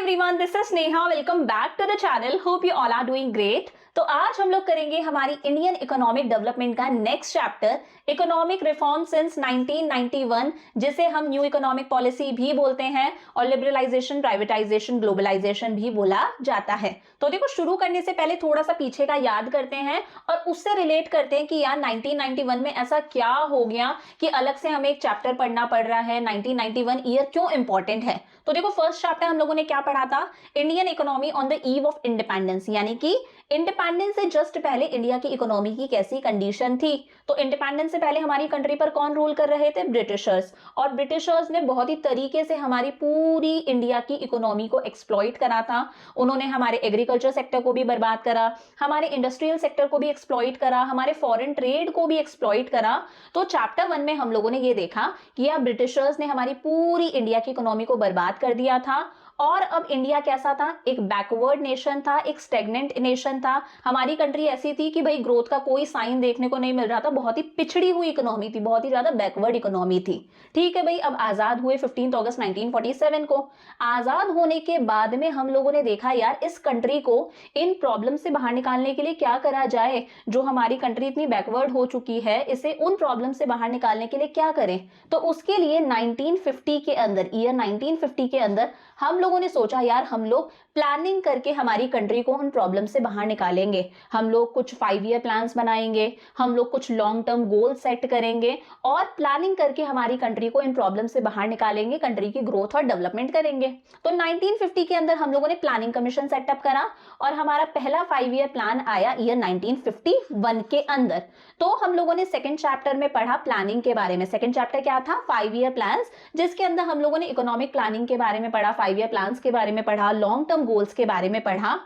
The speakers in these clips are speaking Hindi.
everyone, this is Neha. Welcome back to the channel. Hope you all are doing great. तो आज हम लोग करेंगे हमारी इंडियन इकोनॉमिक डेवलपमेंट का next chapter, economic reform since 1991, जिसे हम न्यू इकोनॉमिक पॉलिसी भी बोलते हैं और लिबरलाइजेशन, प्राइवेटाइजेशन, ग्लोबलाइजेशन भी बोला जाता है। तो देखो, शुरू करने से पहले थोड़ा सा पीछे का याद करते हैं और उससे रिलेट करते हैं कि यार 1991 में ऐसा क्या हो गया कि अलग से हमें एक चैप्टर पढ़ना पड़ रहा है। 1991 ईयर क्यों इंपॉर्टेंट है? तो देखो, फर्स्ट चैप्टर हम लोगों ने क्या पढ़ा था? Indian economy on the eve of independence, यानी कि इंडिपेंडेंस से जस्ट पहले इंडिया की इकोनॉमी की कैसी कंडीशन थी। तो इंडिपेंडेंस से पहले हमारी कंट्री पर कौन रूल कर रहे थे? ब्रिटिशर्स। और ब्रिटिशर्स ने बहुत ही तरीके से हमारी पूरी इंडिया की इकोनॉमी को एक्सप्लॉइट करा था। उन्होंने हमारे एग्रीकल्चर सेक्टर को भी बर्बाद करा, हमारे इंडस्ट्रियल सेक्टर को भी एक्सप्लॉइट करा, हमारे फॉरेन ट्रेड को भी एक्सप्लॉइट करा। तो चैप्टर 1 में हम लोगों ने ये देखा कि यार ब्रिटिशर्स ने हमारी पूरी इंडिया की इकोनॉमी को बर्बाद कर दिया था। और अब इंडिया कैसा था? एक बैकवर्ड नेशन था, एक स्टेगनेंट नेशन था। हमारी कंट्री ऐसी थी कि भाई ग्रोथ का कोई साइन देखने को नहीं मिल रहा था, बहुत ही पिछड़ी हुई इकोनॉमी थी, बहुत ही ज्यादा बैकवर्ड इकोनॉमी थी। ठीक है भाई, अब आजाद हुए 15 अगस्त 1947 को। आजाद होने के बाद में हम लोगों ने देखा यार इस कंट्री को इन प्रॉब्लम से बाहर निकालने के लिए क्या करा जाए। जो हमारी कंट्री इतनी बैकवर्ड हो चुकी है, इसे उन प्रॉब्लम से बाहर निकालने के लिए क्या करें? तो उसके लिए 1950 के अंदर, ईयर 1950 के अंदर हम लोगों ने सोचा यार हम लोग प्लानिंग करके हमारी कंट्री को उन प्रॉब्लम से बाहर निकालेंगे। हम लोग कुछ 5 ईयर प्लान्स बनाएंगे, हम लोग कुछ लॉन्ग टर्म गोल सेट करेंगे और प्लानिंग करके हमारी कंट्री को इन प्रॉब्लम से बाहर निकालेंगे, कंट्री की ग्रोथ और डेवलपमेंट करेंगे। तो 1950 के अंदर हम लोगों ने प्लानिंग कमीशन सेटअप करा और हमारा पहला 5 ईयर प्लान आया ईयर 1951 के अंदर। तो हम लोगों ने सेकेंड चैप्टर में पढ़ा प्लानिंग के बारे में। सेकेंड चैप्टर क्या था? 5 ईयर प्लान्स, जिसके अंदर हम लोगों ने इकोनॉमिक प्लानिंग के बारे में पढ़ा, 5 ईयर प्लान्स के बारे में पढ़ा, लॉन्ग टर्म गोल्स के बारे में पढ़ा।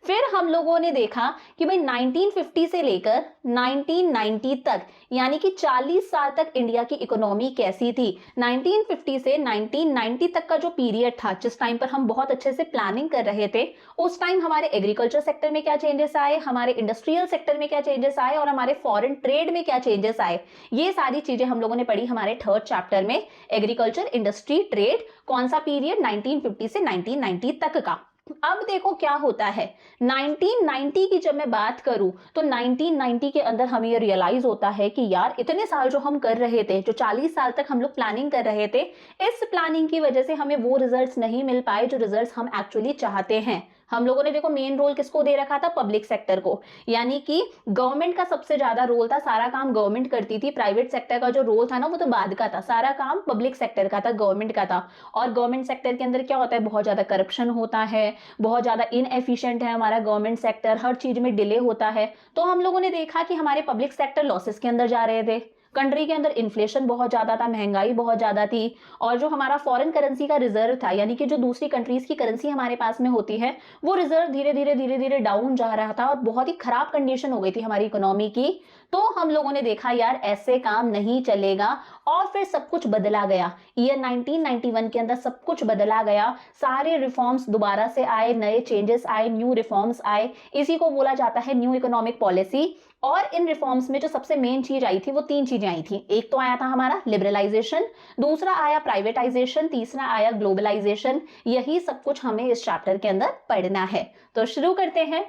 फिर हम लोगों ने देखा कि भाई 1950 से लेकर 1990 तक, यानी कि 40 साल तक इंडिया की इकोनॉमी कैसी थी। 1950 से 1990 तक का जो पीरियड था, जिस टाइम पर हम बहुत अच्छे से प्लानिंग कर रहे थे, उस टाइम हमारे एग्रीकल्चर सेक्टर में क्या चेंजेस आए, हमारे इंडस्ट्रियल सेक्टर में क्या चेंजेस आए और हमारे फॉरेन ट्रेड में क्या चेंजेस आए। ये सारी चीजें हम लोगों ने पढ़ी हमारे थर्ड चैप्टर में, एग्रीकल्चर, इंडस्ट्री, ट्रेड। कौन सा पीरियड? 1950 से 1990 तक का। अब देखो क्या होता है, 1990 की जब मैं बात करूं तो 1990 के अंदर हमें ये रियलाइज होता है कि यार इतने साल जो हम कर रहे थे, जो 40 साल तक हम लोग प्लानिंग कर रहे थे, इस प्लानिंग की वजह से हमें वो रिजल्ट्स नहीं मिल पाए जो रिजल्ट्स हम एक्चुअली चाहते हैं। हम लोगों ने देखो मेन रोल किसको दे रखा था? पब्लिक सेक्टर को, यानी कि गवर्नमेंट का सबसे ज्यादा रोल था, सारा काम गवर्नमेंट करती थी। प्राइवेट सेक्टर का जो रोल था ना, वो तो बाद का था, सारा काम पब्लिक सेक्टर का था, गवर्नमेंट का था। और गवर्नमेंट सेक्टर के अंदर क्या होता है? बहुत ज्यादा करप्शन होता है, बहुत ज्यादा इनएफिशिएंट है हमारा गवर्नमेंट सेक्टर, हर चीज में डिले होता है। तो हम लोगों ने देखा कि हमारे पब्लिक सेक्टर लॉसेस के अंदर जा रहे थे, कंट्री के अंदर इन्फ्लेशन बहुत ज्यादा था, महंगाई बहुत ज्यादा थी, और जो हमारा फॉरेन करेंसी का रिजर्व था, यानी कि जो दूसरी कंट्रीज की करेंसी हमारे पास में होती है, वो रिजर्व धीरे धीरे डाउन जा रहा था और बहुत ही खराब कंडीशन हो गई थी हमारी इकोनॉमी की। तो हम लोगों ने देखा यार ऐसे काम नहीं चलेगा और फिर सब कुछ बदला गया। ईयर 1991 के अंदर सब कुछ बदला गया, सारे रिफॉर्म्स दोबारा से आए, नए चेंजेस आए, न्यू रिफॉर्म्स आए। इसी को बोला जाता है न्यू इकोनॉमिक पॉलिसी। और इन रिफॉर्म्स में जो सबसे मेन चीज आई थी वो 3 चीजें आई थी। एक तो आया था हमारा लिबरलाइजेशन, दूसरा आया प्राइवेटाइजेशन, तीसरा आया ग्लोबलाइजेशन। यही सब कुछ हमें इस चैप्टर के अंदर पढ़ना है। तो शुरू करते हैं।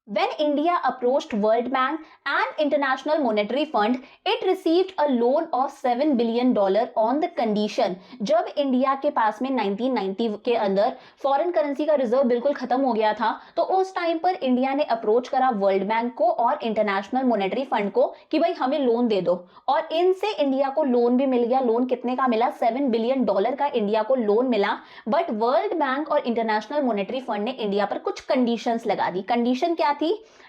When India approached World Bank and International Monetary Fund, it received a loan of $7 billion on the condition। जब इंडिया के पास में 1990 के अंदर फॉरेन करेंसी का रिजर्व बिल्कुल खत्म हो गया था, तो उस टाइम पर इंडिया ने अप्रोच करा वर्ल्ड बैंक को और इंटरनेशनल मॉनेटरी फंड को कि भाई हमें लोन दे दो। और इनसे इंडिया को लोन भी मिल गया। लोन कितने का मिला? $7 बिलियन का इंडिया को लोन मिला। बट वर्ल्ड बैंक और इंटरनेशनल मॉनेटरी फंड ने इंडिया पर कुछ कंडीशंस लगा दी। कंडीशन क्या थी?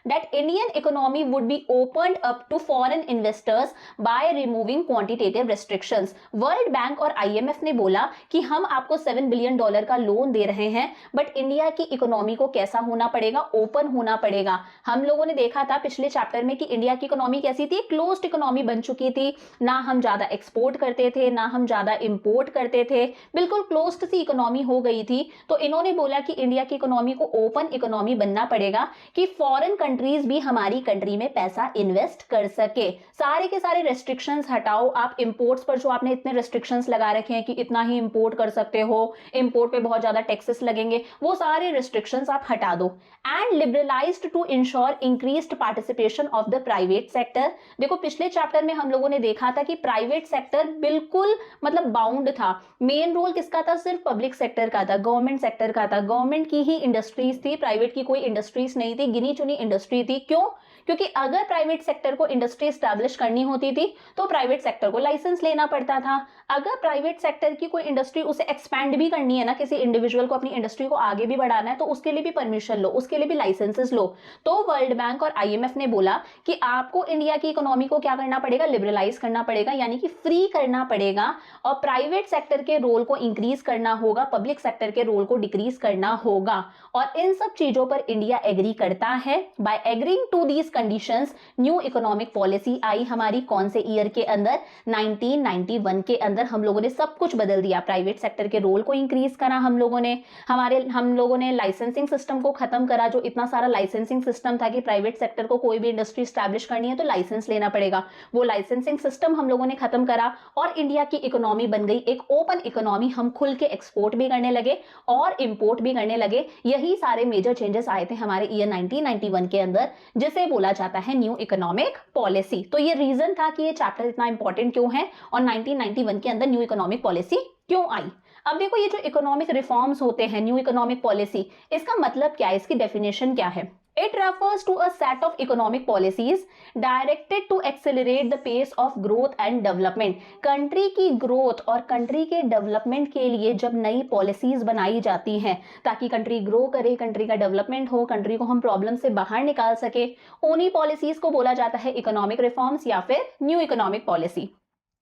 That Indian economy would be opened up to foreign investors by removing quantitative restrictions। World bank और IMF ने बोला कि हम आपको $7 बिलियन का लोन दे रहे हैं, बट इंडिया की इकोनॉमी को कैसा होना पड़ेगा? ओपन होना पड़ेगा। हम लोगों ने देखा था पिछले चैप्टर में कि इंडिया की इकोनॉमी कैसी थी? क्लोज्ड इकोनॉमी बन चुकी थी। ना हम ज्यादा एक्सपोर्ट करते थे, ना हम ज्यादा इंपोर्ट करते थे, बिल्कुल क्लोज्ड सी इकोनॉमी हो गई थी। तो इन्होंने बोला कि इंडिया की इकोनॉमी को ओपन इकोनॉमी बनना पड़ेगा कि फॉरेन कंट्रीज भी हमारी कंट्री में पैसा इन्वेस्ट कर सके। सारे के सारे रेस्ट्रिक्शंस हटाओ, आप इंपोर्ट्स पर जो आपने इतने रेस्ट्रिक्शंस लगा रखे हैं कि इतना ही इंपोर्ट कर सकते हो, इंपोर्ट पे बहुत ज्यादा टैक्सेस लगेंगे, वो सारे रेस्ट्रिक्शंस आप हटा दो। And liberalised to ensure increased participation of the private sector. देखो पिछले चैप्टर में हम लोगों ने देखा था कि प्राइवेट सेक्टर बिल्कुल मतलब बाउंड था, मेन रोल किसका था, सिर्फ पब्लिक सेक्टर का था, गवर्नमेंट सेक्टर का था, गवर्नमेंट की ही इंडस्ट्रीज थी, प्राइवेट की कोई इंडस्ट्रीज नहीं थी, गिनी चुनी इंडस्ट्री थी। क्यों? क्योंकि अगर प्राइवेट सेक्टर को इंडस्ट्री स्टैब्लिश करनी होती थी तो प्राइवेट सेक्टर को लाइसेंस लेना पड़ता था। अगर प्राइवेट सेक्टर की कोई इंडस्ट्री उसे एक्सपैंड भी करनी है ना, किसी इंडिविजुअल को अपनी इंडस्ट्री को आगे भी बढ़ाना है, तो उसके लिए भी परमिशन लो, उसके लिए भी लाइसेंसेस लो। तो वर्ल्ड बैंक और आईएमएफ ने बोला कि आपको इंडिया की इकोनॉमी को क्या करना पड़ेगा, लिबरलाइज करना पड़ेगा, यानी कि फ्री करना पड़ेगा, और प्राइवेट सेक्टर के रोल को इंक्रीज करना होगा, पब्लिक सेक्टर के रोल को डिक्रीज करना होगा। और इन सब चीजों पर इंडिया एग्री करता है। By agreeing to these conditions new economic policy आई हमारी कौन से ईयर के अंदर, 1991 के अंदर। हम लोगों ने सब कुछ बदल दिया, प्राइवेट सेक्टर के रोल को इंक्रीज करा हम लोगों ने लाइसेंसिंग सिस्टम को खत्म करा, जो इतना सारा लाइसेंसिंग सिस्टम था कि प्राइवेट सेक्टर को कोई भी इंडस्ट्री स्टैब्लिश करनी है तो लाइसेंस लेना पड़ेगा, वो लाइसेंसिंग सिस्टम हम लोगों ने खत्म करा और इंडिया की इकोनॉमी बन गई एक ओपन इकोनॉमी। हम खुल के एक्सपोर्ट भी करने लगे और इंपोर्ट भी करने लगे। यही सारे मेजर चेंजेस आए थे हमारे ईयर 1991 के अंदर, जिसे बोला जाता है न्यू इकोनॉमिक पॉलिसी। तो ये रीजन था कि ये चैप्टर इतना इंपॉर्टेंट क्यों है और 1991 के अंदर न्यू इकोनॉमिक पॉलिसी क्यों आई। अब देखो ये जो इकोनॉमिक रिफॉर्म्स होते हैं, न्यू इकोनॉमिक पॉलिसी, इसका मतलब क्या है, इसकी डेफिनेशन क्या है। It refers to a set of economic policies directed to accelerate the pace of growth and development। Country की ग्रोथ और कंट्री के डेवलपमेंट के लिए जब नई पॉलिसीज बनाई जाती हैं ताकि कंट्री ग्रो करे, कंट्री का डेवलपमेंट हो, कंट्री को हम प्रॉब्लम से बाहर निकाल सके, उन्हीं पॉलिसीज को बोला जाता है इकोनॉमिक रिफॉर्म्स या फिर new economic policy.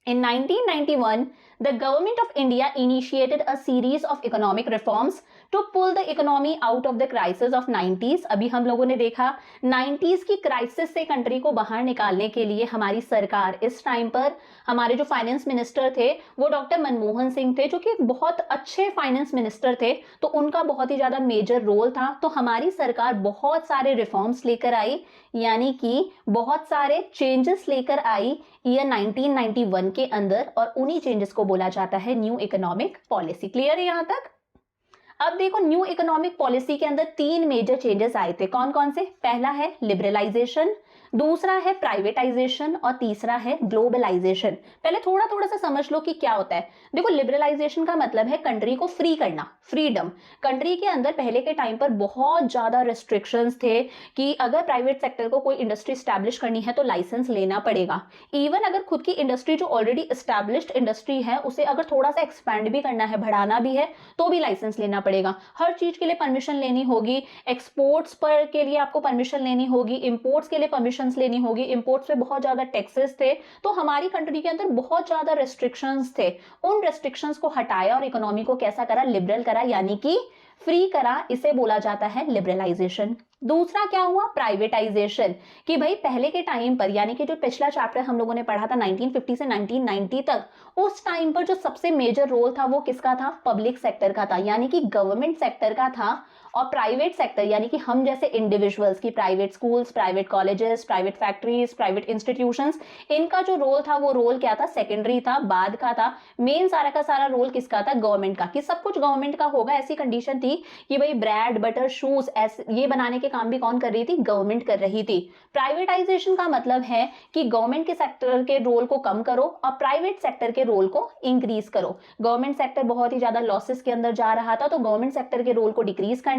In 1991, the government of India initiated a series of economic reforms to pull the economy out of the crisis of 90s। अभी हम लोगों ने देखा 90s की क्राइसिस से कंट्री को बाहर निकालने के लिए हमारी सरकार, इस टाइम पर हमारे जो फाइनेंस मिनिस्टर थे वो डॉक्टर मनमोहन सिंह थे, जो कि एक बहुत अच्छे फाइनेंस मिनिस्टर थे, तो उनका बहुत ही ज्यादा मेजर रोल था। तो हमारी सरकार बहुत सारे रिफॉर्म्स लेकर आई, यानी कि बहुत सारे चेंजेस लेकर आई ईयर 1991 के अंदर, और उन्हीं चेंजेस को बोला जाता है न्यू इकोनॉमिक पॉलिसी। क्लियर है यहां तक? अब देखो न्यू इकोनॉमिक पॉलिसी के अंदर तीन मेजर चेंजेस आए थे। कौन कौन से? पहला है लिबरलाइजेशन, दूसरा है प्राइवेटाइजेशन और तीसरा है ग्लोबलाइजेशन। पहले थोड़ा थोड़ा सा समझ लो कि क्या होता है। देखो लिबरलाइजेशन का मतलब है कंट्री को फ्री करना, फ्रीडम। कंट्री के अंदर पहले के टाइम पर बहुत ज्यादा रेस्ट्रिक्शंस थे कि अगर प्राइवेट सेक्टर को कोई इंडस्ट्री स्टैब्लिश करनी है तो लाइसेंस लेना पड़ेगा। इवन अगर खुद की इंडस्ट्री जो ऑलरेडी एस्टैब्लिश्ड इंडस्ट्री है उसे अगर थोड़ा सा एक्सपैंड भी करना है, बढ़ाना भी है, तो भी लाइसेंस लेना पड़ेगा। हर चीज के लिए परमिशन लेनी होगी, एक्सपोर्ट्स पर के लिए आपको परमिशन लेनी होगी, इंपोर्ट्स के लिए परमिशन लेनी होगी, इंपोर्ट्स पे बहुत ज्यादा टैक्सेस थे। तो हमारी कंट्री के अंदर बहुत ज्यादा रेस्ट्रिक्शंस थे। उन रेस्ट्रिक्शंस को हटाया और इकोनॉमी को कैसा करा, लिबरल करा, यानी कि फ्री करा। इसे बोला जाता है लिबरलाइजेशन। दूसरा क्या हुआ? प्राइवेटाइजेशन। कि भाई पहले के टाइम पर, यानी कि जो पिछला चैप्टर हम लोगों ने पढ़ा था 1950 से 1990 तक, उस टाइम पर जो सबसे मेजर रोल था वो किसका था? पब्लिक सेक्टर का था, यानी कि गवर्नमेंट सेक्टर का था। और प्राइवेट सेक्टर यानी कि हम जैसे इंडिविजुअल्स की private schools, private colleges, private factories, private institutions, इनका जो रोल था वो रोल क्या था? सेकेंडरी था, बाद का था। मेन सारा का सारा रोल किसका था? गवर्नमेंट का। कि सब कुछ गवर्नमेंट का होगा, ऐसी कंडीशन थी कि भाई ब्रेड बटर शूज ये बनाने के काम भी कौन कर रही थी? गवर्नमेंट कर रही थी। प्राइवेटाइजेशन का मतलब है कि गवर्नमेंट के सेक्टर के रोल को कम करो और प्राइवेट सेक्टर के रोल को इंक्रीज करो। गवर्नमेंट सेक्टर बहुत ही ज्यादा लॉसेस के अंदर जा रहा था, तो गवर्नमेंट सेक्टर के रोल को डिक्रीज करना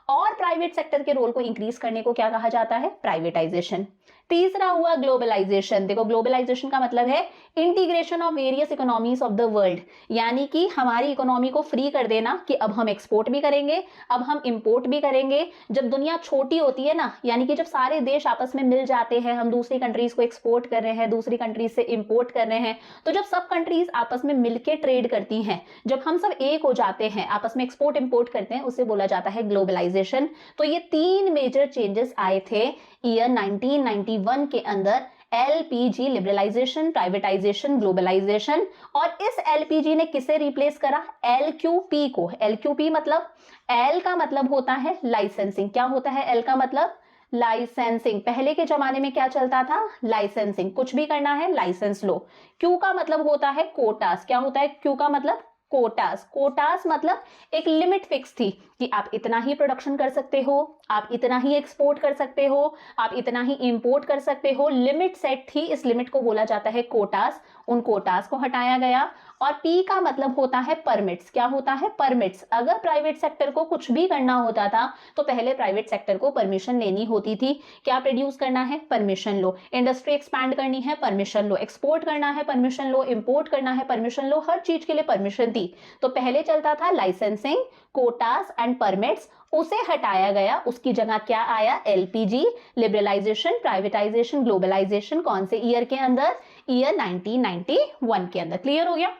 और प्राइवेट सेक्टर के रोल को इंक्रीज करने को क्या कहा जाता है? प्राइवेटाइजेशन। तीसरा हुआ ग्लोबलाइजेशन। देखो ग्लोबलाइजेशन का मतलब है integration of various economies of the world, यानी कि हमारी इकोनॉमी को फ्री कर देना कि अब हम एक्सपोर्ट भी करेंगे, अब हम इंपोर्ट भी करेंगे। जब दुनिया छोटी होती है ना, यानी कि जब सारे देश आपस में मिल जाते हैं, हम दूसरी कंट्रीज को एक्सपोर्ट कर रहे हैं, दूसरी कंट्रीज से इंपोर्ट कर रहे हैं, तो जब सब कंट्रीज आपस में मिलकर ट्रेड करती हैं, जब हम सब एक हो जाते हैं, आपस में एक्सपोर्ट इंपोर्ट करते हैं, उसे बोला जाता है ग्लोबलाइजेशन। तो ये तीन मेजर चेंजेस आए थे ईयर 1991 के अंदर। LPG, liberalisation, privatisation, globalisation. और इस एलपीजी ने किसे रिप्लेस करा? एलक्यूपी को। एलक्यूपी मतलब, एल का मतलब होता है लाइसेंसिंग। क्या होता है एल का मतलब? लाइसेंसिंग, पहले के जमाने में क्या चलता था? लाइसेंसिंग, कुछ भी करना है लाइसेंस लो। क्यू का मतलब होता है कोटास, क्या होता है क्यू का मतलब? कोटास। कोटास मतलब एक लिमिट फिक्स थी कि आप इतना ही प्रोडक्शन कर सकते हो, आप इतना ही एक्सपोर्ट कर सकते हो, आप इतना ही इंपोर्ट कर सकते हो, लिमिट सेट थी, इस लिमिट को बोला जाता है कोटास। उन कोटास को हटाया गया। और पी का मतलब होता है परमिट्स, क्या होता है? परमिट्स। अगर प्राइवेट सेक्टर को कुछ भी करना होता था तो पहले प्राइवेट सेक्टर को परमिशन लेनी होती थी। क्या प्रोड्यूस करना है? परमिशन लो। इंडस्ट्री एक्सपैंड करनी है? परमिशन लो। एक्सपोर्ट करना है? परमिशन लो। इंपोर्ट करना है? परमिशन लो। हर चीज के लिए परमिशन थी। तो पहले चलता था लाइसेंसिंग, कोटास एंड परमिट्स, उसे हटाया गया। उसकी जगह क्या आया? LPG, liberalisation, privatisation, globalisation. कौन से ईयर के अंदर? ईयर 1991 के अंदर। क्लियर हो गया?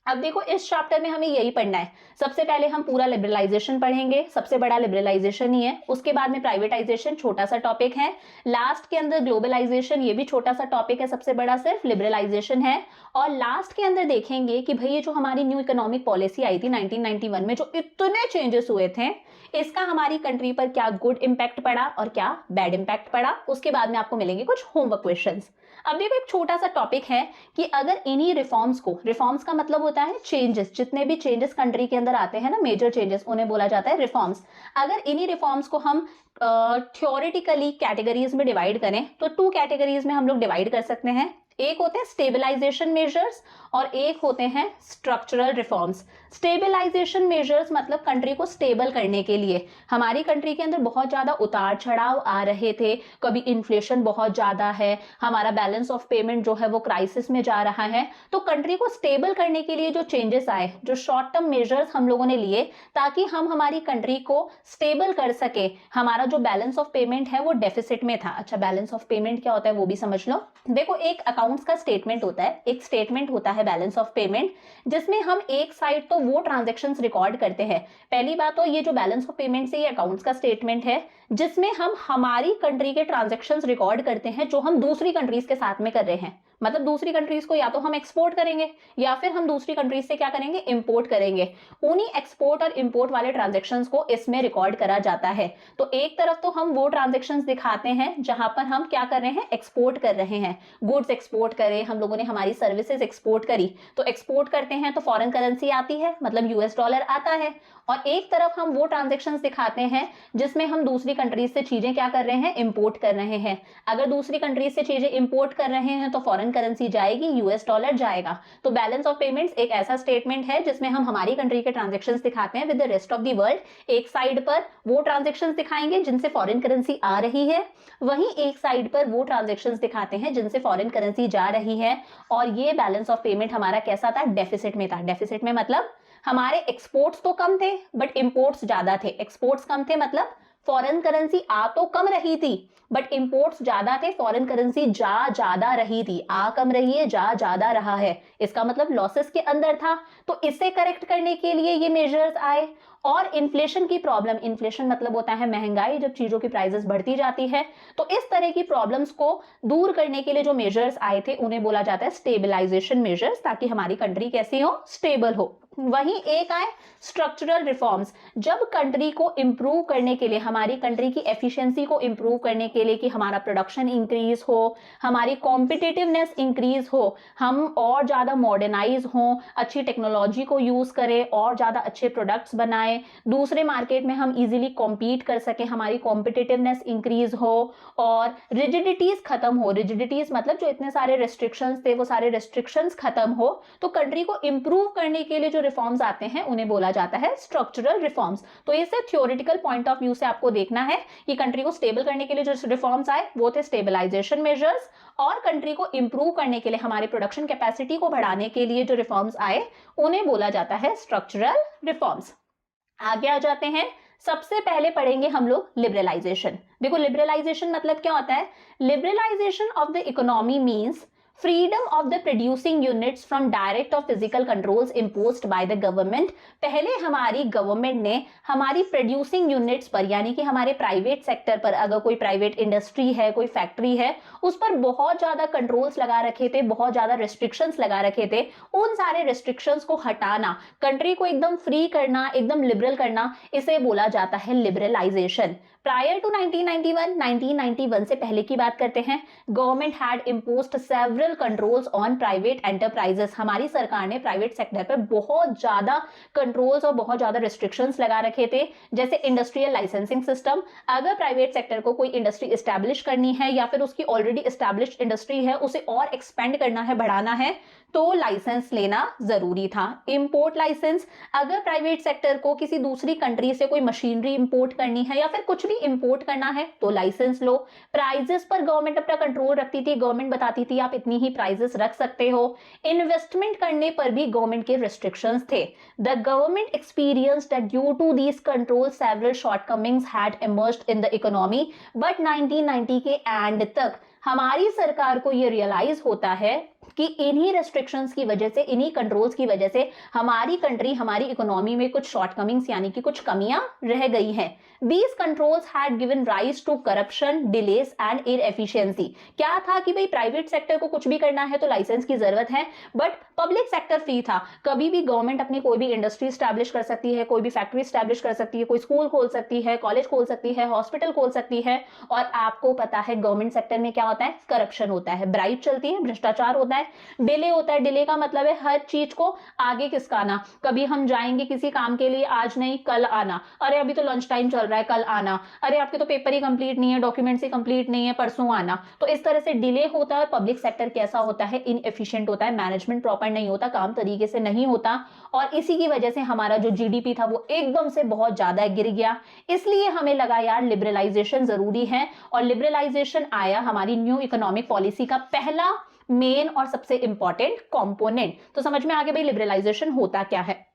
अब देखो इस चैप्टर में हमें यही पढ़ना है। सबसे पहले हम पूरा लिबरलाइजेशन पढ़ेंगे, सबसे बड़ा लिबरलाइजेशन ही है। उसके बाद में प्राइवेटाइजेशन, छोटा सा टॉपिक है। लास्ट के अंदर ग्लोबलाइजेशन, ये भी छोटा सा टॉपिक है, सबसे बड़ा सिर्फ लिबरलाइजेशन है। और लास्ट के अंदर देखेंगे कि भाई ये जो हमारी न्यू इकोनॉमिक पॉलिसी आई थी 1991 में, जो इतने चेंजेस हुए थे, इसका हमारी कंट्री पर क्या गुड इंपैक्ट पड़ा और क्या बैड इंपैक्ट पड़ा। उसके बाद में आपको मिलेंगे कुछ होमवर्क क्वेश्चंस। अब देखो एक छोटा सा टॉपिक है कि अगर इन्हीं रिफॉर्म्स को, रिफॉर्म्स का मतलब होता है चेंजेस, जितने भी चेंजेस कंट्री के अंदर आते हैं ना, मेजर चेंजेस, उन्हें बोला जाता है रिफॉर्म्स। अगर इन्हीं रिफॉर्म्स को हम थ्योरेटिकली कैटेगरीज में डिवाइड करें तो 2 कैटेगरीज में हम लोग डिवाइड कर सकते हैं। एक होते हैं स्टेबलाइजेशन मेजर्स और एक होते हैं स्ट्रक्चरल रिफॉर्म्स। स्टेबलाइजेशन मेजर्स मतलब कंट्री को स्टेबल करने के लिए। हमारी कंट्री के अंदर बहुत ज्यादा उतार चढ़ाव आ रहे थे, कभी इन्फ्लेशन बहुत ज्यादा है, हमारा बैलेंस ऑफ पेमेंट जो है वो क्राइसिस में जा रहा है। तो कंट्री को स्टेबल करने के लिए जो चेंजेस आए, जो शॉर्ट टर्म मेजर्स हम लोगों ने लिए ताकि हम हमारी कंट्री को स्टेबल कर सके। हमारा जो बैलेंस ऑफ पेमेंट है वो डेफिसिट में था। अच्छा, बैलेंस ऑफ पेमेंट क्या होता है वो भी समझ लो। देखो एक अकाउंट्स का स्टेटमेंट होता है, एक स्टेटमेंट होता है बैलेंस ऑफ पेमेंट, जिसमें हम एक साइड तो वो ट्रांजैक्शंस रिकॉर्ड करते हैं। पहली बात तो ये जो बैलेंस ऑफ पेमेंट से ये अकाउंट्स का स्टेटमेंट है जिसमें हम हमारी कंट्री के ट्रांजैक्शंस रिकॉर्ड करते हैं जो हम दूसरी कंट्रीज के साथ में कर रहे हैं। मतलब दूसरी कंट्रीज को या तो हम एक्सपोर्ट करेंगे या फिर हम दूसरी कंट्रीज से क्या करेंगे? इंपोर्ट करेंगे। उन्हीं एक्सपोर्ट और इंपोर्ट वाले ट्रांजैक्शंस को इसमें रिकॉर्ड करा जाता है। तो एक तरफ तो हम वो ट्रांजैक्शंस दिखाते हैं जहां पर हम क्या कर रहे हैं? एक्सपोर्ट कर रहे हैं, गुड्स एक्सपोर्ट करें, हम लोगों ने हमारी सर्विसेज एक्सपोर्ट करी, तो एक्सपोर्ट करते हैं तो फॉरेन करेंसी आती है, मतलब यूएस डॉलर आता है। और एक तरफ हम वो ट्रांजैक्शंस दिखाते हैं जिसमें हम दूसरी कंट्रीज से चीजें क्या कर रहे हैं? इंपोर्ट कर रहे हैं। अगर दूसरी कंट्रीज से चीजें इंपोर्ट कर रहे हैं तो फॉरेन करेंसी जाएगी, यूएस डॉलर जाएगा। तो बैलेंस ऑफ पेमेंट्स एक ऐसा स्टेटमेंट है जिसमें हम हमारी कंट्री के ट्रांजैक्शंस दिखाते हैं with the rest of the world. एक साइड पर वो ट्रांजैक्शंस दिखाएंगे जिनसे फॉरेन करेंसी आ रही है, वहीं एक साइड पर वो ट्रांजैक्शंस दिखाते हैं जिनसे फॉरेन करेंसी जा रही है। और ये बैलेंस ऑफ पेमेंट हमारा कैसा था? डेफिसिट में था। डेफिसिट में मतलब हमारे एक्सपोर्ट्स तो कम थे बट इंपोर्ट्स ज्यादा थे। एक्सपोर्ट्स कम थे मतलब फॉरेन करेंसी आ तो कम रही थी बट इंपोर्ट्स ज्यादा थे, फॉरेन करेंसी जा ज्यादा रही थी। आ कम रही है, जा ज्यादा रहा है, इसका मतलब लॉसेस के अंदर था। तो इसे करेक्ट करने के लिए ये मेजर्स आए। और इन्फ्लेशन की प्रॉब्लम, इन्फ्लेशन मतलब होता है महंगाई, जब चीजों की प्राइसेस बढ़ती जाती है, तो इस तरह की प्रॉब्लम्स को दूर करने के लिए जो मेजर्स आए थे उन्हें बोला जाता है स्टेबलाइजेशन मेजर्स, ताकि हमारी कंट्री कैसी हो? स्टेबल हो। वहीं एक आए स्ट्रक्चरल रिफॉर्म्स, जब कंट्री को इंप्रूव करने के लिए, हमारी कंट्री की एफिशिएंसी को इंप्रूव करने के लिए कि हमारा प्रोडक्शन इंक्रीज हो, हमारी कॉम्पिटिटिवनेस इंक्रीज हो, हम और ज्यादा मॉडर्नाइज हो, अच्छी टेक्नोलॉजी को यूज करें और ज्यादा अच्छे प्रोडक्ट्स बनाएं, दूसरे मार्केट में हम इजीली कॉम्पीट कर सके, हमारी कॉम्पिटिटिवनेस इंक्रीज हो और रिजिडिटीज खत्म हो। रिजिडिटीज मतलब जो इतने सारे रेस्ट्रिक्शंस थे वो सारे रेस्ट्रिक्शंस खत्म हो। तो कंट्री को इंप्रूव करने के लिए जो रिफॉर्म्स आते हैं उन्हें बोला जाता है स्ट्रक्चरल रिफॉर्म्स। तो इसे थ्योरेटिकल पॉइंट ऑफ व्यू से आपको देखना है कि कंट्री को स्टेबल करने के लिए जो रिफॉर्म्स आए वो थे स्टेबलाइजेशन मेजर्स, और कंट्री को इंप्रूव करने के लिए, हमारे प्रोडक्शन कैपेसिटी को बढ़ाने के लिए जो रिफॉर्म्स आए उन्हें बोला जाता है स्ट्रक्चरल रिफॉर्म्स। आगे आ जाते हैं। सबसे पहले पढ़ेंगे हम लोग लिबरलाइजेशन। देखो लिबरलाइजेशन मतलब क्या होता है? Liberalisation of the economy means freedom of the producing units from direct और physical controls imposed by the government. पहले हमारी गवर्नमेंट ने हमारी प्रोड्यूसिंग यूनिट्स पर, यानी कि हमारे प्राइवेट सेक्टर पर, अगर कोई प्राइवेट इंडस्ट्री है, कोई फैक्ट्री है, उस पर बहुत ज्यादा कंट्रोल्स लगा रखे थे, बहुत ज्यादा रेस्ट्रिक्शंस लगा रखे थे। उन सारे रेस्ट्रिक्शंस को हटाना, कंट्री को एकदम फ्री करना, एकदम लिबरल करना, इसे बोला जाता है लिबरलाइजेशन। प्रायर टू 1991 से पहले की बात करते हैं, government had imposed several controls on private enterprises. हमारी सरकार ने प्राइवेट सेक्टर पर बहुत ज्यादा कंट्रोल्स और बहुत ज्यादा रिस्ट्रिक्शंस लगा रखे थे, जैसे इंडस्ट्रियल लाइसेंसिंग सिस्टम। अगर प्राइवेट सेक्टर को कोई इंडस्ट्री एस्टैब्लिश करनी है या फिर उसकी ऑलरेडी एस्टैब्लिश्ड इंडस्ट्री है उसे और एक्सपेंड करना है, बढ़ाना है, तो लाइसेंस लेना जरूरी था। इंपोर्ट लाइसेंस, अगर प्राइवेट सेक्टर को किसी दूसरी कंट्री से कोई मशीनरी इंपोर्ट करनी है या फिर कुछ भी इंपोर्ट करना है तो लाइसेंस लो। प्राइजेस पर गवर्नमेंट अपना कंट्रोल रखती थी, गवर्नमेंट बताती थी आप इतनी ही प्राइजेस रख सकते हो। इन्वेस्टमेंट करने पर भी गवर्नमेंट के रिस्ट्रिक्शंस थे। The government experienced that due to these control several shortcomings had emerged in the economy, but 1990 के एंड तक हमारी सरकार को ये रियलाइज होता है कि इन्हीं रेस्ट्रिक्शंस की वजह से, इन्हीं कंट्रोल्स की वजह से हमारी कंट्री, हमारी इकोनॉमी में कुछ शॉर्टकमिंग्स यानी कि कुछ कमियां रह गई हैं। These controls had given rise to corruption, delays and inefficiency। क्या था कि भाई प्राइवेट सेक्टर को कुछ भी करना है तो लाइसेंस की जरूरत है, बट पब्लिक सेक्टर फ्री था। कभी भी गवर्नमेंट अपनी कोई भी इंडस्ट्री स्टैब्लिश कर सकती है, कोई भी फैक्ट्री स्टैब्लिश कर सकती है, कोई स्कूल खोल सकती है, कॉलेज खोल सकती है, हॉस्पिटल खोल सकती है। और आपको पता है गवर्नमेंट सेक्टर में क्या होता है, करप्शन होता है, ब्राइब चलती है, भ्रष्टाचार होता है, डिले होता है। डिले का मतलब है हर चीज को आगे खिसकाना। कभी हम जाएंगे किसी काम के लिए, आज नहीं कल आना, अरे अभी तो लंच टाइम चल रहा है कल आना, अरे आपके तो पेपर ही कंप्लीट नहीं है, डॉक्यूमेंट्स ही कंप्लीट नहीं है, परसों आना। तो इस तरह से डिले होता है। पब्लिक सेक्टर कैसा होता है, इनएफिशिएंट होता है, मैनेजमेंट प्रॉपर नहीं होता, काम तरीके से नहीं होता, और इसी की वजह से हमारा जो जीडीपी था वो एकदम से बहुत ज्यादा गिर गया। इसलिए हमें लगा यार लिबरलाइजेशन जरूरी है, और लिबरलाइजेशन आया हमारी न्यू इकोनॉमिक पॉलिसी का पहला मेन और सबसे इंपॉर्टेंट कंपोनेंट। तो समझ में आ गया भाई लिबरलाइजेशन होता क्या है।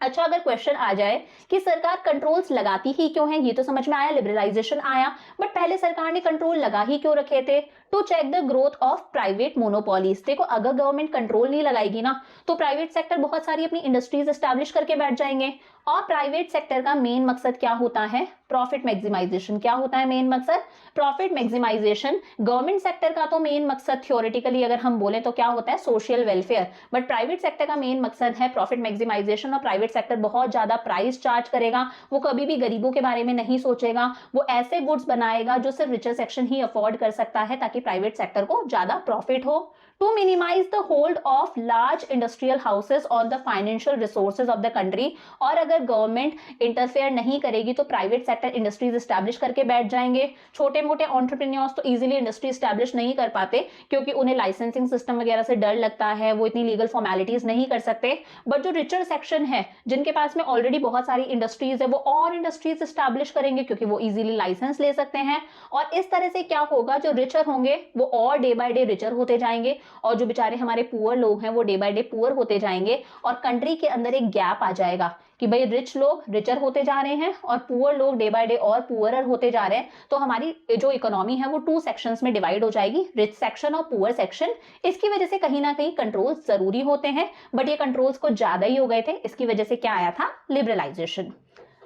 अच्छा, अगर क्वेश्चन आ जाए कि सरकार कंट्रोल्स लगाती ही क्यों है, ये तो समझ में आया, लिबरलाइजेशन आया, बट पहले सरकार ने कंट्रोल लगा ही क्यों रखे थे? To check the growth of private monopolies. देखो, अगर गवर्नमेंट कंट्रोल नहीं लगाएगी ना तो प्राइवेट सेक्टर बहुत सारी अपनी इंडस्ट्रीज एस्टैब्लिश करके बैठ जाएंगे। और प्राइवेट सेक्टर का मेन मकसद क्या होता है? Profit maximization. क्या होता है मेन मकसद? Profit maximisation. गवर्नमेंट सेक्टर का तो मेन मकसद थ्योरेटिकली अगर हम बोले तो क्या होता है? Social welfare. But private sector का मेन मकसद है प्रॉफिट मैक्सिमाइजेशन, और प्राइवेट सेक्टर बहुत ज्यादा प्राइस चार्ज करेगा। वो कभी भी गरीबों के बारे में नहीं सोचेगा, वो ऐसे गुड्स बनाएगा जो सिर्फ रिचर सेक्शन ही अफोर्ड कर सकता है, ताकि प्राइवेट सेक्टर को ज्यादा प्रॉफिट हो। To minimize the hold of large industrial houses on the financial resources of the country. और अगर गवर्नमेंट इंटरफेयर नहीं करेगी तो प्राइवेट सेक्टर इंडस्ट्रीज एस्टैब्लिश करके बैठ जाएंगे। छोटे मोटे एंटरप्रेन्योर्स तो इजीली इंडस्ट्री एस्टैब्लिश नहीं कर पाते, क्योंकि उन्हें लाइसेंसिंग सिस्टम वगैरह से डर लगता है, वो इतनी लीगल फॉर्मेलिटीज नहीं कर सकते। बट जो रिचर सेक्शन है, जिनके पास में ऑलरेडी बहुत सारी इंडस्ट्रीज है, वो और इंडस्ट्रीज एस्टैब्लिश करेंगे, क्योंकि वो इजीली लाइसेंस ले सकते हैं। और इस तरह से क्या होगा, जो रिचर होंगे वो और डे बाय डे रिचर होते जाएंगे, और जो बेचारे हमारे पुअर लोग हैं वो डे बाय डे पुअर होते जाएंगे। और कंट्री के अंदर एक गैप आ जाएगा कि भाई रिच लोग रिचर होते जा रहे हैं और पुअर लोग डे बाय डे और पुअरर होते जा रहे हैं। तो हमारी जो इकोनॉमी है वो 2 सेक्शंस में डिवाइड हो जाएगी, रिच सेक्शन और पुअर सेक्शन। इसकी वजह से कहीं ना कहीं कंट्रोल्स जरूरी होते हैं, बट ये कंट्रोल्स कुछ ज्यादा ही हो गए थे। इसकी वजह से क्या आया था? लिबरलाइजेशन।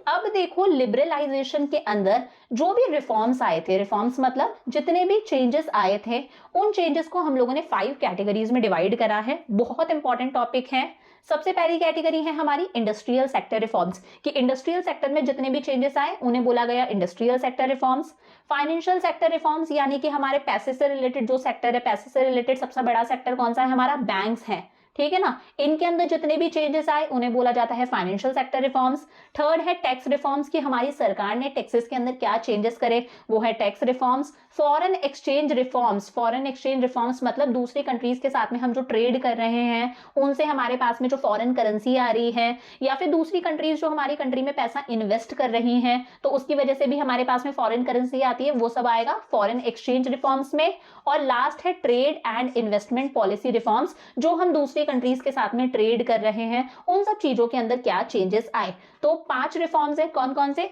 अब देखो, लिबरलाइजेशन के अंदर जो भी रिफॉर्म्स आए थे, रिफॉर्म्स मतलब जितने भी चेंजेस आए थे, उन चेंजेस को हम लोगों ने 5 कैटेगरीज में डिवाइड करा है। बहुत इंपॉर्टेंट टॉपिक है। सबसे पहली कैटेगरी है हमारी इंडस्ट्रियल सेक्टर रिफॉर्म्स, कि इंडस्ट्रियल सेक्टर में जितने भी चेंजेस आए उन्हें बोला गया industrial sector reforms. Financial sector reforms, यानी कि हमारे पैसे से रिलेटेड जो सेक्टर है, पैसे से रिलेटेड सबसे बड़ा सेक्टर कौन सा है? हमारा बैंक्स है, ठीक है ना। इनके अंदर जितने भी चेंजेस आए उन्हें बोला जाता है फाइनेंशियल सेक्टर रिफॉर्म्स। थर्ड है टैक्स रिफॉर्म्स, की हमारी सरकार ने टैक्सेस के अंदर क्या चेंजेस करे, वो है tax reforms. Foreign exchange reforms, foreign exchange reforms मतलब दूसरी कंट्रीज के साथ में हम जो ट्रेड कर रहे हैं उनसे हमारे पास में जो फॉरेन करेंसी आ रही है, या फिर दूसरी कंट्रीज जो हमारी कंट्री में पैसा इन्वेस्ट कर रही हैं तो उसकी वजह से भी हमारे पास में फॉरेन करेंसी आती है, वो सब आएगा फॉरेन एक्सचेंज रिफॉर्म्स में। और लास्ट है trade and investment policy reforms, जो हम दूसरी कंट्रीज के साथ में ट्रेड कर रहे हैं उन सब चीजों के अंदर क्या चेंजेस आए। तो 5 रिफॉर्म्स है, कौन कौन से?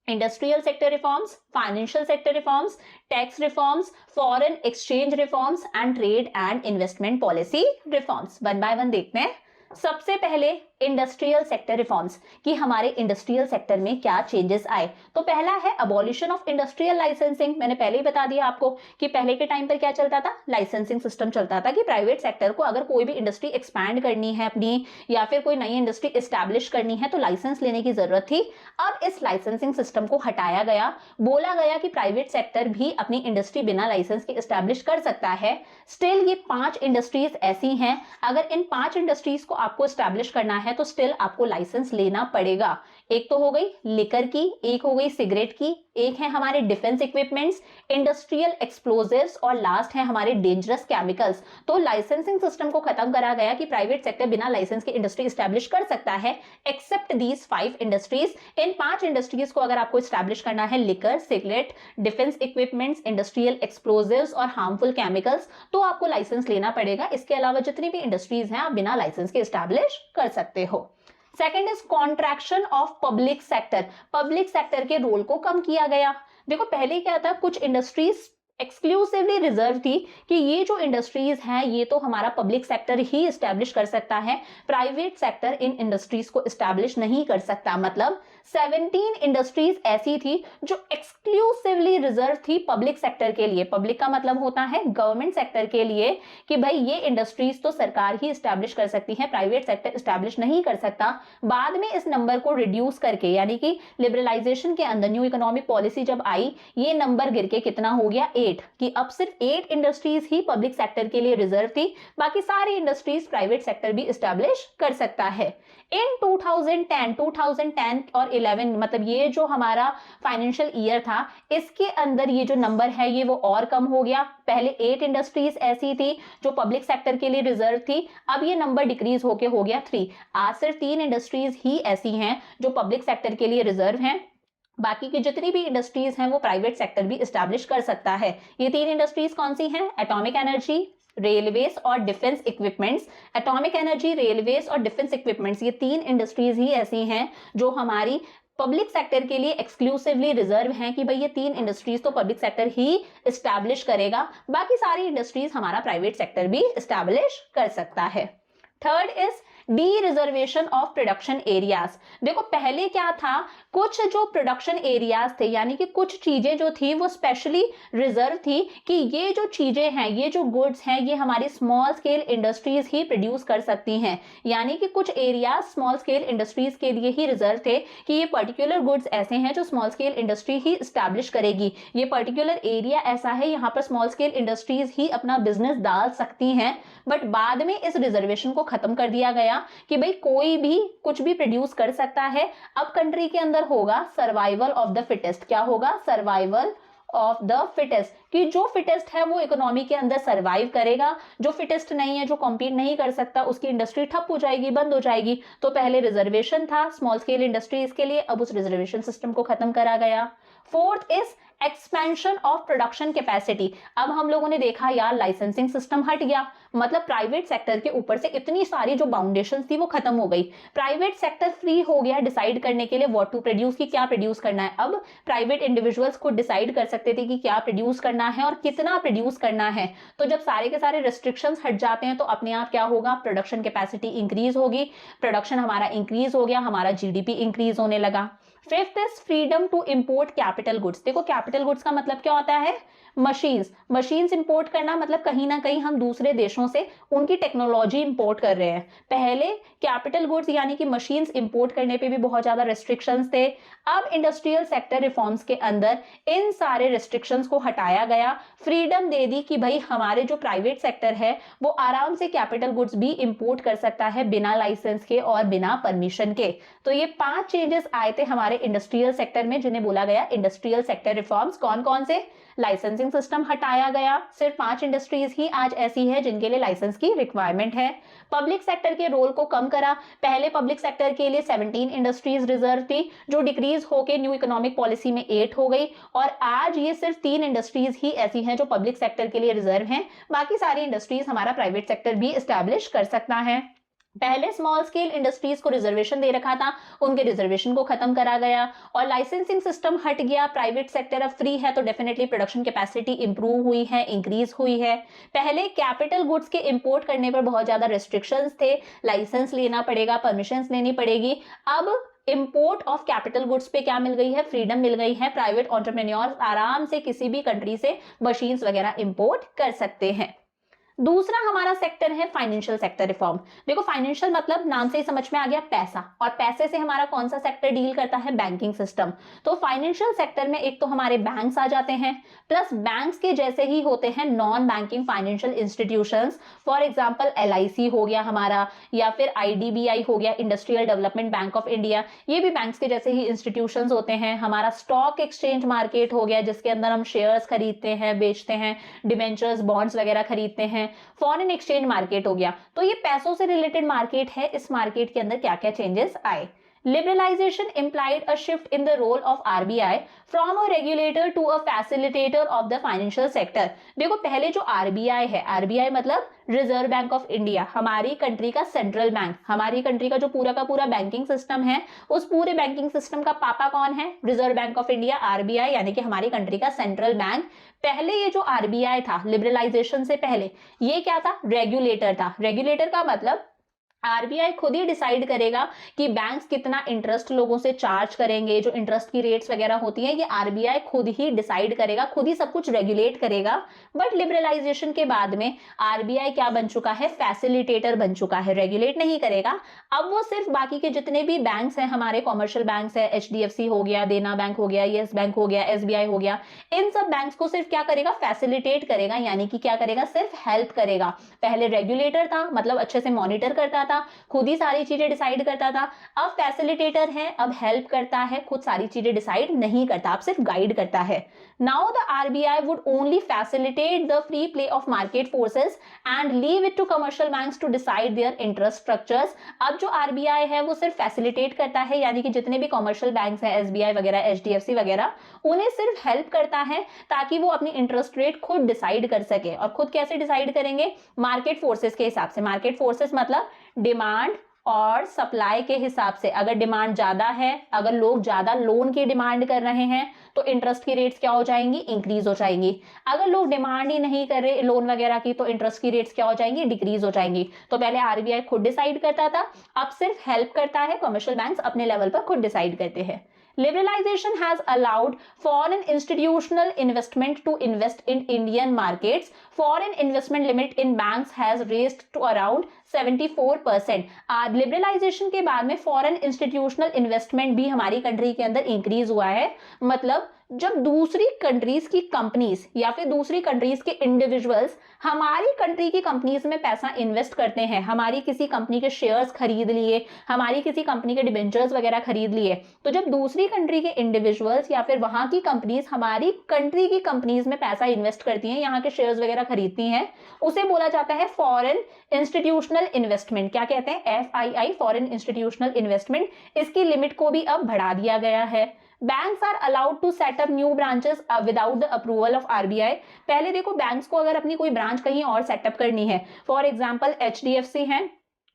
Industrial sector reforms, financial sector reforms, tax reforms, foreign exchange reforms and trade and investment policy reforms. One by one देखते हैं। सबसे पहले इंडस्ट्रियल सेक्टर रिफॉर्म्स, कि हमारे इंडस्ट्रियल सेक्टर में क्या चेंजेस आए। तो पहला है अबॉलिशन ऑफ इंडस्ट्रियल लाइसेंसिंग। मैंने पहले ही बता दिया आपको कि पहले के टाइम पर क्या चलता था, लाइसेंसिंग सिस्टम चलता था कि प्राइवेट सेक्टर को अगर कोई भी इंडस्ट्री एक्सपैंड करनी है अपनी, या फिर कोई नई इंडस्ट्री एस्टैब्लिश करनी है तो लाइसेंस लेने की जरूरत थी। अब इस लाइसेंसिंग सिस्टम को हटाया गया, बोला गया कि प्राइवेट सेक्टर भी अपनी इंडस्ट्री बिना लाइसेंस के एस्टैब्लिश कर सकता है। स्टिल ये 5 इंडस्ट्रीज ऐसी हैं, अगर इन 5 इंडस्ट्रीज को आपको एस्टैब्लिश करना है तो स्टिल आपको लाइसेंस लेना पड़ेगा। एक तो हो गई लिकर की, एक हो गई सिगरेट की, एक है हमारे डिफेंस इक्विपमेंट्स, इंडस्ट्रियल एक्सप्लोजिव्स और लास्ट है हमारे डेंजरस केमिकल्स। तो लाइसेंसिंग सिस्टम को खत्म करा गया कि प्राइवेट सेक्टर बिना लाइसेंस की इंडस्ट्री एस्टैब्लिश कर सकता है, एक्सेप्ट दीज 5 इंडस्ट्रीज। इन 5 इंडस्ट्रीज को अगर आपको एस्टैब्लिश करना है, liquor, cigarette, defence equipments, industrial explosives और हार्मफुल केमिकल्स, तो आपको लाइसेंस लेना पड़ेगा। इसके अलावा जितनी भी इंडस्ट्रीज हैं आप बिना लाइसेंस के एस्टैब्लिश कर सकते हो। Second is contraction of public sector. Public sector के रोल को कम किया गया। देखो पहले क्या था, कुछ इंडस्ट्रीज एक्सक्लूसिवली रिजर्व थी कि ये जो इंडस्ट्रीज हैं ये तो हमारा पब्लिक सेक्टर ही एस्टैब्लिश कर सकता है, प्राइवेट सेक्टर इन इंडस्ट्रीज को एस्टैब्लिश नहीं कर सकता। मतलब 17 इंडस्ट्रीज ऐसी थी जो एक्सक्लूसिवली रिजर्व थी पब्लिक सेक्टर के लिए। पब्लिक का मतलब होता है गवर्नमेंट सेक्टर के लिए, कि भाई ये इंडस्ट्रीज तो सरकार ही एस्टैब्लिश कर सकती है, प्राइवेट सेक्टर एस्टैब्लिश नहीं कर सकता। बाद में इस नंबर को रिड्यूस करके, यानी कि लिबरलाइजेशन के अंदर न्यू इकोनॉमिक पॉलिसी जब आई, ये नंबर गिर के कितना हो गया, 8, कि अब सिर्फ 8 इंडस्ट्रीज ही पब्लिक सेक्टर के लिए रिजर्व थी, बाकी सारी इंडस्ट्रीज प्राइवेट सेक्टर भी एस्टैब्लिश कर सकता है। इन 2010 और 11, मतलब ये जो हमारा फाइनेंशियल ईयर था, इसके अंदर ये जो नंबर है ये वो और कम हो गया। पहले 8 इंडस्ट्रीज ऐसी थी जो पब्लिक सेक्टर के लिए रिजर्व थी, अब ये नंबर डिक्रीज होके हो गया 3। आज सिर्फ 3 इंडस्ट्रीज ही ऐसी हैं जो पब्लिक सेक्टर के लिए रिजर्व हैं, बाकी की जितनी भी इंडस्ट्रीज हैं वो प्राइवेट सेक्टर भी एस्टैब्लिश कर सकता है। ये 3 इंडस्ट्रीज कौन सी हैं, एटॉमिक एनर्जी, रेलवेज और defence equipments. Atomic energy, railways और डिफेंस इक्विपमेंट्स, ये 3 इंडस्ट्रीज ही ऐसी हैं जो हमारी पब्लिक सेक्टर के लिए एक्सक्लूसिवली रिजर्व हैं, कि भाई ये 3 इंडस्ट्रीज तो पब्लिक सेक्टर ही एस्टैब्लिश करेगा, बाकी सारी इंडस्ट्रीज हमारा प्राइवेट सेक्टर भी एस्टैब्लिश कर सकता है। Third is D reservation of production areas. देखो पहले क्या था, कुछ जो प्रोडक्शन एरियाज थे, यानी कि कुछ चीजें जो थी वो स्पेशली रिजर्व थी कि ये जो चीजें हैं, ये जो गुड्स हैं, ये हमारी स्मॉल स्केल इंडस्ट्रीज ही प्रोड्यूस कर सकती हैं। यानी कि कुछ एरियाज स्मॉल स्केल इंडस्ट्रीज के लिए ही रिजर्व थे कि ये पर्टिकुलर गुड्स ऐसे हैं जो स्मॉल स्केल इंडस्ट्री ही स्टैब्लिश करेगी, ये पर्टिकुलर एरिया ऐसा है यहाँ पर स्मॉल स्केल इंडस्ट्रीज ही अपना बिजनेस डाल सकती हैं। बट बाद में इस रिजर्वेशन को खत्म कर दिया गया कि भाई कोई भी कुछ भी प्रोड्यूस कर सकता है। अब कंट्री के अंदर होगा सर्वाइवल ऑफ द फिटेस्ट। क्या होगा, सर्वाइवल ऑफ द फिटेस्ट, कि जो फिटेस्ट है वो इकोनॉमी के अंदर सर्वाइव करेगा, जो फिटेस्ट नहीं है, जो कॉम्पीट नहीं कर सकता, उसकी इंडस्ट्री ठप हो जाएगी, बंद हो जाएगी। तो पहले रिजर्वेशन था स्मॉल स्केल इंडस्ट्रीज के लिए, अब उस रिजर्वेशन सिस्टम को खत्म करा गया। Fourth is expansion of production capacity. अब हम लोगों ने देखा यार लाइसेंसिंग सिस्टम हट गया, मतलब प्राइवेट सेक्टर के ऊपर से इतनी सारी जो बाउंडेशन थी वो खत्म हो गई। प्राइवेट सेक्टर फ्री हो गया डिसाइड करने के लिए व्हाट टू प्रोड्यूस, कि क्या प्रोड्यूस करना है। अब प्राइवेट इंडिविजुअल्स को डिसाइड कर सकते थे कि क्या प्रोड्यूस करना है और कितना प्रोड्यूस करना है। तो जब सारे के सारे रिस्ट्रिक्शंस हट जाते हैं तो अपने आप क्या होगा, प्रोडक्शन कैपेसिटी इंक्रीज होगी, प्रोडक्शन हमारा इंक्रीज हो गया, हमारा जीडीपी इंक्रीज होने लगा। Fifth is freedom to import capital goods. देखो कैपिटल गुड्स का मतलब क्या होता है, मशीन्स इंपोर्ट करना, मतलब कहीं ना कहीं हम दूसरे देशों से उनकी टेक्नोलॉजी इंपोर्ट कर रहे हैं। पहले कैपिटल गुड्स यानी कि मशीन्स इंपोर्ट करने पे भी बहुत ज्यादा रेस्ट्रिक्शंस थे। अब इंडस्ट्रियल सेक्टर रिफॉर्म्स के अंदर इन सारे रेस्ट्रिक्शंस को हटाया गया, फ्रीडम दे दी कि भाई हमारे जो प्राइवेट सेक्टर है वो आराम से कैपिटल गुड्स भी इंपोर्ट कर सकता है बिना लाइसेंस के और बिना परमिशन के। तो ये 5 चेंजेस आए थे हमारे इंडस्ट्रियल सेक्टर में जिन्हें बोला गया इंडस्ट्रियल सेक्टर रिफॉर्म्स। कौन कौन से, लाइसेंसिंग सिस्टम हटाया गया, सिर्फ 5 इंडस्ट्रीज ही आज ऐसी है जिनके लिए लाइसेंस की रिक्वायरमेंट है। पब्लिक सेक्टर के रोल को कम करा, पहले पब्लिक सेक्टर के लिए 17 इंडस्ट्रीज रिजर्व थी जो डिक्रीज होके न्यू इकोनॉमिक पॉलिसी में 8 हो गई, और आज ये सिर्फ 3 इंडस्ट्रीज ही ऐसी हैं जो पब्लिक सेक्टर के लिए रिजर्व हैं, बाकी सारी इंडस्ट्रीज हमारा प्राइवेट सेक्टर भी एस्टैब्लिश कर सकता है। पहले स्मॉल स्केल इंडस्ट्रीज को रिजर्वेशन दे रखा था, उनके रिजर्वेशन को खत्म करा गया और लाइसेंसिंग सिस्टम हट गया, प्राइवेट सेक्टर अब फ्री है, तो डेफिनेटली प्रोडक्शन कैपेसिटी इंप्रूव हुई है, इंक्रीज हुई है। पहले कैपिटल गुड्स के इंपोर्ट करने पर बहुत ज्यादा रेस्ट्रिक्शंस थे, लाइसेंस लेना पड़ेगा, परमिशंस लेनी पड़ेगी। अब इंपोर्ट ऑफ कैपिटल गुड्स पे क्या मिल गई है, फ्रीडम मिल गई है, प्राइवेट एंटरप्रेन्योर्स आराम से किसी भी कंट्री से मशीन्स वगैरह इंपोर्ट कर सकते हैं। दूसरा हमारा सेक्टर है फाइनेंशियल सेक्टर रिफॉर्म। देखो फाइनेंशियल मतलब नाम से ही समझ में आ गया पैसा, और पैसे से हमारा कौन सा सेक्टर डील करता है, बैंकिंग सिस्टम। तो फाइनेंशियल सेक्टर में एक तो हमारे बैंक्स आ जाते हैं, प्लस बैंक्स के जैसे ही होते हैं non banking financial institutions. For example LIC हो गया हमारा, या फिर आईडीबीआई हो गया, industrial development bank of India, ये भी बैंक्स के जैसे ही इंस्टीट्यूशंस होते हैं। हमारा स्टॉक एक्सचेंज मार्केट हो गया, जिसके अंदर हम शेयर्स खरीदते हैं, बेचते हैं, डिबेंचर्स, बॉन्ड्स वगैरह खरीदते हैं। फॉरेन एक्सचेंज मार्केट हो गया। तो ये पैसों से रिलेटेड मार्केट है। इस मार्केट के अंदर क्या क्या चेंजेस आए। Liberalization implied a shift in the role of RBI from a regulator to a facilitator of the financial sector। देखो पहले जो RBI है, RBI मतलब रिजर्व बैंक ऑफ इंडिया, हमारी कंट्री का सेंट्रल बैंक, हमारी कंट्री का जो पूरा का पूरा बैंकिंग सिस्टम है, उस पूरे बैंकिंग सिस्टम का पापा कौन है, reserve bank of India, RBI, यानी कि हमारी कंट्री का सेंट्रल बैंक। पहले ये जो RBI था लिबरलाइजेशन से पहले, ये क्या था, रेगुलेटर था। रेगुलेटर का मतलब आरबीआई खुद ही डिसाइड करेगा कि बैंक्स कितना इंटरेस्ट लोगों से चार्ज करेंगे, जो इंटरेस्ट की रेट्स वगैरह होती हैं, ये आरबीआई खुद ही डिसाइड करेगा, खुद ही सब कुछ रेगुलेट करेगा। बट लिबरलाइजेशन के बाद में आरबीआई क्या बन चुका है, फैसिलिटेटर बन चुका है, रेगुलेट नहीं करेगा। अब वो सिर्फ बाकी के जितने भी बैंक्स हैं, हमारे कॉमर्शियल बैंक्स है, एचडीएफसी हो गया, देना बैंक हो गया, येस बैंक हो गया, एसबीआई हो गया, इन सब बैंक्स को सिर्फ क्या करेगा, फैसिलिटेट करेगा, यानी कि क्या करेगा, सिर्फ हेल्प करेगा। पहले रेगुलेटर था, मतलब अच्छे से मॉनिटर करता था, खुद ही सारी चीजें डिसाइड करता था। अब फैसिलिटेटर है, अब हेल्प करता है, खुद सारी चीजें डिसाइड नहीं करता, अब सिर्फ गाइड करता है। Now the RBI would only facilitate the free play of market forces and leave it to commercial banks to decide their interest structures। अब जो RBI है वो सिर्फ फैसिलिटेट करता है, यानी कि जितने भी कॉमर्शियल बैंक्स हैं, एसबीआई वगैरह, एचडीएफसी वगैरह, उन्हें सिर्फ हेल्प करता है ताकि वो अपनी इंटरेस्ट रेट खुद डिसाइड कर सके। और खुद कैसे डिसाइड करेंगे, मार्केट फोर्सेस के हिसाब से। मार्केट फोर्सेस मतलब डिमांड और सप्लाई के हिसाब से। अगर डिमांड ज्यादा है, अगर लोग ज्यादा लोन की डिमांड कर रहे हैं, तो इंटरेस्ट की रेट्स क्या हो जाएंगी, इंक्रीज हो जाएंगी। अगर लोग डिमांड ही नहीं कर रहे लोन वगैरह की, तो इंटरेस्ट की रेट्स क्या हो जाएंगी, डिक्रीज हो जाएंगी। तो पहले आरबीआई खुद डिसाइड करता था, अब सिर्फ हेल्प करता है, कमर्शियल बैंक्स अपने लेवल पर खुद डिसाइड करते हैं। Liberalization has allowed foreign institutional investment to invest in Indian markets. Foreign investment limit in banks has raised to around 74%। Liberalisation के बाद में फॉरेन इंस्टीट्यूशनल इन्वेस्टमेंट भी हमारी कंट्री के अंदर इंक्रीज हुआ है। मतलब जब दूसरी कंट्रीज की कंपनीज या फिर दूसरी कंट्रीज के इंडिविजुअल्स हमारी कंट्री की कंपनीज में पैसा इन्वेस्ट करते हैं, हमारी किसी कंपनी के शेयर्स खरीद लिए, हमारी किसी कंपनी के डिबेंचर्स वगैरह खरीद लिए, तो जब दूसरी कंट्री के इंडिविजुअल्स या फिर वहां की कंपनीज हमारी कंट्री की कंपनीज में पैसा इन्वेस्ट करती हैं, यहाँ के शेयर्स वगैरह खरीदती हैं, उसे बोला जाता है फॉरेन इंस्टीट्यूशनल इन्वेस्टमेंट। क्या कहते हैं, FII, फॉरेन इंस्टीट्यूशनल इन्वेस्टमेंट। इसकी लिमिट को भी अब बढ़ा दिया गया है। Banks are allowed to set up new branches without the approval of RBI. पहले देखो बैंक्स को अगर अपनी कोई ब्रांच कहीं और सेटअप करनी है, फॉर एग्जांपल एचडीएफसी है,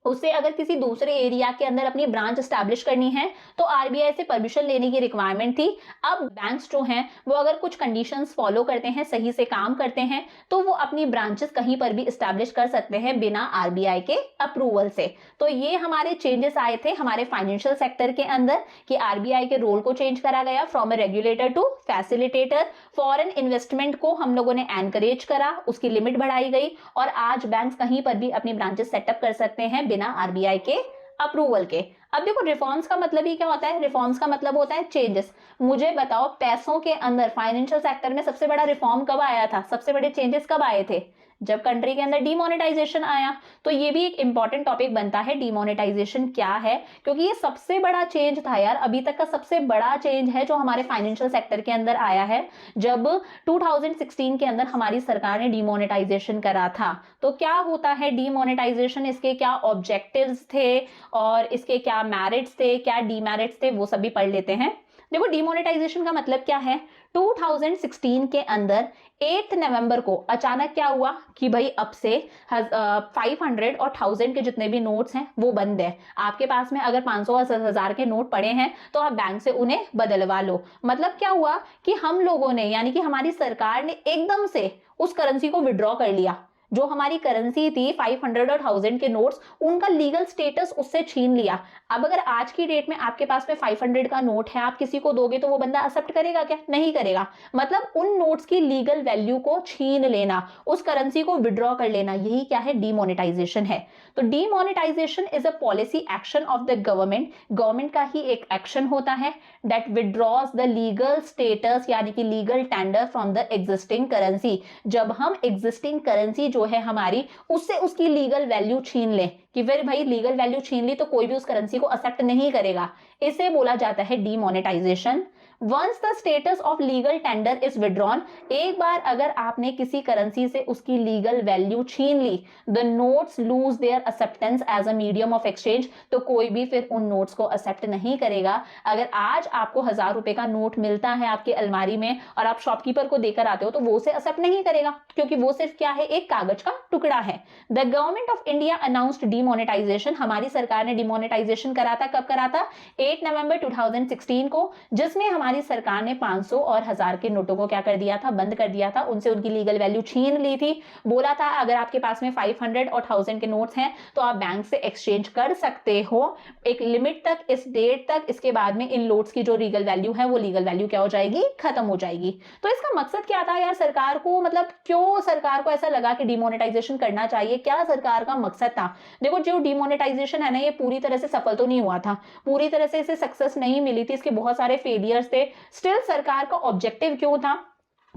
उसे अगर किसी दूसरे एरिया के अंदर अपनी ब्रांच एस्टैब्लिश करनी है तो आरबीआई से परमिशन लेने की रिक्वायरमेंट थी। अब बैंक्स जो हैं वो अगर कुछ कंडीशंस फॉलो करते हैं, सही से काम करते हैं, तो वो अपनी ब्रांचेस कहीं पर भी एस्टैब्लिश कर सकते हैं बिना आरबीआई के अप्रूवल से। तो ये हमारे चेंजेस आए थे हमारे फाइनेंशियल सेक्टर के अंदर कि आरबीआई के रोल को चेंज करा गया from a regulator to facilitator. Foreign investment को हम लोगों ने एनकरेज करा, उसकी लिमिट बढ़ाई गई और आज बैंक्स कहीं पर भी अपनी ब्रांचेस सेटअप कर सकते हैं बिना आरबीआई के अप्रूवल के। अब देखो रिफॉर्म्स का मतलब ही क्या होता है, रिफॉर्म्स का मतलब होता है चेंजेस। मुझे बताओ पैसों के अंदर फाइनेंशियल सेक्टर में सबसे बड़ा रिफॉर्म कब आया था, सबसे बड़े चेंजेस कब आए थे, जब कंट्री के अंदर डीमोनेटाइजेशन आया। तो ये भी एक इंपॉर्टेंट टॉपिक बनता है, डीमोनेटाइजेशन क्या है, क्योंकि ये सबसे बड़ा चेंज था यार, अभी तक का सबसे बड़ा चेंज है जो हमारे फाइनेंशियल सेक्टर के अंदर आया है, जब 2016 के अंदर हमारी सरकार ने डीमोनेटाइजेशन करा था। तो क्या होता है डीमोनेटाइजेशन, इसके क्या ऑब्जेक्टिव्स थे और इसके क्या मेरिट्स थे, क्या डीमेरिट्स थे, वो सभी पढ़ लेते हैं। देखो डिमोनेटाइजेशन का मतलब क्या है, 2016 के अंदर 8 नवंबर को अचानक क्या हुआ कि भाई अब से 500 और 1000 के जितने भी नोट्स हैं वो बंद है। आपके पास में अगर 500 और 1000 के नोट पड़े हैं तो आप बैंक से उन्हें बदलवा लो। मतलब क्या हुआ कि हम लोगों ने यानी कि हमारी सरकार ने एकदम से उस करेंसी को विड्रॉ कर लिया। जो हमारी करेंसी थी 500 और 1000 के नोट्स, उनका लीगल स्टेटस उससे छीन लिया। अब अगर आज की डेट में आपके पास में 500 का नोट है, आप किसी को दोगे तो वो बंदा एक्सेप्ट करेगा क्या? नहीं करेगा। मतलब उन नोट्स की लीगल वैल्यू को छीन लेना, उस करेंसी को विड्रॉ कर लेना, यही क्या है? डिमोनेटाइजेशन है। तो demonetisation is a policy action of the government, government का ही एक एक्शन होता है that withdraws the legal status यानी कि legal tender from the existing currency. जब हम एग्जिस्टिंग करेंसी जो है हमारी, उससे उसकी लीगल वैल्यू छीन लें कि फिर भाई लीगल वैल्यू छीन ली तो कोई भी उस करेंसी को एक्सेप्ट नहीं करेगा, इसे बोला जाता है demonetization. Once the status of legal tender is withdrawn, एक बार अगर आपने किसी करेंसी से उसकी लीगल वैल्यू छीन ली, the notes lose their acceptance as a medium of exchange, तो कोई भी फिर उन नोट्स को एक्सेप्ट नहीं करेगा। अगर आज आपको 1000 रुपए का नोट मिलता है आपकी अलमारी में और आप शॉपकीपर को देकर आते हो तो वो उसे एक्सेप्ट नहीं करेगा, क्योंकि वो सिर्फ क्या है? एक कागज का टुकड़ा है। The government of India announced demonetisation, हमारी सरकार ने डिमोनेटाइजेशन करा था। कब करा था? 8 नवंबर 2016 को, जिसमें हमारी सरकार ने 500 और 1000 के नोटों को क्या कर दिया था? बंद कर दिया था, उनसे उनकी लीगल वैल्यू छीन ली थी। बोला था अगर आपके पास में 500 और 1000 के नोट्स हैं तो आप बैंक से एक्सचेंज कर सकते हो एक लिमिट तक, इस डेट तक, इसके बाद में इन नोट्स की जो लीगल वैल्यू है वो लीगल वैल्यू क्या हो जाएगी? खत्म हो जाएगी। तो इसका मकसद क्या था यार सरकार को? मतलब क्यों सरकार को ऐसा लगा कि डिमोनेटाइजेशन करना चाहिए? क्या सरकार का मकसद था? देखो जो डिमोनेटाइजेशन है ना, ये पूरी तरह से सफल तो नहीं हुआ था, पूरी तरह से इसे सक्सेस नहीं मिली थी, इसके बहुत सारे फेलियर्स थे। स्टिल सरकार का ऑब्जेक्टिव क्यों था?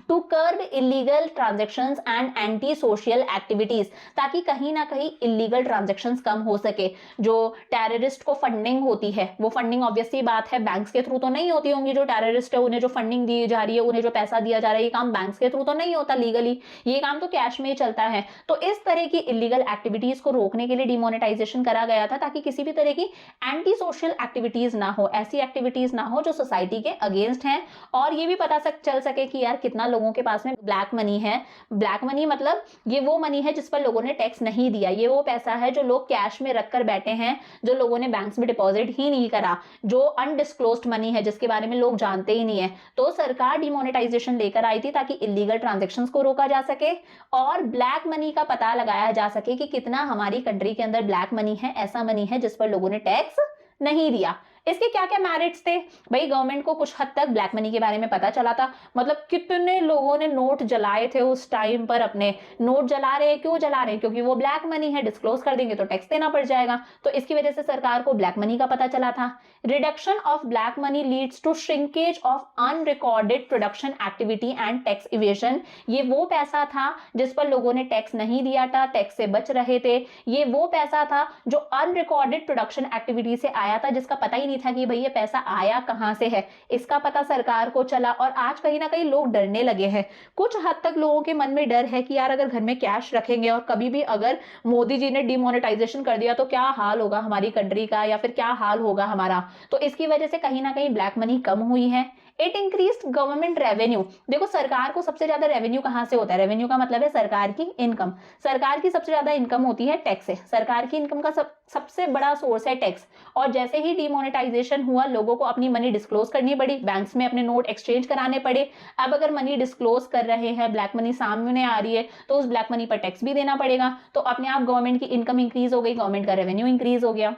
To curb illegal transactions and anti social activities, ताकि कहीं ना कहीं इलीगल ट्रांजेक्शंस कम हो सके। जो टेररिस्ट को फंडिंग होती है, वो फंडिंग ऑब्वियसली बात है बैंक्स के थ्रू तो नहीं होती होंगी। जो टेररिस्ट है उन्हें जो फंडिंग दी जा रही है, उन्हें जो पैसा दिया जा रहा है, ये काम बैंक्स के थ्रू तो नहीं होता लीगली, ये काम तो कैश में ही चलता है। तो इस तरह की इलीगल एक्टिविटीज को रोकने के लिए डिमोनेटाइजेशन करा गया था, ताकि किसी भी तरह की एंटी सोशल एक्टिविटीज ना हो, ऐसी एक्टिविटीज ना हो जो सोसाइटी के अगेंस्ट हैं। और ये भी पता चल सके कि यार कितना लोगों के पास में ब्लैक मनी है। ब्लैक मनी मतलब ये वो मनी है जिस पर लोगों ने टैक्स नहीं दिया, ये वो पैसा है जो लोग कैश में रख कर बैठे हैं, जो लोगों ने बैंक्स में डिपॉजिट ही नहीं करा, जो अनडिस्क्लोज्ड मनी है जिसके बारे में लोग जानते ही नहीं है। तो सरकार डिमोनेटाइजेशन लेकर आई थी ताकि इलीगल ट्रांजैक्शंस को रोका जा सके और ब्लैक मनी का पता लगाया जा सके कि कितना हमारी कंट्री के अंदर ब्लैक मनी है, ऐसा मनी है जिस पर लोगों ने टैक्स नहीं दिया। इसके क्या क्या मेरिट्स थे भाई? गवर्नमेंट को कुछ हद तक ब्लैक मनी के बारे में पता चला था। मतलब कितने लोगों ने नोट जलाए थे उस टाइम पर, अपने नोट जला रहे हैं, क्यों जला रहे हैं? क्योंकि वो ब्लैक मनी है, डिस्क्लोज कर देंगे तो टैक्स देना पड़ जाएगा। तो इसकी वजह से सरकार को ब्लैक मनी का पता चला था। Reduction of black money leads to shrinkage of unrecorded production activity and tax evasion, ये वो पैसा था जिस पर लोगों ने टैक्स नहीं दिया था, टैक्स से बच रहे थे। ये वो पैसा था जो अनरिकॉर्डेड प्रोडक्शन एक्टिविटी से आया था, जिसका पता ही नहीं था कि भाई ये पैसा आया कहां से है, इसका पता सरकार को चला। और आज कहीं ना कहीं लोग डरने लगे हैं, कुछ हद तक लोगों के मन में डर है कि यार अगर घर में कैश रखेंगे और कभी भी अगर मोदी जी ने डिमोनेटाइजेशन कर दिया तो क्या हाल होगा हमारी कंट्री का, या फिर क्या हाल होगा हमारा। तो इसकी वजह से कहीं ना कहीं ब्लैक मनी कम हुई है। इट इंक्रीज्ड गवर्नमेंट रेवेन्यू, देखो सरकार को सबसे ज्यादा रेवेन्यू कहां से होता है? रेवेन्यू का मतलब है सरकार की इनकम। सरकार की सबसे ज्यादा इनकम होती है टैक्स से, सरकार की इनकम का सबसे बड़ा सोर्स है टैक्स। और जैसे ही डिमोनेटाइजेशन हुआ, लोगों को अपनी मनी डिस्क्लोज करनी पड़ी, बैंक्स में अपने नोट एक्सचेंज कराने पड़े। अब अगर मनी डिस्क्लोज कर रहे हैं, ब्लैक मनी सामने आ रही है, तो उस ब्लैक मनी पर टैक्स भी देना पड़ेगा। तो अपने आप गवर्नमेंट की इनकम इंक्रीज हो गई, गवर्नमेंट का रेवेन्यू इंक्रीज हो गया।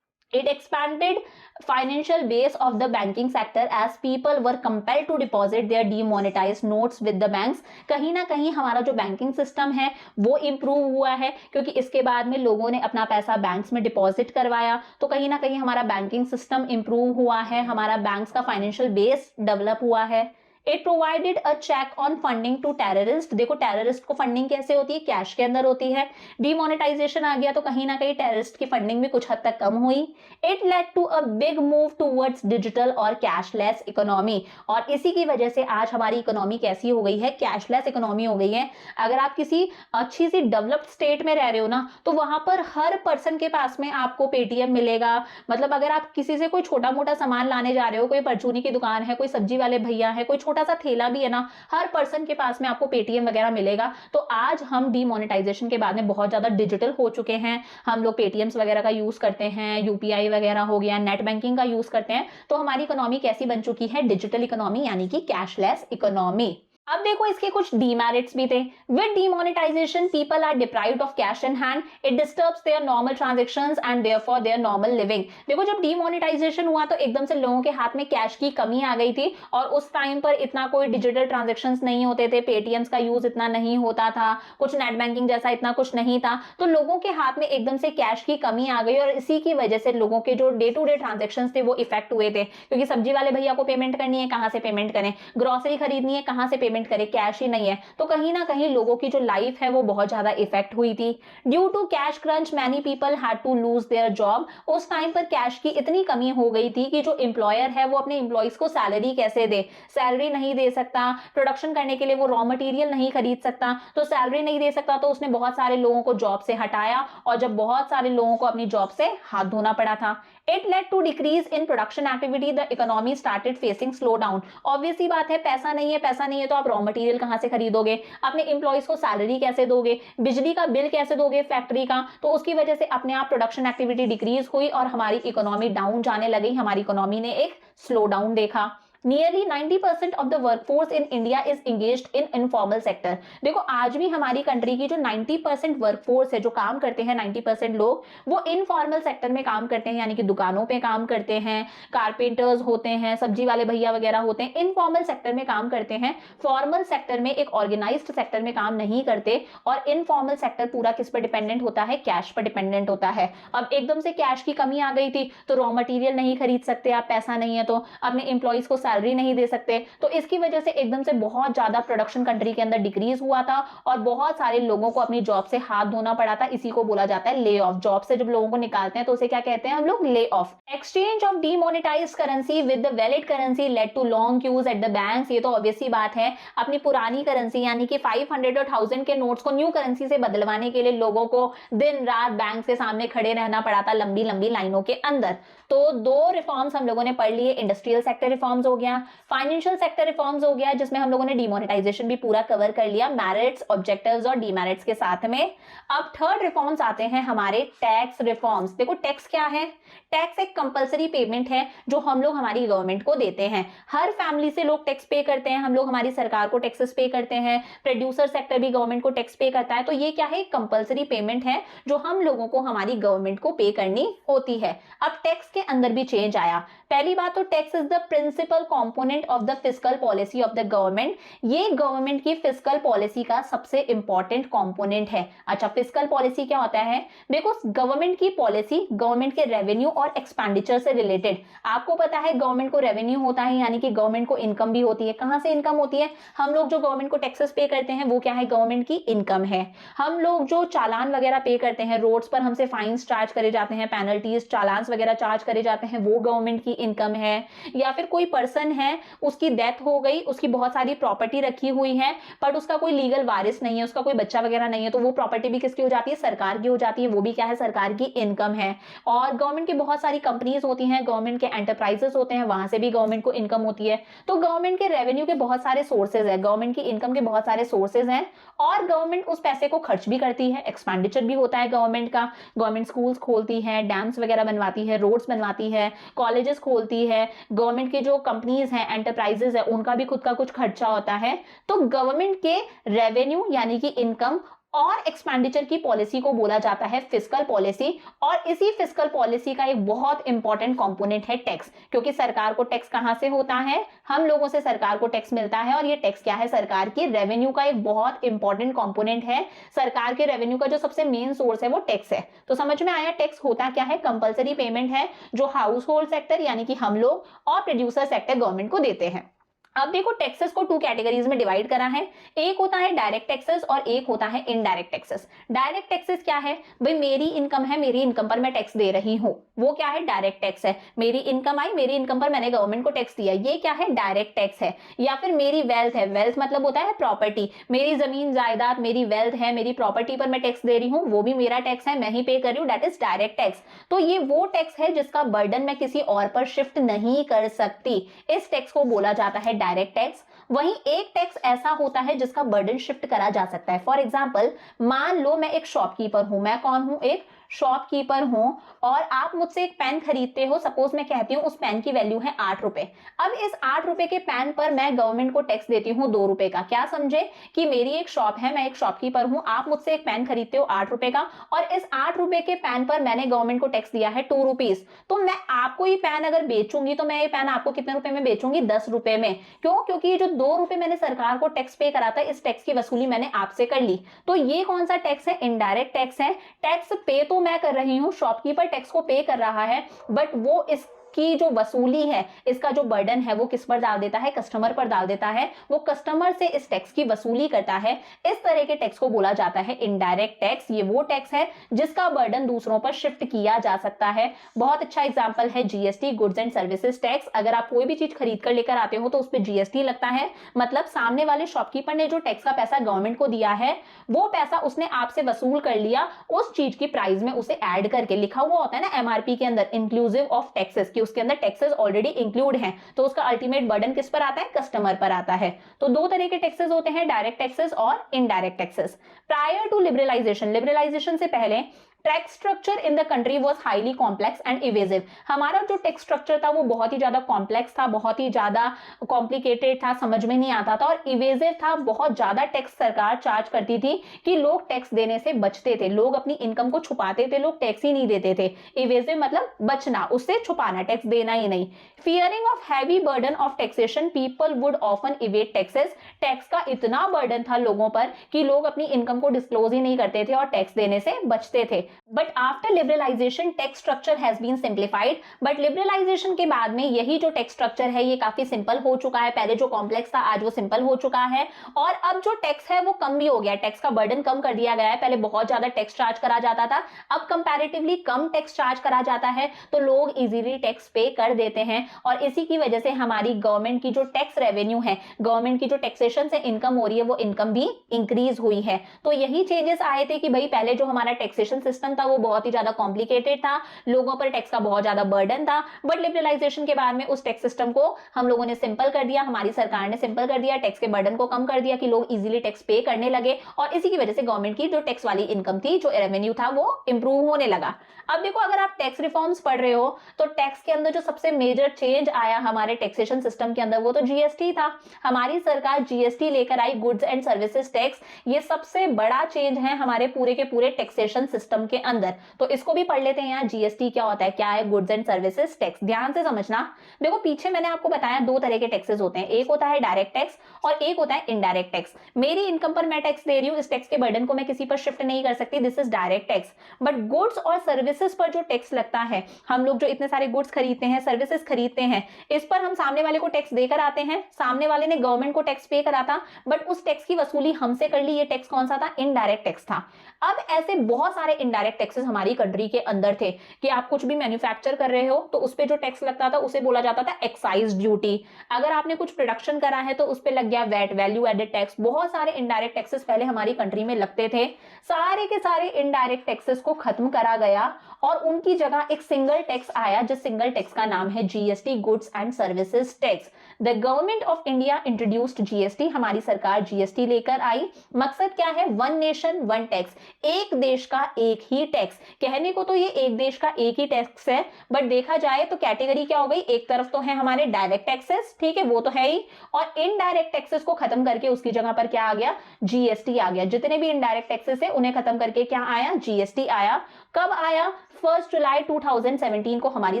It expanded financial base of the banking sector as people were compelled to deposit their demonetized notes with the banks। कहीं ना कहीं हमारा जो बैंकिंग सिस्टम है वो इम्प्रूव हुआ है, क्योंकि इसके बाद में लोगों ने अपना पैसा बैंक्स में डिपॉजिट करवाया। तो कहीं ना कहीं हमारा बैंकिंग सिस्टम इम्प्रूव हुआ है, हमारा बैंक्स का फाइनेंशियल बेस डेवलप हुआ है। It provided a check on funding to terrorist. देखो टेररिस्ट को फंडिंग कैसे होती है, कैश के अंदर होती है। डिमोनेटाइजेशन आ गया तो कहीं ना कहीं टेररिस्ट की फंडिंग भी कुछ हद तक कम हुई। It led to a big move towards digital और कैशलेस इकोनॉमी, और इसी की वजह से आज हमारी इकोनॉमी कैसी हो गई है, कैशलेस इकोनॉमी हो गई है। अगर आप किसी अच्छी सी डेवलप्ड स्टेट में रह रहे हो ना, तो वहां पर हर पर्सन के पास में आपको पेटीएम मिलेगा। मतलब अगर आप किसी से कोई छोटा मोटा सामान लाने जा रहे हो, कोई परचूनी की दुकान है, कोई सब्जी वाले भैया है, कोई छोटा सा ठेला भी है ना, हर पर्सन के पास में आपको पेटीएम वगैरह मिलेगा। तो आज हम डीमोनेटाइजेशन के बाद में बहुत ज्यादा डिजिटल हो चुके हैं। हम लोग पेटीएम्स वगैरह का यूज करते हैं, यूपीआई वगैरह हो गया, नेट बैंकिंग का यूज करते हैं। तो हमारी इकोनॉमी कैसी बन चुकी है, डिजिटल इकोनॉमी यानी कि कैशलेस इकोनॉमी। अब देखो इसके कुछ डीमेरिट्स भी थे। With demonetization people are deprived of cash in hand, it disturbs their normal transactions and therefore their normal living. देखो जब डीमोनेटाइजेशन हुआ तो एकदम से लोगों के हाथ में कैश की कमी आ गई थी, और उस टाइम पर इतना कोई डिजिटल ट्रांजैक्शंस नहीं होते थे, पेटीएम्स का यूज इतना नहीं होता था, कुछ नेट बैंकिंग जैसा इतना कुछ नहीं था। तो लोगों के हाथ में एकदम से कैश की कमी आ गई, और इसी की वजह से लोगों के जो डे टू डे ट्रांजेक्शंस थे वो इफेक्ट हुए थे। क्योंकि सब्जी वाले भैया को पेमेंट करनी है, कहां से पेमेंट करें, ग्रोसरी खरीदनी है, कहां से पेमेंट करें, कैश ही नहीं है। तो कहीं ना कहीं लोगों की जो लाइफ है वो बहुत ज्यादा इफेक्ट हुई थी। Due to cash crunch many people had to lose their job. उस टाइम पर कैश की इतनी कमी हो गई थी कि जो एम्प्लॉयर है वो अपने एम्प्लॉइज को सैलरी कैसे दे, सैलरी नहीं दे सकता, प्रोडक्शन करने के लिए वो रॉ मटेरियल नहीं खरीद सकता, तो सैलरी नहीं दे सकता, तो उसने बहुत सारे लोगों को जॉब से हटाया, और जब बहुत सारे लोगों को अपनी जॉब से हाथ धोना पड़ा था, it led to decrease in production activity, the economy started facing slow down. Obvious सी बात है, पैसा नहीं है, पैसा नहीं है तो आप रॉ मटेरियल कहां से खरीदोगे, अपने एम्प्लॉइज को सैलरी कैसे दोगे, बिजली का बिल कैसे दोगे फैक्ट्री का। तो उसकी वजह से अपने आप प्रोडक्शन एक्टिविटी डिक्रीज हुई और हमारी इकोनॉमी डाउन जाने लगी, हमारी इकोनॉमी ने एक स्लो डाउन देखा। Nearly 90% of the workforce in India is engaged in informal sector। देखो आज भी हमारी कंट्री की जो 90% वर्कफोर्स है, जो काम करते हैं 90% लोग, वो इनफॉर्मल सेक्टर में काम करते हैं, यानी कि दुकानों पे काम करते हैं, कारपेंटर्स होते हैं, सब्जी वाले भैया वगैरह होते हैं, इनफॉर्मल सेक्टर में काम करते हैं। फॉर्मल सेक्टर में, एक ऑर्गेनाइज्ड सेक्टर में काम नहीं करते। और इनफॉर्मल सेक्टर पूरा किस पर डिपेंडेंट होता है, कैश पर डिपेंडेंट होता है। अब एकदम से कैश की कमी आ गई थी, तो रॉ मटेरियल नहीं खरीद सकते आप, पैसा नहीं है, तो अपने एम्प्लॉइज को सैलरी नहीं दे सकते। तो इसकी वजह से एकदम से बहुत ज्यादा प्रोडक्शन कंट्री के अंदर डिक्रीज हुआ था, और बहुत सारे लोगों को अपनी जॉब से हाथ धोना पड़ा था। इसी को बोला जाता है ले ऑफ। जॉब से जब लोगों को निकालते हैं तो उसे क्या कहते हैं हम लोग, lay off. Exchange of demonetised currency with the valid currency led to long queues at the banks. ये तो ऑब्वियस सी बात है, अपनी पुरानी करेंसी यानी कि 500 और 1000 के नोट्स को न्यू करेंसी से बदलवाने के लिए लोगों को दिन रात बैंक के सामने खड़े रहना पड़ा था, लंबी लंबी लाइनों के अंदर। तो दो रिफॉर्म्स हम लोगों ने पढ़ लिए, इंडस्ट्रियल सेक्टर रिफॉर्म्स हो गया, फाइनेंशियल सेक्टर रिफॉर्म्स हो गया, जिसमें हम लोगों ने डीमोनेटाइजेशन भी पूरा कवर कर लिया, मेरिट्स, ऑब्जेक्टिव्स और डीमेरिट्स के साथ में। अब थर्ड रिफॉर्म्स आते हैं हमारे टैक्स रिफॉर्म्स। देखो टैक्स क्या है, टैक्स एक कंपलसरी पेमेंट है जो हम लोग हमारी गवर्नमेंट को देते हैं। हर फैमिली से लोग टैक्स पे करते हैं, हम लोग हमारी सरकार को टैक्सेस पे करते हैं, प्रोड्यूसर सेक्टर भी गवर्नमेंट को टैक्स पे करता है। तो ये क्या है, कंपलसरी पेमेंट है जो हम लोगों को हमारी गवर्नमेंट को पे करनी होती है। अब टैक्स के अंदर भी चेंज आया। पहली बात तो tax is the principal component of the fiscal policy of the government. ये गवर्नमेंट की फिस्कल पॉलिसी का सबसे इंपॉर्टेंट कंपोनेंट है। अच्छा, फिस्कल पॉलिसी क्या होता है, देखो गवर्नमेंट की पॉलिसी गवर्नमेंट के रेवेन्यू और एक्सपेंडिचर से रिलेटेड। आपको पता है गवर्नमेंट को रेवेन्यू होता है, यानी कि गवर्नमेंट को इनकम भी होती है। कहां से इनकम होती है, हम लोग जो गवर्नमेंट को टैक्सेस पे करते हैं वो क्या है, गवर्नमेंट की इनकम है। हम लोग जो चालान वगैरह पे करते हैं, रोड्स पर हमसे फाइन्स चार्ज करे जाते हैं, पेनल्टीज चालान वगैरह चार्ज करे जाते हैं, वो गवर्नमेंट की इनकम है। या फिर कोई पर्सन है, उसकी डेथ हो गई, उसकी बहुत सारी प्रॉपर्टी रखी हुई है, पर उसका कोई लीगल वारिस नहीं है, उसका कोई बच्चा वगैरह नहीं है, तो वो प्रॉपर्टी भी किसकी हो जाती है, सरकार की हो जाती है। वो भी क्या है, सरकार की इनकम है। और गवर्नमेंट की बहुत सारी कंपनीज होती हैं, गवर्नमेंट के एंटरप्राइजेस होते हैं, वहां से भी गवर्नमेंट को इनकम होती है। तो गवर्नमेंट के रेवेन्यू के बहुत सारे सोर्सेज है, गवर्नमेंट की इनकम के बहुत सारे सोर्सेज हैं, और गवर्नमेंट उस पैसे को खर्च भी करती है, एक्सपेंडिचर भी होता है गवर्नमेंट का। गवर्नमेंट स्कूल्स खोलती है, डैम्स वगैरह बनवाती है, रोड्स बनवाती है, कॉलेजेस खोलती है। गवर्नमेंट की जो कंपनीज हैं, एंटरप्राइजेस है, उनका भी खुद का कुछ खर्चा होता है। तो गवर्नमेंट के रेवेन्यू यानी कि इनकम और एक्सपेंडिचर की पॉलिसी को बोला जाता है फिस्कल पॉलिसी। और इसी फिस्कल पॉलिसी का एक बहुत इंपॉर्टेंट कंपोनेंट है टैक्स, क्योंकि सरकार को टैक्स कहां से होता है, हम लोगों से सरकार को टैक्स मिलता है। और ये टैक्स क्या है, सरकार की रेवेन्यू का एक बहुत इंपॉर्टेंट कंपोनेंट है। सरकार के रेवेन्यू का जो सबसे मेन सोर्स है वो टैक्स है। तो समझ में आया, टैक्स होता क्या है, कंपलसरी पेमेंट है जो हाउस होल्ड सेक्टर यानी कि हम लोग और प्रोड्यूसर सेक्टर गवर्नमेंट को देते हैं। अब देखो टैक्सेस को टू कैटेगरीज में डिवाइड करा है। एक होता है डायरेक्ट टैक्सेस और एक होता है इनडायरेक्ट टैक्सेस। डायरेक्ट टैक्सेस क्या है भाई, मेरी इनकम है, मेरी इनकम पर मैं टैक्स दे रही हूं, वो क्या है डायरेक्ट टैक्स है। मेरी इनकम आई, मेरी इनकम पर मैंने गवर्नमेंट को टैक्स दिया, ये क्या है डायरेक्ट टैक्स है। या फिर मेरी वेल्थ है, वेल्थ मतलब होता है प्रॉपर्टी, मेरी जमीन जायदाद, मेरी वेल्थ है, मेरी प्रॉपर्टी पर मैं टैक्स दे रही हूँ, वो भी मेरा टैक्स है, मैं ही पे कर रही हूँ, दैट इज डायरेक्ट टैक्स। तो ये वो टैक्स है जिसका बर्डन मैं किसी और पर शिफ्ट नहीं कर सकती, इस टैक्स को बोला जाता है डायरेक्ट टैक्स। वहीं एक टैक्स ऐसा होता है जिसका बर्डन शिफ्ट करा जा सकता है। फॉर एग्जाम्पल, मान लो मैं एक शॉपकीपर हूं, मैं कौन हूं, एक शॉपकीपर हूं, और आप मुझसे एक पेन खरीदते हो, सपोज मैं कहती हूं उस पेन की वैल्यू है 8 रुपए। अब इस 8 रुपए के पेन पर मैं गवर्नमेंट को टैक्स देती हूं 2 रुपए का। क्या समझे कि मेरी एक शॉप है, मैं एक शॉपकीपर हूं, आप मुझसे एक पेन खरीदते हो 8 रुपए का, और इस 8 रुपए के पेन पर मैंने गवर्नमेंट को टैक्स दिया है 2 रुपीज। तो मैं आपको ये पेन अगर बेचूंगी तो मैं ये पेन आपको कितने रुपए में बेचूंगी, 10 रुपए में। क्यों? क्योंकि ये जो 2 रुपए मैंने सरकार को टैक्स पे करा था, इस टैक्स की वसूली मैंने आपसे कर ली। तो ये कौन सा टैक्स है, इनडायरेक्ट टैक्स है। टैक्स पे तो मैं कर रही हूं, शॉपकीपर टैक्स को पे कर रहा है, बट वो इस की जो वसूली है, इसका जो बर्डन है वो किस पर डाल देता है, कस्टमर पर डाल देता है। वो कस्टमर से इस टैक्स की वसूली करता है। इस तरह के टैक्स को बोला जाता है इनडायरेक्ट टैक्स। ये वो टैक्स है जिसका बर्डन दूसरों पर शिफ्ट किया जा सकता है। बहुत अच्छा एग्जांपल है GST, goods and services tax. अगर आप कोई भी चीज खरीद कर लेकर आते हो तो उस पर जीएसटी लगता है, मतलब सामने वाले शॉपकीपर ने जो टैक्स का पैसा गवर्नमेंट को दिया है, वो पैसा उसने आपसे वसूल कर लिया, उस चीज की प्राइस में उसे ऐड करके। लिखा हुआ होता है ना एमआरपी के अंदर, इंक्लूसिव ऑफ टैक्सेस, उसके अंदर टैक्सेस ऑलरेडी इंक्लूड हैं, तो उसका अल्टीमेट बर्डन किस पर आता है, कस्टमर पर आता है। तो दो तरह के टैक्सेस होते हैं, डायरेक्ट टैक्सेस और indirect taxes. Prior to liberalization, liberalization से पहले tax structure in the country was highly complex and evasive. हमारा जो टैक्स स्ट्रक्चर था वो बहुत ही ज्यादा कॉम्प्लेक्स था, बहुत ही ज्यादा कॉम्प्लिकेटेड था, समझ में नहीं आता था, और इवेसिव था। बहुत ज्यादा टैक्स सरकार चार्ज करती थी कि लोग टैक्स देने से बचते थे, लोग अपनी इनकम को छुपाते थे, लोग टैक्स ही नहीं देते थे। इवेसिव मतलब बचना, उससे छुपाना, टैक्स देना ही नहीं। Fearing of heavy burden of taxation, people would often इवेट taxes. Tax का इतना बर्डन था लोगों पर कि लोग अपनी इनकम को डिस्क्लोज ही नहीं करते थे और टैक्स देने से बचते थे। But after liberalization tax structure has been simplified. But liberalization के बाद में यही जो टैक्स स्ट्रक्चर है ये काफी सिंपल हो चुका है। पहले जो कॉम्प्लेक्स था आज वो सिंपल हो चुका है, और अब जो टैक्स है वो कम भी हो गया, टैक्स का बर्डन कम कर दिया गया है। पहले बहुत ज्यादा टैक्स चार्ज करा जाता था, अब कंपैरेटिवली कम टैक्स चार्ज करा जाता है, तो लोग इजीली टैक्स पे कर देते हैं। और इसी की वजह से हमारी गवर्नमेंट की जो टैक्स रेवेन्यू है, गवर्नमेंट की जो टैक्सेशन से इनकम हो रही है, वो इनकम भी इंक्रीज हुई है। तो यही चेंजेस आए थे कि भाई पहले जो हमारा टैक्सेशन सिस्टम था वो बहुत ही ज्यादा कॉम्प्लिकेटेड था, लोगों पर टैक्स का बहुत ज्यादा बर्डन था। बट लिबरलाइजेशन के बाद में उस टैक्स सिस्टम को हम लोगों ने सिंपल कर दिया, हमारी सरकार ने सिंपल कर दिया, टैक्स के बर्डन को कम कर दिया कि लोग इजीली टैक्स पे करने लगे, और इसी की वजह से गवर्नमेंट की जो टैक्स वाली इनकम थी, जो रेवेन्यू था, वो इंप्रूव होने लगा। अब देखो अगर आप टैक्स रिफॉर्म्स पढ़ रहे हो तो टैक्स के अंदर जो सबसे मेजर चेंज आया हमारे टैक्सेशन सिस्टम के अंदर वो तो जीएसटी था। हमारी सरकार जीएसटी लेकर आई, गुड्स एंड सर्विसेज टैक्स। ये सबसे बड़ा चेंज है हमारे पूरे के पूरे टैक्सेशन सिस्टम के अंदर। तो इसको भी पढ़ लेते हैं यहाँ, जीएसटी क्या होता है, क्या है गुड्स एंड सर्विसेज टैक्स। ध्यान से समझना। देखो पीछे मैंने आपको बताया दो तरह के टैक्सेस होते हैं, एक होता है डायरेक्ट टैक्स और एक होता है इनडायरेक्ट टैक्स। मेरी इनकम पर मैं टैक्स दे रही हूँ, इस टैक्स के बर्डन को मैं किसी पर शिफ्ट नहीं कर सकती, this is direct tax. But goods और सर्विसेज पर जो टैक्स लगता है, हम लोग जो इतने सारे गुड्स खरीदते हैं, सर्विसेज खरीदते हैं, इस पर हम सामने वाले को टैक्स देकर आते हैं, सामने वाले ने गवर्नमेंट को टैक्स पे करा था, बट उस टैक्स की वसूली हमसे कर ली। ये टैक्स कौन सा था, इनडायरेक्ट टैक्स था। अब ऐसे बहुत सारे इनडायरेक्ट टैक्सेस हमारी कंट्री के अंदर थे कि आप कुछ भी मैन्युफैक्चर कर रहे हो तो उस पे जो टैक्स लगता था उसे बोला जाता था एक्साइज ड्यूटी। अगर आपने कुछ प्रोडक्शन करा है तो उस पे लग गया वैट, वैल्यू एडेड टैक्स। बहुत सारे इनडायरेक्ट टैक्सेस पहले हमारी कंट्री में लगते थे। सारे के सारे इनडायरेक्ट टैक्सेस को खत्म करा गया और उनकी जगह एक सिंगल टैक्स आया, जिस सिंगल टैक्स का नाम है GST, goods and services tax. The government of India introduced GST. हमारी सरकार जीएसटी लेकर आई। मकसद क्या है, वन नेशन वन टैक्स, एक देश का एक ही टैक्स। कहने को तो ये एक देश का एक ही टैक्स है, बट देखा जाए तो कैटेगरी क्या हो गई, एक तरफ तो है हमारे डायरेक्ट टैक्सेस, ठीक है वो तो है ही, और इनडायरेक्ट टैक्सेस को खत्म करके उसकी जगह पर क्या आ गया, जीएसटी आ गया। जितने भी इनडायरेक्ट टैक्सेस है उन्हें खत्म करके क्या आया, जीएसटी आया। कब आया, 1 जुलाई 2017 को हमारी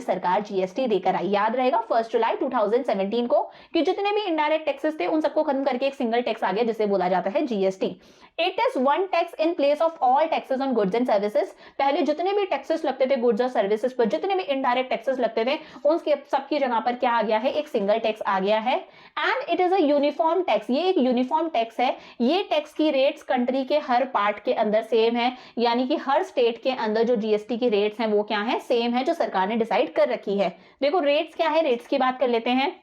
सरकार जीएसटी देकर आई। याद रहेगा 1 जुलाई 2017 को कि जितने भी इनडायरेक्ट टैक्सेस थे उन सबको खत्म करके एक सिंगल टैक्स आ गया जिसे बोला जाता है GST. It is one tax in place of all taxes on goods and services. पहले जितने भी टैक्सेस लगते थे गुड्स और सर्विसेज पर, जितने भी इनडायरेक्ट टैक्सेस लगते थे उनके सबकी जगह पर क्या आ गया है, एक सिंगल टैक्स आ गया है। And it is a uniform tax, ये एक यूनिफॉर्म टैक्स है। ये टैक्स की रेट्स कंट्री के हर पार्ट के अंदर सेम है, यानी कि हर स्टेट के अंदर जो जीएसटी की रेट्स हैं वो क्या है, सेम है, जो सरकार ने डिसाइड कर रखी है। देखो रेट्स क्या है, रेट्स की बात कर लेते हैं।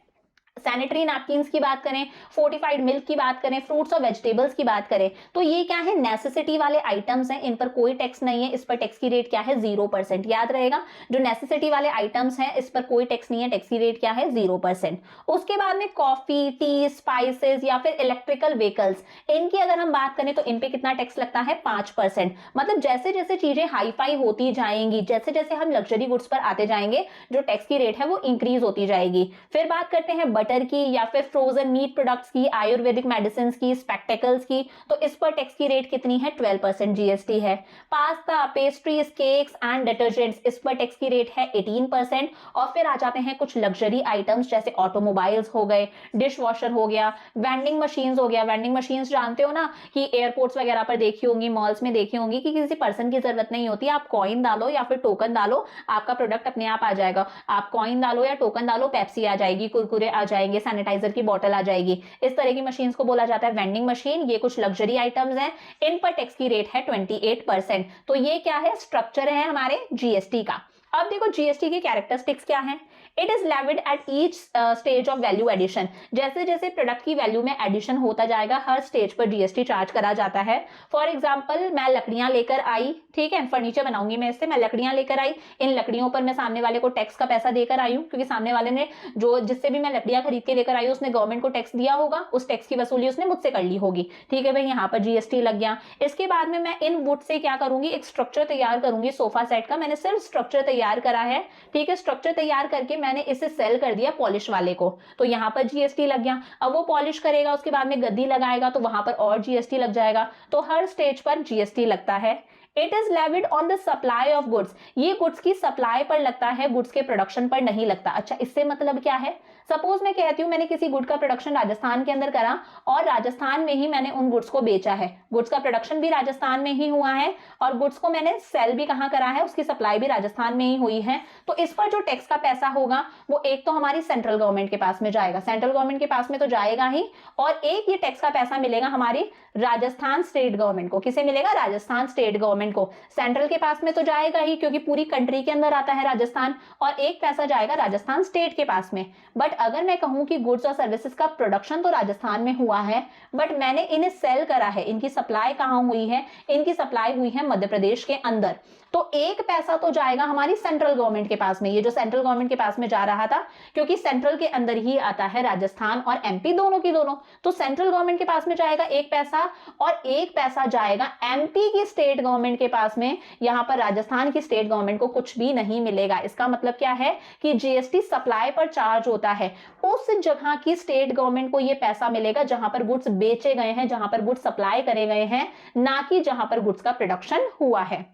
सैनिटरी नैपकिन्स की बात करें, फोर्टिफाइड मिल्क की बात करें, फ्रूट्स और वेजिटेबल्स की बात करें तो ये क्या है, नेसेसिटी वाले आइटम्स हैं, इन पर कोई टैक्स नहीं है। इस पर टैक्स की रेट क्या है, 0%। याद रहेगा, जो नेसेसिटी वाले आइटम्स हैं इस पर कोई टैक्स नहीं है, टैक्स की रेट क्या है, 0%। उसके बाद में कॉफी, टी, स्पाइसेस या फिर इलेक्ट्रिकल व्हीकल्स, इनकी अगर हम बात करें तो इन पे कितना टैक्स लगता है, 5%। मतलब जैसे जैसे चीजें हाई फाई होती जाएंगी, जैसे जैसे हम लग्जरी गुड्स पर आते जाएंगे, जो टैक्स की रेट है वो इंक्रीज होती जाएगी। फिर बात करते हैं बटर की या फिर फ्रोजन मीट प्रोडक्ट्स की, आयुर्वेदिक मेडिसिन की, स्पेक्टेकल्स की, तो इस पर टैक्स की रेट कितनी है, 12% जीएसटी है। Pasta, pastries, cakes and detergents, इस पर टैक्स की रेट है 18%। और फिर आ जाते हैं कुछ लग्जरी आइटम्स जैसे ऑटोमोबाइल्स हो गए, डिश वॉशर हो गया, वेंडिंग मशीन्स हो गया। वेंडिंग मशीन्स जानते हो ना कि एयरपोर्ट्स वगैरह पर देखी होंगी, मॉल्स में देखी होंगी कि किसी पर्सन की जरूरत नहीं होती, आप कॉइन डालो या फिर टोकन डालो, आपका प्रोडक्ट अपने आप आ जाएगा। आप कॉइन डालो या टोकन डालो, पेप्सी आ जाएगी, कुरकुरे आ जाएंगे, सैनिटाइजर की बोतल आ जाएगी। इस तरह की मशीन्स को बोला जाता है वेंडिंग मशीन। ये कुछ लग्जरी आइटम्स हैं, इन पर टैक्स की रेट है 28%। तो ये क्या है, स्ट्रक्चर है हमारे जीएसटी का। अब देखो जीएसटी की कैरेक्टरिस्टिक्स क्या है। It is levied at each stage of value addition. जैसे जैसे प्रोडक्ट की वैल्यू में एडिशन होता जाएगा हर स्टेज पर जीएसटी चार्ज करा जाता है। फॉर एग्जांपल मैं लकड़ियां लेकर आई, ठीक है, फर्नीचर बनाऊंगी मैं इससे, मैं लकड़ियां लेकर आई, इन लकड़ियों पर मैं सामने वाले को टैक्स का पैसा देकर आई हूं, क्योंकि सामने वाले ने जो जिससे भी मैं लकड़ियां खरीद के लेकर आई हूं उसने गवर्नमेंट को टैक्स दिया होगा, उस टैक्स की वसूली उसने मुझसे कर ली होगी, ठीक है भाई, यहाँ पर जीएसटी लग गया। इसके बाद में मैं इन वुड से क्या करूंगी, एक स्ट्रक्चर तैयार करूंगी सोफा सेट का। मैंने सिर्फ स्ट्रक्चर तैयार करा है, ठीक है, स्ट्रक्चर तैयार करके मैंने इसे सेल कर दिया पॉलिश वाले को, तो यहाँ पर जीएसटी लग गया। अब वो पॉलिश करेगा, उसके बाद में गद्दी लगाएगा तो वहां पर और जीएसटी लग जाएगा। तो हर स्टेज पर जीएसटी लगता है। It is levied on the supply of goods, ये गुड्स की सप्लाई पर लगता है, गुड्स के प्रोडक्शन पर नहीं लगता। अच्छा, इससे मतलब क्या है, सपोज मैं कहती हूँ मैंने किसी गुड का प्रोडक्शन राजस्थान के अंदर करा और राजस्थान में ही मैंने उन गुड्स को बेचा है, गुड्स का प्रोडक्शन भी राजस्थान में ही हुआ है और गुड्स को मैंने सेल भी कहाँ करा है, उसकी सप्लाई भी राजस्थान में ही हुई है। तो इस पर जो टैक्स का पैसा होगा वो एक तो हमारी सेंट्रल गवर्नमेंट के पास में जाएगा, सेंट्रल गवर्नमेंट के पास में तो जाएगा ही, और एक ये टैक्स का पैसा मिलेगा हमारी राजस्थान स्टेट गवर्नमेंट को। किसे मिलेगा, राजस्थान स्टेट गवर्नमेंट को। सेंट्रल के पास में तो जाएगा ही क्योंकि पूरी कंट्री के अंदर आता है राजस्थान, और एक पैसा जाएगा राजस्थान स्टेट के पास में। बट अगर मैं कहूं कि गुड्स और सर्विसेज का प्रोडक्शन तो राजस्थान में हुआ है बट मैंने इन्हें सेल करा है, इनकी सप्लाई कहां हुई है, इनकी सप्लाई हुई है मध्य प्रदेश के अंदर, तो एक पैसा तो जाएगा हमारी सेंट्रल गवर्नमेंट के पास में, ये जो सेंट्रल गवर्नमेंट के पास में जा रहा था, क्योंकि सेंट्रल के अंदर ही आता है राजस्थान और एमपी दोनों की दोनों, तो सेंट्रल गवर्नमेंट के पास में जाएगा एक पैसा और एक पैसा जाएगा एमपी की स्टेट गवर्नमेंट के पास में। यहां पर राजस्थान की स्टेट गवर्नमेंट को कुछ भी नहीं मिलेगा। इसका मतलब क्या है कि जीएसटी सप्लाई पर चार्ज होता है, उस जगह की स्टेट गवर्नमेंट को यह पैसा मिलेगा जहां पर गुड्स बेचे गए हैं, जहां पर गुड्स सप्लाई करे गए हैं, ना कि जहां पर गुड्स का प्रोडक्शन हुआ है।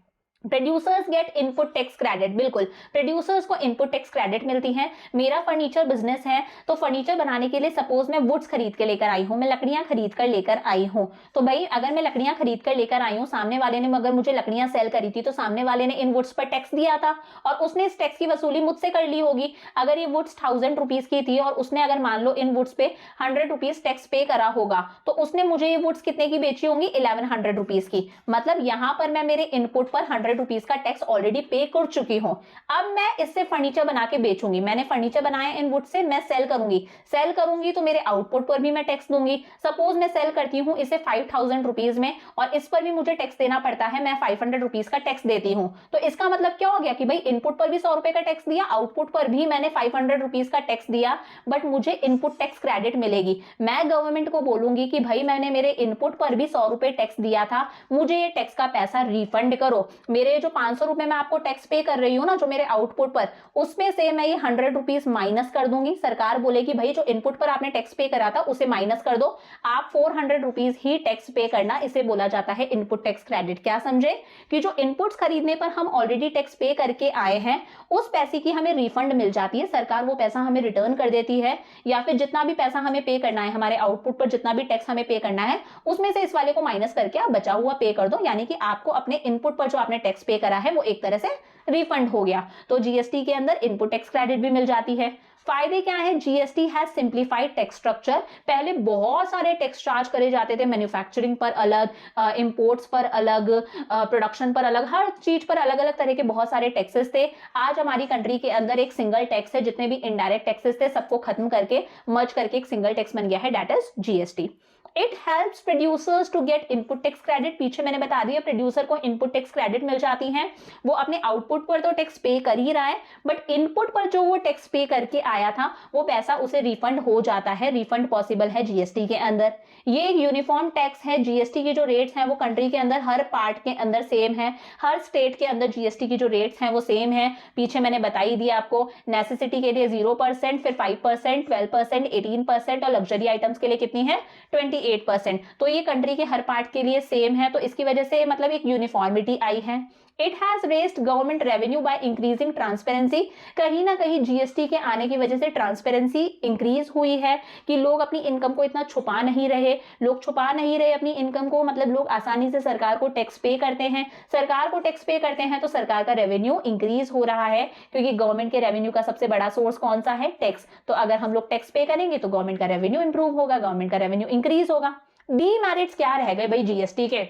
Producers get input tax credit, बिल्कुल प्रोड्यूसर्स को इनपुट टैक्स क्रेडिट मिलती है। मेरा फर्नीचर बिजनेस है तो फर्नीचर बनाने के लिए सपोज मैं वुड्स खरीद के लेकर आई हूं, मैं लकड़ियां खरीद कर लेकर आई हूं, तो भाई अगर मैं लकड़ियां खरीद कर लेकर आई हूं, सामने वाले ने अगर मुझे लकड़ियां सेल करी थी तो सामने वाले ने इन वुड्स पर टैक्स दिया था और उसने इस टैक्स की वसूली मुझसे कर ली होगी। अगर ये वुड्स 1000 रुपीज की थी और उसने अगर मान लो इन वुड्स पे 100 रुपीज टैक्स पे करा होगा तो उसने मुझे ये वुड्स कितने की बेची होंगी, 1100 रुपीज की। मतलब यहां पर मैं मेरे इनपुट पर 100 रुपीज का टैक्स ऑलरेडी पे कर चुकी हूं। अब मैं इससे फर्नीचर बना के बेचूंगी, मैंने फर्नीचर बनाया इन वुड से, मैं सेल करूंगी तो मेरे आउटपुट पर भी मैं टैक्स दूंगी। सपोज मैं सेल करती हूं इसे 5000 रुपीज में और इस पर भी मुझे टैक्स देना पड़ता है, मैं 500 रुपीज का टैक्स देती हूं, तो इसका मतलब क्या हो गया कि भाई इनपुट पर भी 100 रुपए का टैक्स दिया, आउटपुट पर भी मैंने 500 रुपीज का टैक्स दिया, बट मुझे इनपुट टैक्स क्रेडिट मिलेगी। मैं गवर्नमेंट को बोलूंगी कि भाई मैंने मेरे इनपुट पर भी 100 रुपए टैक्स दिया था, मुझे ये टैक्स का पैसा रिफंड करो। मेरे जो 500 रुपए मैं आपको टैक्स पे कर रही हूँ ना, जो मेरे आउटपुट पर, उसमें से मैं ये 100 रुपीज माइनस कर दूंगी। सरकार बोलेगी भाई जो इनपुट पर आपने टैक्स पे करा था उसे माइनस कर दो, आप 400 रुपीज ही टैक्स पे करना। इसे बोला जाता है इनपुट टैक्स क्रेडिट। क्या समझे कि जो इनपुट्स खरीदने पर हम ऑलरेडी टैक्स पे करके आए हैं, उस पैसे की हमें रिफंड मिल जाती है, सरकार वो पैसा हमें रिटर्न कर देती है, या फिर जितना भी पैसा हमें पे करना है, हमारे आउटपुट पर जितना भी टैक्स हमें पे करना है, उसमें से इस वाले को माइनस करके आप बचा हुआ पे कर दो। यानी कि आपको अपने इनपुट पर जो आपने टैक्स पे करा है वो एक तरह से रिफंड हो गया। तो जीएसटी के अंदर इनपुट टैक्स क्रेडिट भी मिल जाती है। फायदे क्या है? GST has simplified tax structure. पहले बहुत सारे टैक्स चार्ज करे जाते थे, मैन्युफैक्चरिंग पर अलग, इंपोर्ट्स पर अलग, प्रोडक्शन पर अलग, हर चीज पर अलग अलग तरह के बहुत सारे टैक्सेस थे। आज हमारी कंट्री के अंदर एक सिंगल टैक्स है, जितने भी इनडायरेक्ट टैक्सेस थे सबको खत्म करके मर्ज करके एक सिंगल टैक्स बन गया है, that is GST. It helps producers to get input tax credit. पीछे मैंने बता दिया प्रोड्यूसर को इनपुट टैक्स क्रेडिट मिल जाती है। वो अपने आउटपुट पर तो टैक्स पे कर ही रहा है, बट इनपुट पर जो वो टैक्स पे करके आया था वो पैसा उसे रिफंड हो जाता है। रिफंड पॉसिबल है जीएसटी के अंदर। ये एक यूनिफॉर्म टैक्स है। जीएसटी के जो रेट्स हैं वो कंट्री के अंदर हर पार्ट के अंदर सेम है, हर स्टेट के अंदर जीएसटी की जो रेट्स हैं वो सेम है। पीछे मैंने बता ही दिया आपको, नेसेसिटी के लिए 0%, फिर 5%, 12%, 18% और लग्जरी आइटम्स के लिए कितनी है? 28%। तो ये कंट्री के हर पार्ट के लिए सेम है, तो इसकी वजह से मतलब एक यूनिफॉर्मिटी आई है। It has raised government revenue by increasing transparency. कहीं ना कहीं जीएसटी के आने की वजह से ट्रांसपेरेंसी इंक्रीज हुई है कि लोग अपनी इनकम को इतना छुपा नहीं रहे, लोग छुपा नहीं रहे अपनी इनकम को, मतलब लोग आसानी से सरकार को टैक्स पे करते हैं। सरकार को टैक्स पे करते हैं तो सरकार का रेवेन्यू इंक्रीज हो रहा है, क्योंकि गवर्नमेंट के रेवेन्यू का सबसे बड़ा सोर्स कौन सा है? टैक्स। तो अगर हम लोग टैक्स पे करेंगे तो गवर्नमेंट का रेवेन्यू इंप्रूव होगा, गवर्नमेंट का रेवेन्यू इंक्रीज होगा। डीमेरिट्स क्या रह गए भाई जीएसटी के?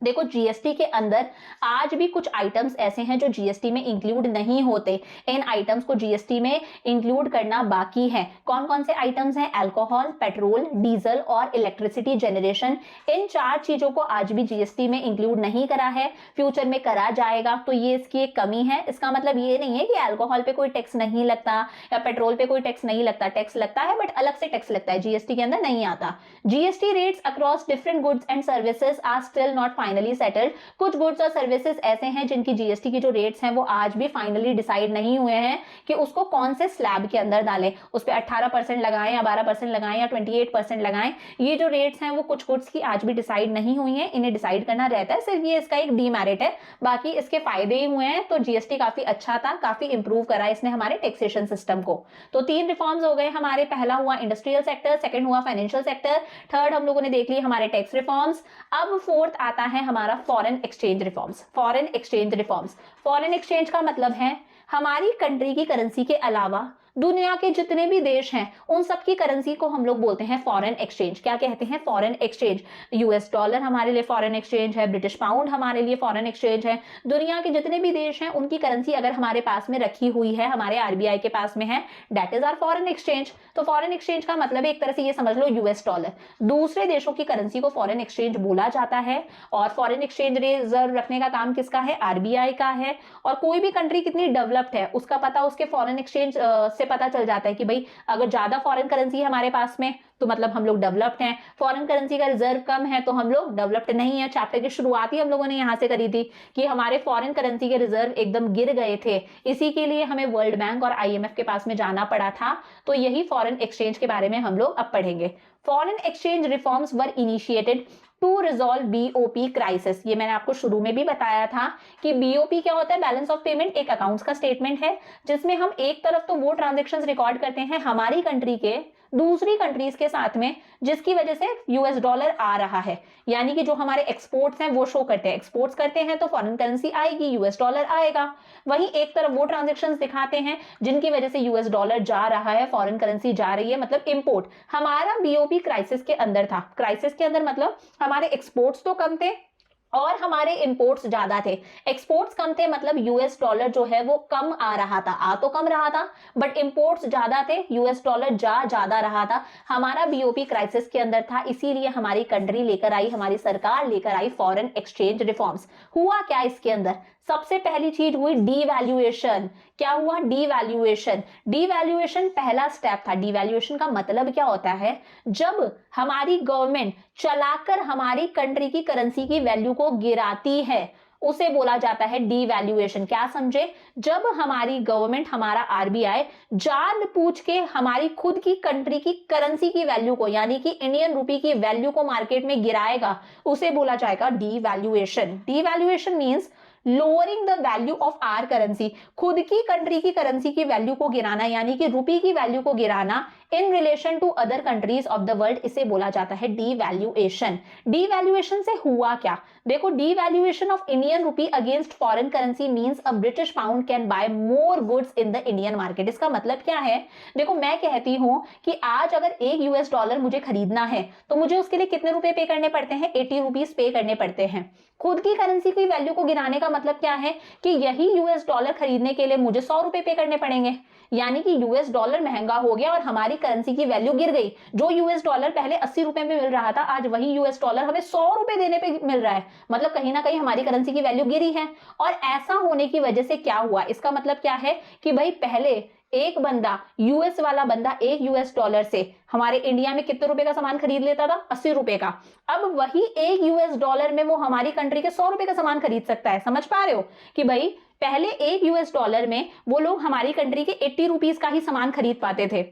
देखो, जीएसटी के अंदर आज भी कुछ आइटम्स ऐसे हैं जो जीएसटी में इंक्लूड नहीं होते। इन आइटम्स को जीएसटी में इंक्लूड करना बाकी है। कौन कौन से आइटम्स हैं? अल्कोहल, पेट्रोल, डीजल और इलेक्ट्रिसिटी जनरेशन। इन 4 चीजों को आज भी जीएसटी में इंक्लूड नहीं करा है, फ्यूचर में करा जाएगा। तो ये इसकी एक कमी है। इसका मतलब ये नहीं है कि अल्कोहल पे कोई टैक्स नहीं लगता या पेट्रोल पे कोई टैक्स नहीं लगता। टैक्स लगता है, बट अलग से टैक्स लगता है, जीएसटी के अंदर नहीं आता। GST rates across different goods and services are still not finally settled. कुछ गुड्स और सर्विसेज ऐसे हैं जिनकी जीएसटी की जो रेट्स हैं वो आज भी फाइनली डिसाइड नहीं हुए हैं कि उसको कौन से स्लैब के अंदर डालें, उस पर 18% लगाएं या 12% लगाएं या 28% लगाएं। ये जो रेट्स हैं वो कुछ गुड्स की आज भी डिसाइड नहीं हुई हैं, इन्हें डिसाइड करना रहता है। सिर्फ ये इसका एक डीमेरिट है, बाकी इसके फायदे ही हुए हैं। तो जीएसटी काफी अच्छा था, काफी इंप्रूव करा इसने हमारे टैक्सेशन सिस्टम को। तो 3 रिफॉर्म्स हो गए हमारे। पहला हुआ इंडस्ट्रियल सेक्टर, सेकंड हुआ फाइनेंशियल सेक्टर, थर्ड हम लोगों ने देख ली हमारे टैक्स रिफॉर्म्स। अब फोर्थ आता है हमारा foreign exchange reforms. Foreign exchange reforms, foreign exchange का मतलब है हमारी कंट्री की करेंसी के अलावा दुनिया के जितने भी देश हैं उन सब की करेंसी को हम लोग बोलते हैं फॉरेन एक्सचेंज। क्या कहते हैं? Foreign exchange. यूएस डॉलर हमारे लिए फॉरेन एक्सचेंज है, ब्रिटिश पाउंड हमारे लिए फॉरेन एक्सचेंज है। दुनिया के जितने भी देश हैं उनकी करेंसी अगर हमारे पास में रखी हुई है, हमारे आरबीआई के पास में है, that is our foreign exchange. तो फॉरेन एक्सचेंज का मतलब एक तरह से ये समझ लो यूएस डॉलर। दूसरे देशों की करेंसी को फॉरेन एक्सचेंज बोला जाता है। और फॉरेन एक्सचेंज रिजर्व रखने का काम किसका है? आरबीआई का है। और कोई भी कंट्री कितनी डेवलप्ड है उसका पता उसके फॉरेन एक्सचेंज से पता चल जाता है कि भाई अगर ज्यादा फॉरेन करेंसी है हमारे पास में तो मतलब हम लोग डेवलप्ड हैं, फॉरेन करेंसी का रिजर्व कम है तो हम लोग डेवलप्ड नहीं है। चैप्टर की शुरुआत ही हम लोगों ने यहां से करी थी कि हमारे फॉरेन करेंसी के रिजर्व एकदम गिर गए थे, इसी के लिए हमें वर्ल्ड बैंक और आईएमएफ के पास में जाना पड़ा था। तो यही फॉरेन एक्सचेंज के बारे में हम लोग अब पढ़ेंगे। Foreign exchange reforms were initiated to resolve BOP crisis. ये मैंने आपको शुरू में भी बताया था कि बीओपी क्या होता है? Balance of payment. एक अकाउंट्स का स्टेटमेंट है जिसमें हम एक तरफ तो वो ट्रांजैक्शंस रिकॉर्ड करते हैं हमारी कंट्री के दूसरी कंट्रीज के साथ में, जिसकी वजह से यूएस डॉलर आ रहा है। यानी कि जो हमारे एक्सपोर्ट्स हैं वो शो करते हैं, एक्सपोर्ट्स करते हैं तो फॉरेन करेंसी आएगी, यूएस डॉलर आएगा। वहीं एक तरफ वो ट्रांजैक्शंस दिखाते हैं जिनकी वजह से यूएस डॉलर जा रहा है, फॉरेन करेंसी जा रही है, मतलब इंपोर्ट। हमारा बीओपी क्राइसिस के अंदर था। क्राइसिस के अंदर मतलब हमारे एक्सपोर्ट्स तो कम थे और हमारे इंपोर्ट्स ज्यादा थे। एक्सपोर्ट्स कम थे मतलब यूएस डॉलर जो है वो कम आ रहा था, आ तो कम रहा था बट इंपोर्ट्स ज्यादा थे, यूएस डॉलर ज्यादा रहा था। हमारा बीओपी क्राइसिस के अंदर था, इसीलिए हमारी कंट्री लेकर आई, हमारी सरकार लेकर आई फॉरेन एक्सचेंज रिफॉर्म्स। हुआ क्या इसके अंदर? सबसे पहली चीज हुई डीवैल्यूएशन। क्या हुआ? डीवैल्यूएशन। डीवैल्यूएशन पहला स्टेप था। डीवैल्यूएशन का मतलब क्या होता है? जब हमारी गवर्नमेंट चलाकर हमारी कंट्री की करेंसी की वैल्यू को गिराती है, उसे बोला जाता है डीवैल्यूएशन। क्या समझे? जब हमारी गवर्नमेंट, हमारा आरबीआई जानबूझ के हमारी खुद की कंट्री की करेंसी की वैल्यू को, यानी कि इंडियन रुपी की वैल्यू को मार्केट में गिराएगा, उसे बोला जाएगा devaluation. Devaluation means lowering the value of our currency, खुद की कंट्री की करेंसी की वैल्यू को गिराना, यानी कि रुपी की वैल्यू को गिराना in relation to other countries of the world, इसे बोला जाता है डीवैल्यूएशन। डीवैल्यूएशन से हुआ क्या? देखो, devaluation of Indian rupee against foreign currency means a British pound can buy more goods in the Indian market. इसका मतलब क्या है? देखो, मैं कहती हूं कि आज अगर एक यूएस डॉलर मुझे खरीदना है तो मुझे उसके लिए कितने रुपए पे करने पड़ते हैं? 80 रुपीज पे करने पड़ते हैं। खुद की करेंसी की वैल्यू को गिराने का मतलब क्या है कि यही यूएस डॉलर खरीदने के लिए मुझे 100 रुपए पे करने पड़ेंगे, यानी कि यूएस डॉलर महंगा हो गया और हमारी करेंसी की वैल्यू गिर गई। जो यूएस डॉलर पहले 80 रुपए में मिल रहा था, आज वही यूएस डॉलर हमें 100 रुपए देने पे मिल रहा है। मतलब कहीं ना कहीं हमारी करेंसी की वैल्यू गिरी है। और ऐसा होने की वजह से क्या हुआ? इसका मतलब क्या है कि भाई पहले एक बंदा, यूएस वाला बंदा, एक यूएस डॉलर से हमारे इंडिया में कितने रुपए का सामान खरीद लेता था? 80 रुपए का। अब वही एक यूएस डॉलर में वो हमारी कंट्री के 100 रुपए का सामान खरीद सकता है। समझ पा रहे हो कि भाई पहले एक यूएस डॉलर में वो लोग हमारी कंट्री के 80 रुपीज का ही सामान खरीद पाते थे।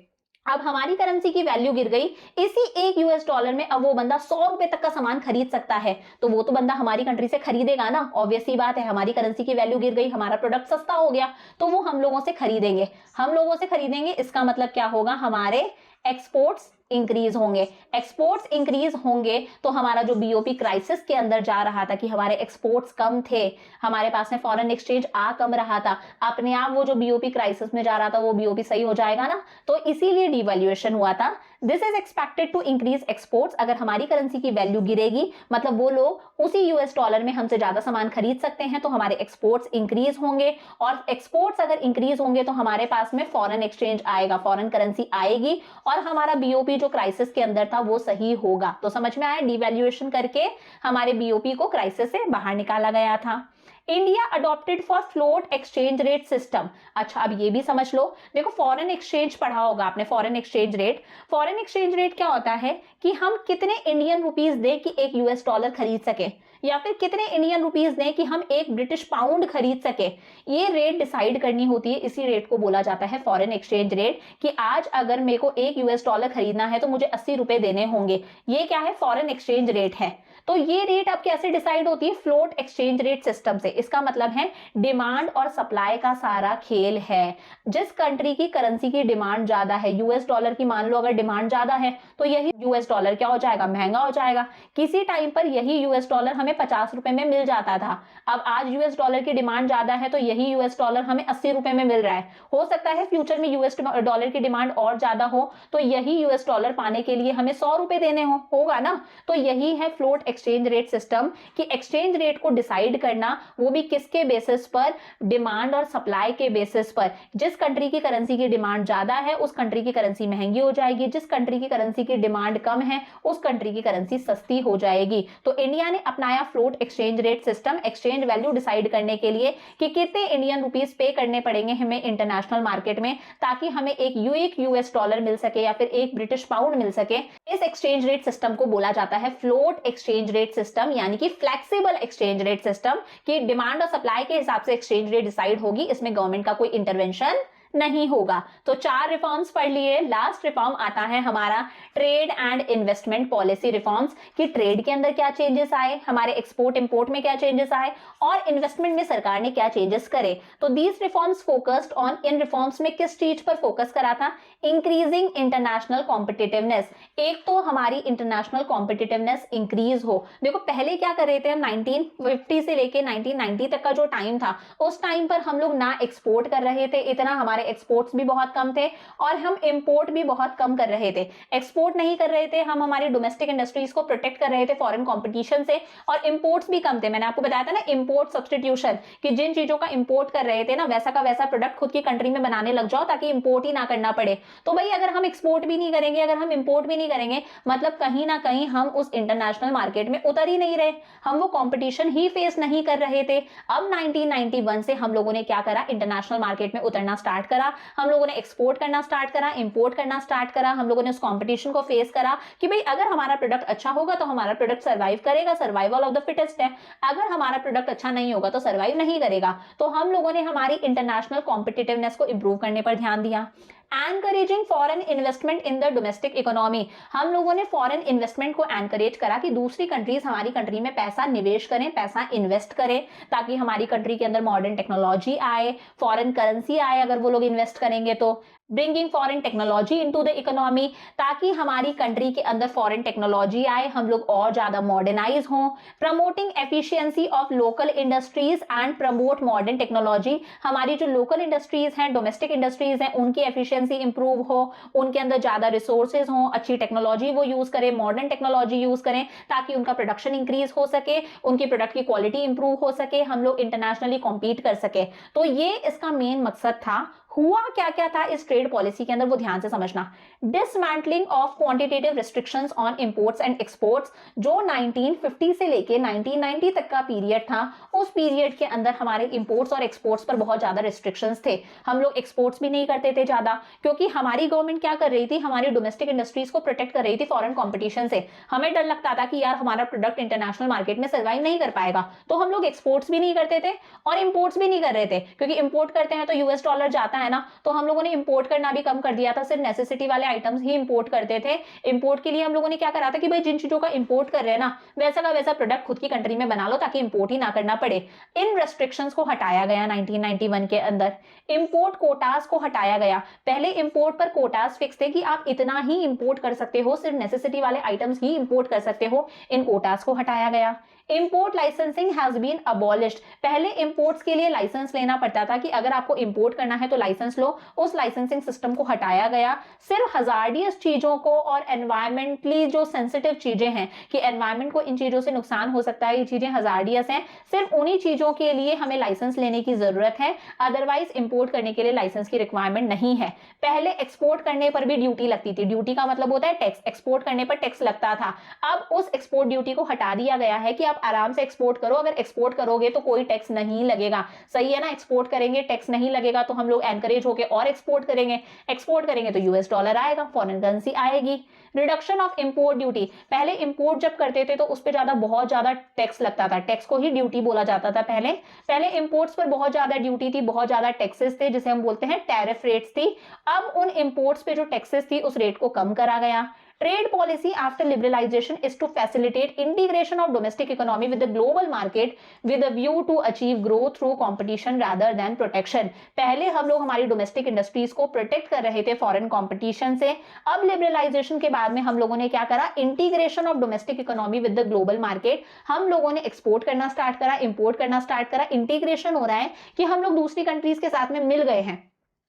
अब हमारी करेंसी की वैल्यू गिर गई, इसी एक यूएस डॉलर में अब वो बंदा 100 रुपए तक का सामान खरीद सकता है। तो वो तो बंदा हमारी कंट्री से खरीदेगा ना, ऑब्वियस सी बात है। हमारी करेंसी की वैल्यू गिर गई, हमारा प्रोडक्ट सस्ता हो गया, तो वो हम लोगों से खरीदेंगे। हम लोगों से खरीदेंगे, इसका मतलब क्या होगा? हमारे एक्सपोर्ट्स इंक्रीज होंगे। एक्सपोर्ट्स इंक्रीज होंगे तो हमारा जो बीओपी क्राइसिस के अंदर जा रहा था कि हमारे एक्सपोर्ट्स कम थे, हमारे पास में फॉरेन एक्सचेंज आ कम रहा था, अपने आप वो जो बीओपी क्राइसिस में जा रहा था वो बीओपी सही हो जाएगा ना। तो इसीलिए डिवैल्यूएशन हुआ था। This is expected to increase exports. अगर हमारी करेंसी की वैल्यू गिरेगी, मतलब वो लोग उसी यूएस डॉलर में हमसे ज्यादा सामान खरीद सकते हैं, तो हमारे एक्सपोर्ट्स इंक्रीज होंगे। और एक्सपोर्ट्स अगर इंक्रीज होंगे तो हमारे पास में फॉरेन एक्सचेंज आएगा, फॉरेन करेंसी आएगी और हमारा बीओपी जो क्राइसिस के अंदर था वो सही होगा। तो समझ में आया, डिवैल्यूएशन करके हमारे बीओपी को क्राइसिस से बाहर निकाला गया था। India adopted for float exchange rate system. अच्छा, अब ये भी समझ लो। देखो, फॉरेन एक्सचेंज पढ़ा होगा आपने, foreign exchange rate. Foreign exchange rate क्या होता है कि हम कितने इंडियन रुपीज दें कि एक यूएस डॉलर खरीद सके, या फिर कितने इंडियन रुपीज दें कि हम एक ब्रिटिश पाउंड खरीद सके। ये रेट डिसाइड करनी होती है। इसी रेट को बोला जाता है फॉरेन एक्सचेंज रेट, कि आज अगर मेरे को एक यूएस डॉलर खरीदना है तो मुझे 80 रुपए देने होंगे। ये क्या है? फॉरेन एक्सचेंज रेट है। तो ये रेट अब कैसे डिसाइड होती है? फ्लोट एक्सचेंज रेट सिस्टम से। इसका मतलब है डिमांड और सप्लाई का सारा खेल है। जिस कंट्री की करेंसी की डिमांड ज्यादा है, यूएस डॉलर की मान लो अगर डिमांड ज्यादा है, तो यही यूएस डॉलर क्या हो जाएगा? महंगा हो जाएगा। किसी टाइम पर यही यूएस डॉलर हमें 50 रुपए में मिल जाता था। अब आज यूएस डॉलर की डिमांड ज्यादा है तो यही यूएस डॉलर हमें 80 रुपए में मिल रहा है। हो सकता है फ्यूचर में यूएस डॉलर की डिमांड और ज्यादा हो तो यही यूएस डॉलर पाने के लिए हमें 100 रुपए देने होगा ना। तो यही है फ्लोट एक्सचेंज रेट सिस्टम, कि एक्सचेंज रेट को डिसाइड करना, वो भी किसके बेसिस पर? डिमांड और सप्लाई के बेसिस पर। जिस कंट्री की करेंसी की डिमांड ज्यादा है उस कंट्री की करेंसी महंगी हो जाएगी, जिस कंट्री की करेंसी की डिमांड कम है उस कंट्री की करेंसी सस्ती हो जाएगी। तो इंडिया ने अपनाया float exchange rate system, exchange value decide करने के लिए कि कितने इंडियन रुपीस पे करने पड़ेंगे हमें इंटरनेशनल मार्केट में, ताकि हमें एक यूएस डॉलर मिल सके या फिर एक ब्रिटिश पाउंड मिल सके। इस एक्सचेंज रेट सिस्टम को बोला जाता है फ्लोट एक्सचेंज रेट सिस्टम, यानी कि फ्लेक्सिबल एक्सचेंज रेट सिस्टम, कि डिमांड और सप्लाई के हिसाब से एक्सचेंज रेट डिसाइड होगी। इसमें गवर्नमेंट का कोई इंटरवेंशन नहीं होगा। तो 4 रिफॉर्म्स पढ़ लिए। लास्ट रिफॉर्म आता है हमारा trade and investment policy reforms, कि ट्रेड के अंदर क्या चेंजेस आए, हमारे एक्सपोर्ट इंपोर्ट में क्या चेंजेस आए और इन्वेस्टमेंट में सरकार ने क्या चेंजेस करे। तो these reforms focused on, in reforms में किस चीज पर फोकस करा था? Increasing international competitiveness. एक तो हमारी इंटरनेशनल कॉम्पिटिटिवनेस इंक्रीज हो। देखो, पहले क्या कर रहे थे हम, 1950 से लेके 1990 तक का जो टाइम था, उस टाइम पर हम लोग ना एक्सपोर्ट कर रहे थे इतना, हमारे एक्सपोर्ट्स भी बहुत कम थे और हम इंपोर्ट भी बहुत कम कर रहे थे। एक्सपोर्ट नहीं कर रहे थे हम, हमारी डोमेस्टिक इंडस्ट्रीज को प्रोटेक्ट कर रहे थे फॉरेन कंपटीशन से, और इंपोर्ट्स भी कम थे। मैंने आपको बताया था ना इंपोर्ट सब्स्टिट्यूशन, कि जिन चीजों का इंपोर्ट कर रहे थे ना, वैसा का वैसा प्रोडक्ट खुद की कंट्री में बनाने लग जाओ ताकि इंपोर्ट ही ना करना पड़े। तो भाई अगर हम एक्सपोर्ट भी नहीं करेंगे, अगर हम इंपोर्ट भी नहीं करेंगे, मतलब कहीं ना कहीं हम उस इंटरनेशनल मार्केट में उतर ही नहीं रहे, हम वो कंपटीशन ही फेस नहीं कर रहे थे। अब 1991 से हम लोगों ने क्या करा, इंटरनेशनल मार्केट में उतरना स्टार्ट करा, हम लोगों ने एक्सपोर्ट करना स्टार्ट करा, इंपोर्ट करना स्टार्ट करा, हम लोगों ने उस कंपटीशन को फेस करा कि भाई अगर हमारा प्रोडक्ट अच्छा होगा तो हमारा प्रोडक्ट सर्वाइव करेगा, सर्वाइवल ऑफ द फिटेस्ट है। अगर हमारा प्रोडक्ट अच्छा नहीं होगा तो सर्वाइव नहीं करेगा। तो हम लोगों ने हमारी इंटरनेशनल कॉम्पिटिटिवनेस को इंप्रूव करने पर ध्यान दिया। Encouraging foreign investment in the domestic economy, हम लोगों ने फॉरेन इन्वेस्टमेंट को एनकरेज करा कि दूसरी कंट्रीज हमारी कंट्री में पैसा निवेश करें, पैसा इन्वेस्ट करें, ताकि हमारी कंट्री के अंदर मॉडर्न टेक्नोलॉजी आए, फॉरेन करेंसी आए अगर वो लोग इन्वेस्ट करेंगे तो। Bringing foreign technology into the economy, ताकि हमारी कंट्री के अंदर फॉरेन टेक्नोलॉजी आए, हम लोग और ज्यादा मॉडर्नाइज हों। Promoting efficiency of local industries and promote modern technology, हमारी जो लोकल इंडस्ट्रीज हैं, डोमेस्टिक इंडस्ट्रीज हैं, उनकी एफिशिएंसी इंप्रूव हो, उनके अंदर ज्यादा रिसोर्सेज हों, अच्छी टेक्नोलॉजी वो यूज करें, मॉडर्न टेक्नोलॉजी यूज करें, ताकि उनका प्रोडक्शन इंक्रीज हो सके, उनकी प्रोडक्ट की क्वालिटी इंप्रूव हो सके, हम लोग इंटरनेशनली कॉम्पीट कर सके। तो ये इसका मेन मकसद था। हुआ क्या क्या था इस ट्रेड पॉलिसी के अंदर वो ध्यान से समझना। Dismantling of quantitative restrictions on imports and exports, जो 1950 से लेके 1990 तक का पीरियड था, उस पीरियड के अंदर हमारे इंपोर्ट्स और एक्सपोर्ट्स पर बहुत ज्यादा रिस्ट्रिक्शंस थे। हम लोग एक्सपोर्ट्स भी नहीं करते थे ज्यादा, क्योंकि हमारी गवर्नमेंट क्या कर रही थी, हमारी डोमेस्टिक इंडस्ट्रीज को प्रोटेक्ट कर रही थी फॉरेन कॉम्पिटिशन से। हमें डर लगता था कि यार हमारा प्रोडक्ट इंटरनेशनल मार्केट में सर्वाइव नहीं कर पाएगा, तो हम लोग एक्सपोर्ट्स भी नहीं करते थे और इंपोर्ट्स भी नहीं कर रहे थे, क्योंकि इंपोर्ट करते हैं तो यूएस डॉलर जाता है ना, तो हम लोगों ने इंपोर्ट करना भी कम कर दिया था, सिर्फ नेसेसिटी वाले आइटम्स ही इंपोर्ट करते थे। इंपोर्ट के लिए हम लोगों ने क्या करा था कि भाई जिन चीजों का इंपोर्ट कर रहे हैं ना, वैसा का वैसा प्रोडक्ट खुद की कंट्री में बना लो, ताकि इंपोर्ट ही ना करना पड़े। इन रेस्ट्रिक्शंस को हटाया गया 1991 के अंदर। इंपोर्ट कोटास को हटाया गया। पहले इंपोर्ट पर कोटास फिक्स थे कि आप इतना ही इंपोर्ट कर सकते हो, सिर्फ नेसेसिटी वाले आइटम्स ही इंपोर्ट कर सकते हो। इन कोटास को हटाया गया। Import licensing has been abolished, पहले इंपोर्ट्स के लिए लाइसेंस लेना पड़ता था कि अगर आपको इंपोर्ट करना है तो लाइसेंस लो, उस लाइसेंसिंग सिस्टम को हटाया गया। सिर्फ हजार्डियस चीजों को और एनवायरमेंटली जो सेंसिटिव चीजें हैं कि एनवायरमेंट को इन चीजों से नुकसान हो सकता है, ये चीजें हजार्डियस हैं, सिर्फ उन्हीं चीजों के लिए हमें लाइसेंस लेने की जरूरत है, अदरवाइज इंपोर्ट करने के लिए लाइसेंस की रिक्वायरमेंट नहीं है। पहले एक्सपोर्ट करने पर भी ड्यूटी लगती थी, ड्यूटी का मतलब होता है टैक्स, एक्सपोर्ट करने पर टैक्स लगता था। अब उस एक्सपोर्ट ड्यूटी को हटा दिया गया है कि आप आराम से एक्सपोर्ट करो, अगर एक्सपोर्ट करोगे तो कोई टैक्स नहीं लगेगा। सही है ना, एक्सपोर्ट करेंगे टैक्स नहीं लगेगा तो हम लोग एनकरेज होकर और एक्सपोर्ट करेंगे, एक्सपोर्ट करेंगे तो यूएस डॉलर आएगा, फॉरेन करेंसी आएगी। रिडक्शन ऑफ इंपोर्ट ड्यूटी, पहले इंपोर्ट जब करते थे तो उस पर बहुत ज्यादा टैक्स लगता था, टैक्स को ही ड्यूटी बोला जाता था। पहले इंपोर्ट्स पर बहुत ज्यादा ड्यूटी थी, बहुत ज्यादा टैक्सेस थे, जिसे हम बोलते हैं टैरिफ रेट्स थी। अब उन इंपोर्ट्स पे जो टैक्सेस थी उस रेट को कम करा गया। Trade policy after liberalization is to facilitate integration of domestic economy with the global market with a view to achieve growth through competition rather than protection। पहले हम लोग हमारी डोमेस्टिक इंडस्ट्रीज को प्रोटेक्ट कर रहे थे फॉरेन कंपटीशन से। अब लिबरलाइजेशन के बाद में हम लोगों ने क्या करा, integration of domestic economy with the global market. हम लोगों ने एक्सपोर्ट करना स्टार्ट करा, इंपोर्ट करना स्टार्ट करा। इंटीग्रेशन हो रहा है कि हम लोग दूसरी कंट्रीज के साथ में मिल गए हैं,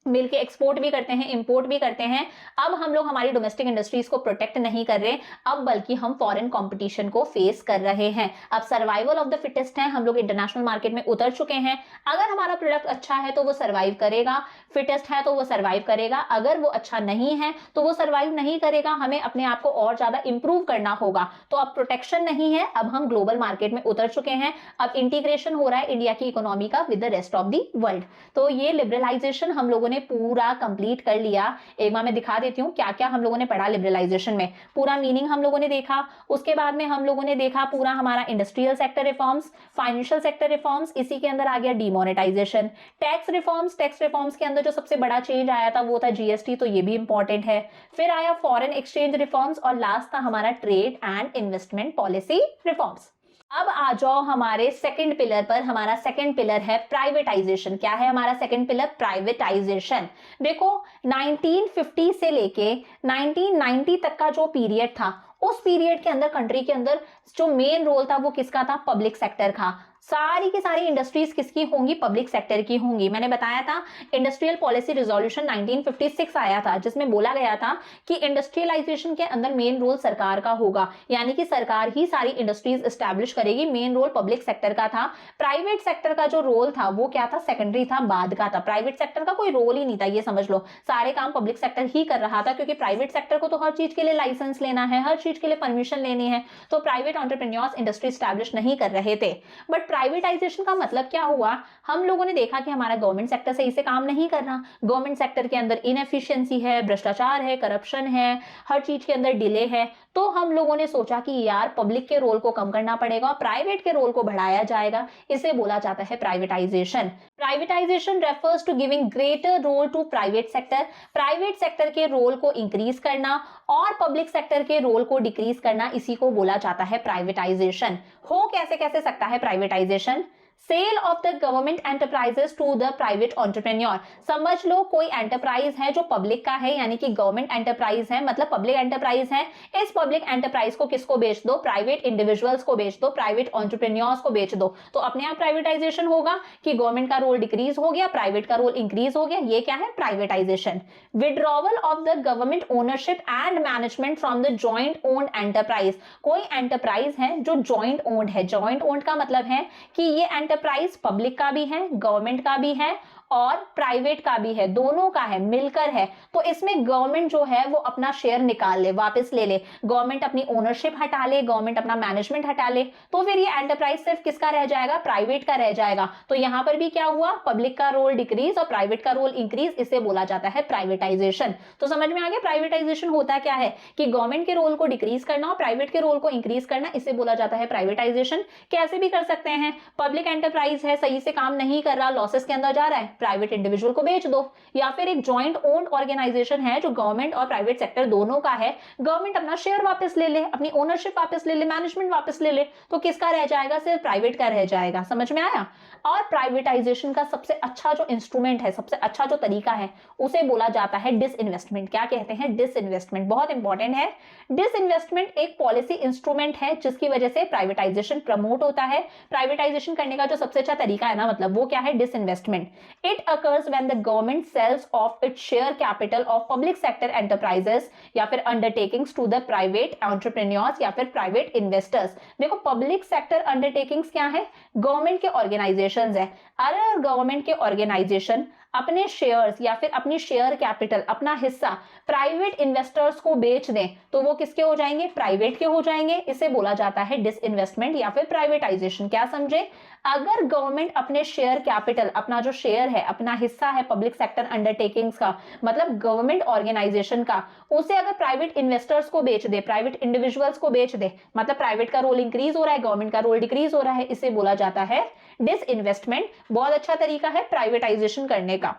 मिलके एक्सपोर्ट भी करते हैं, इंपोर्ट भी करते हैं। अब हम लोग हमारी डोमेस्टिक इंडस्ट्रीज को प्रोटेक्ट नहीं कर रहे, अब बल्कि हम फॉरेन कंपटीशन को फेस कर रहे हैं। अब सर्वाइवल ऑफ द फिटेस्ट है, हम लोग इंटरनेशनल मार्केट में उतर चुके हैं। अगर हमारा प्रोडक्ट अच्छा है तो वो सर्वाइव करेगा, फिटेस्ट है तो वो सर्वाइव करेगा, अगर वो अच्छा नहीं है तो वो सर्वाइव नहीं करेगा। हमें अपने आप को और ज्यादा इंप्रूव करना होगा। तो अब प्रोटेक्शन नहीं है, अब हम ग्लोबल मार्केट में उतर चुके हैं। अब इंटीग्रेशन हो रहा है इंडिया की इकोनॉमी का with the rest of the world. तो ये लिबरलाइजेशन हम लोगों ने पूरा कंप्लीट कर लिया। एक बार मैं दिखा देती हूँ क्या क्या हम लोगों ने पढ़ा लिबरलाइजेशन में। पूरा मीनिंग हम लोगों ने देखा, उसके बाद में हम लोगों ने देखा पूरा हमारा industrial sector reforms, financial sector reforms, इसी के अंदर आ गया डीमोनेटाइजेशन। टैक्स रिफॉर्म्स के अंदर जो सबसे बड़ा चेंज आया था वो था जीएसटी, तो ये भी इंपॉर्टेंट है। फिर आया फॉरेन एक्सचेंज रिफॉर्म्स और लास्ट था हमारा trade and investment policy reforms. अब आ जाओ हमारे सेकंड पिलर पर। हमारा सेकंड पिलर है प्राइवेटाइजेशन। क्या है हमारा सेकंड पिलर? प्राइवेटाइजेशन। देखो 1950 से लेके 1990 तक का जो पीरियड था, उस पीरियड के अंदर कंट्री के अंदर जो मेन रोल था वो किसका था? पब्लिक सेक्टर का। सारी की सारी इंडस्ट्रीज किसकी होंगी? पब्लिक सेक्टर की होंगी। मैंने बताया था इंडस्ट्रियल पॉलिसी रिजोल्यूशन 1956 आया था, जिसमें बोला गया था कि इंडस्ट्रियलाइजेशन के अंदर मेन रोल सरकार का होगा, यानी कि सरकार ही सारी इंडस्ट्रीज एस्टैब्लिश करेगी। मेन रोल पब्लिक सेक्टर का था। प्राइवेट सेक्टर का जो रोल था वो क्या था? सेकेंडरी था, बाद का था। प्राइवेट सेक्टर का कोई रोल ही नहीं था, ये समझ लो। सारे काम पब्लिक सेक्टर ही कर रहा था, क्योंकि प्राइवेट सेक्टर को तो हर चीज के लिए लाइसेंस लेना है, हर चीज के लिए परमिशन लेनी है, तो प्राइवेट एंटरप्रेन्योर्स इंडस्ट्री एस्टैब्लिश नहीं कर रहे थे। बट प्राइवेटाइजेशन का मतलब क्या हुआ, हम लोगों ने देखा कि हमारा गवर्नमेंट सेक्टर सही से काम नहीं कर रहा, गवर्नमेंट सेक्टर के अंदर इनएफिशिएंसी है, भ्रष्टाचार है, करप्शन है, हर चीज के अंदर डिले है। तो हम लोगों ने सोचा कि यार पब्लिक के रोल को कम करना पड़ेगा और प्राइवेट के रोल को बढ़ाया जाएगा, इसे बोला जाता है privatization. Privatization refers to giving greater role to private sector, private sector के रोल को इंक्रीज करना और पब्लिक सेक्टर के रोल को डिक्रीज करना, इसी को बोला जाता है प्राइवेटाइजेशन। हो कैसे कैसे सकता है privatization, sale of the government enterprises to the private entrepreneur. समझ लो कोई एंटरप्राइज है जो पब्लिक का है, यानी कि गवर्नमेंट एंटरप्राइज है, मतलब पब्लिक एंटरप्राइज है। इस पब्लिक एंटरप्राइज को किसको बेच दो, प्राइवेट इंडिविजुअल्स को बेच दो, प्राइवेट एंटरप्रेन्योर्स को बेच दो, तो अपने आप प्राइवेटाइजेशन होगा कि गवर्नमेंट का रोल डिक्रीज हो गया, प्राइवेट का रोल इंक्रीज हो गया। ये क्या है, privatisation. Withdrawal of the government ownership and management from the joint owned enterprise. कोई एंटरप्राइज है जो जॉइंट ओन्ड है, जॉइंट ओन्ड का मतलब है कि ये एंटरप्राइज पब्लिक का भी है, गवर्नमेंट का भी है और प्राइवेट का भी है, दोनों का है, मिलकर है। तो इसमें गवर्नमेंट जो है वो अपना शेयर निकाल ले, वापस ले ले, गवर्नमेंट अपनी ओनरशिप हटा ले, गवर्नमेंट अपना मैनेजमेंट हटा ले, तो फिर ये एंटरप्राइज सिर्फ किसका रह जाएगा, प्राइवेट का रह जाएगा। तो यहां पर भी क्या हुआ, पब्लिक का रोल डिक्रीज और प्राइवेट का रोल इंक्रीज, इसे बोला जाता है प्राइवेटाइजेशन। तो समझ में आ गया प्राइवेटाइजेशन होता क्या है, कि गवर्नमेंट के रोल को डिक्रीज करना और प्राइवेट के रोल को इंक्रीज करना, इसे बोला जाता है प्राइवेटाइजेशन। कैसे भी कर सकते हैं, पब्लिक एंटरप्राइज है, सही से काम नहीं कर रहा, लॉसेस के अंदर जा रहा है, प्राइवेट इंडिविजुअल को बेच दो। या फिर एक जॉइंट ओन्ड ऑर्गेनाइजेशन है जो गवर्नमेंट और प्राइवेट सेक्टर दोनों का है, गवर्नमेंट अपना शेयर वापस ले ले, अपनी ओनरशिप वापस ले ले, मैनेजमेंट वापस ले ले, तो किसका रह जाएगा, सिर्फ प्राइवेट का रह जाएगा। समझ में आया। और प्राइवेटाइजेशन का सबसे अच्छा जो इंस्ट्रूमेंट है, सबसे अच्छा जो तरीका है, उसे बोला जाता है डिसइन्वेस्टमेंट। क्या कहते हैं, डिसइन्वेस्टमेंट, बहुत इंपॉर्टेंट है। डिसइन्वेस्टमेंट एक पॉलिसी इंस्ट्रूमेंट है जिसकी वजह से प्राइवेटाइजेशन प्रमोट होता है। प्राइवेटाइजेशन करने का जो सबसे अच्छा तरीका है ना, मतलब वो क्या है, disinvestment. It occurs when the government sells off its share capital of public sector enterprises या फिर undertakings to the private entrepreneurs या फिर प्राइवेट इन्वेस्टर्स। देखो पब्लिक सेक्टर अंडरटेकिंग्स क्या है, गवर्नमेंट के ऑर्गेनाइजेशंस है। अगर गवर्नमेंट के ऑर्गेनाइजेशन अपने शेयर्स या फिर अपनी शेयर कैपिटल, अपना हिस्सा प्राइवेट इन्वेस्टर्स को बेच दें, तो वो किसके हो जाएंगे, प्राइवेट के हो जाएंगे। इसे बोला जाता है डिसइन्वेस्टमेंट या फिर प्राइवेटाइजेशन। क्या समझे, अगर गवर्नमेंट अपने शेयर कैपिटल, अपना जो शेयर है, अपना हिस्सा है पब्लिक सेक्टर अंडरटेकिंग्स का, मतलब गवर्नमेंट ऑर्गेनाइजेशन का, उसे अगर प्राइवेट इन्वेस्टर्स को बेच दे, प्राइवेट इंडिविजुअल्स को बेच दे, मतलब प्राइवेट का रोल इंक्रीज हो रहा है, गवर्नमेंट का रोल डिक्रीज हो रहा है, इसे बोला जाता है डिसइन्वेस्टमेंट। बहुत अच्छा तरीका है प्राइवेटाइजेशन करने का।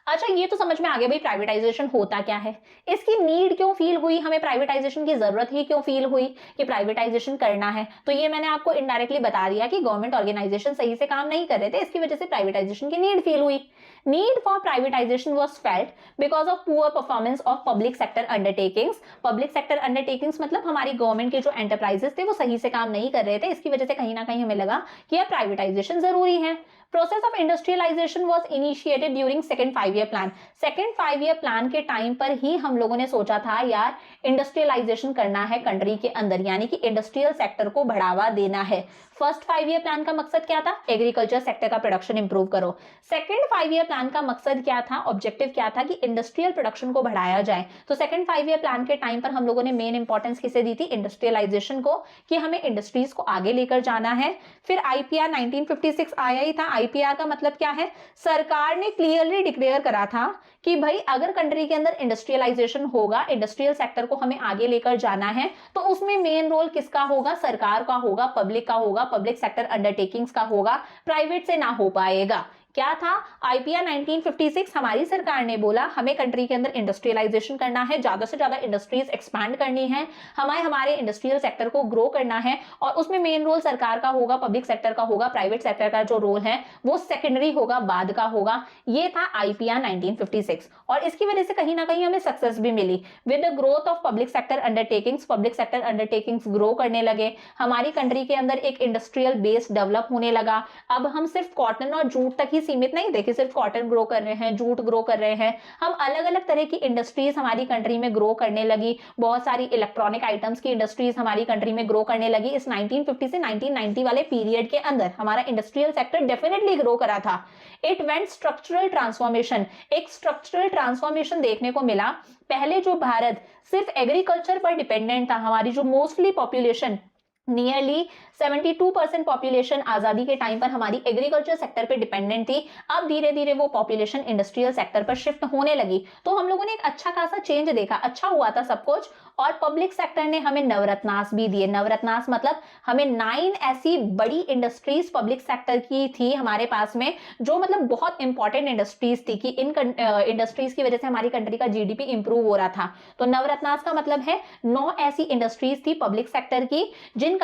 अच्छा ये तो समझ में आ गया भाई प्राइवेटाइजेशन होता क्या है, इसकी नीड क्यों फील हुई, हमें प्राइवेटाइजेशन की जरूरत ही क्यों फील हुई कि प्राइवेटाइजेशन करना है। तो ये मैंने आपको इनडायरेक्टली बता दिया कि गवर्नमेंट ऑर्गेनाइजेशन सही से काम नहीं कर रहे थे, इसकी वजह से प्राइवेटाइजेशन की नीड फील हुई। Need for privatisation was felt because of poor performance of public sector undertakings. Public sector undertakings मतलब हमारी गवर्नमेंट के जो एंटरप्राइजेस थे वो सही से काम नहीं कर रहे थे, इसकी वजह से कहीं ना कहीं हमें लगा कि अब प्राइवेटाइजेशन जरूरी है। Process of industrialization was initiated during second 5 year plan. Second 5 year plan के टाइम पर ही हम लोगों ने सोचा था यार इंडस्ट्रियलाइजेशन करना है कंट्री के अंदर, यानी कि इंडस्ट्रियल सेक्टर को बढ़ावा देना है। फर्स्ट 5 ईयर प्लान का मकसद क्या था, एग्रीकल्चर सेक्टर का प्रोडक्शन इंप्रूव करो। सेकंड 5 ईयर प्लान का मकसद क्या था, ऑब्जेक्टिव क्या था कि इंडस्ट्रियल प्रोडक्शन को बढ़ाया जाए। तो सेकंड 5 ईयर प्लान के टाइम पर हम लोगों ने मेन इंपॉर्टेंस किसे दी थी, इंडस्ट्रियलाइजेशन को, कि हमें इंडस्ट्रीज को आगे लेकर जाना है। फिर आईपीआर 1956 आया ही था। आईपीआर का मतलब क्या है, सरकार ने क्लियरली डिक्लेयर करा था कि भाई अगर कंट्री के अंदर इंडस्ट्रियलाइजेशन होगा, इंडस्ट्रियल सेक्टर को हमें आगे लेकर जाना है, तो उसमें मेन रोल किसका होगा, सरकार का होगा, पब्लिक का होगा, पब्लिक सेक्टर अंडरटेकिंग्स का होगा, प्राइवेट से ना हो पाएगा। क्या था, आईपीआर 1956 हमारी सरकार ने बोला हमें कंट्री के अंदर इंडस्ट्रियलाइजेशन करना है, ज्यादा से ज्यादा इंडस्ट्रीज एक्सपैंड करनी है, हमारे इंडस्ट्रियल सेक्टर को ग्रो करना है, और उसमें मेन रोल सरकार का होगा, पब्लिक सेक्टर का होगा, प्राइवेट सेक्टर का जो रोल है वो सेकेंडरी होगा, बाद का होगा। ये था आईपीआर 1956, और इसकी वजह से कहीं ना कहीं हमें सक्सेस भी मिली। With the growth of public sector undertakings, public sector undertakings grow करने लगे, हमारी कंट्री के अंदर एक इंडस्ट्रियल बेस डेवलप होने लगा। अब हम सिर्फ कॉटन और जूट तक ही सीमित नहीं देखिए, सिर्फ कॉटन ग्रो कर रहे हैं, जूट ग्रो कर रहे हैं, हम अलग अलग तरह की इंडस्ट्रीज हमारी कंट्री में ग्रो करने लगी। बहुत सारी इलेक्ट्रॉनिक आइटम्स की इंडस्ट्रीज हमारी कंट्री में ग्रो करने लगी। इस 1950 से 1990 वाले पीरियड के अंदर हमारा इंडस्ट्रियल सेक्टर डेफिनेटली ग्रो करा था। इट वेंट स्ट्रक्चरल ट्रांसफॉर्मेशन, एक स्ट्रक्चरल ट्रांसफॉर्मेशन देखने को मिला। पहले जो भारत सिर्फ एग्रीकल्चर पर डिपेंडेंट था, हमारी जो मोस्टली पॉपुलेशन नियरली 72% पॉपुलेशन आजादी के टाइम पर हमारी एग्रीकल्चर सेक्टर पे डिपेंडेंट थी। अब धीरे धीरे वो पॉपुलेशन इंडस्ट्रियल सेक्टर पर शिफ्ट होने लगी, तो हम लोगों ने एक अच्छा खासा चेंज देखा, अच्छा हुआ था सब कुछ। और पब्लिक सेक्टर ने हमें नवरत्नास भी दिए। नवरत्नास मतलब हमें 9 ऐसी बड़ी इंडस्ट्रीज पब्लिक सेक्टर की थी हमारे पास में, जो मतलब बहुत इंपॉर्टेंट इंडस्ट्रीज थी कि इन इंडस्ट्रीज की वजह से हमारी कंट्री का जीडीपी इंप्रूव हो रहा था। तो नवरत्नास का मतलब है 9 ऐसी इंडस्ट्रीज थी पब्लिक सेक्टर की, जिन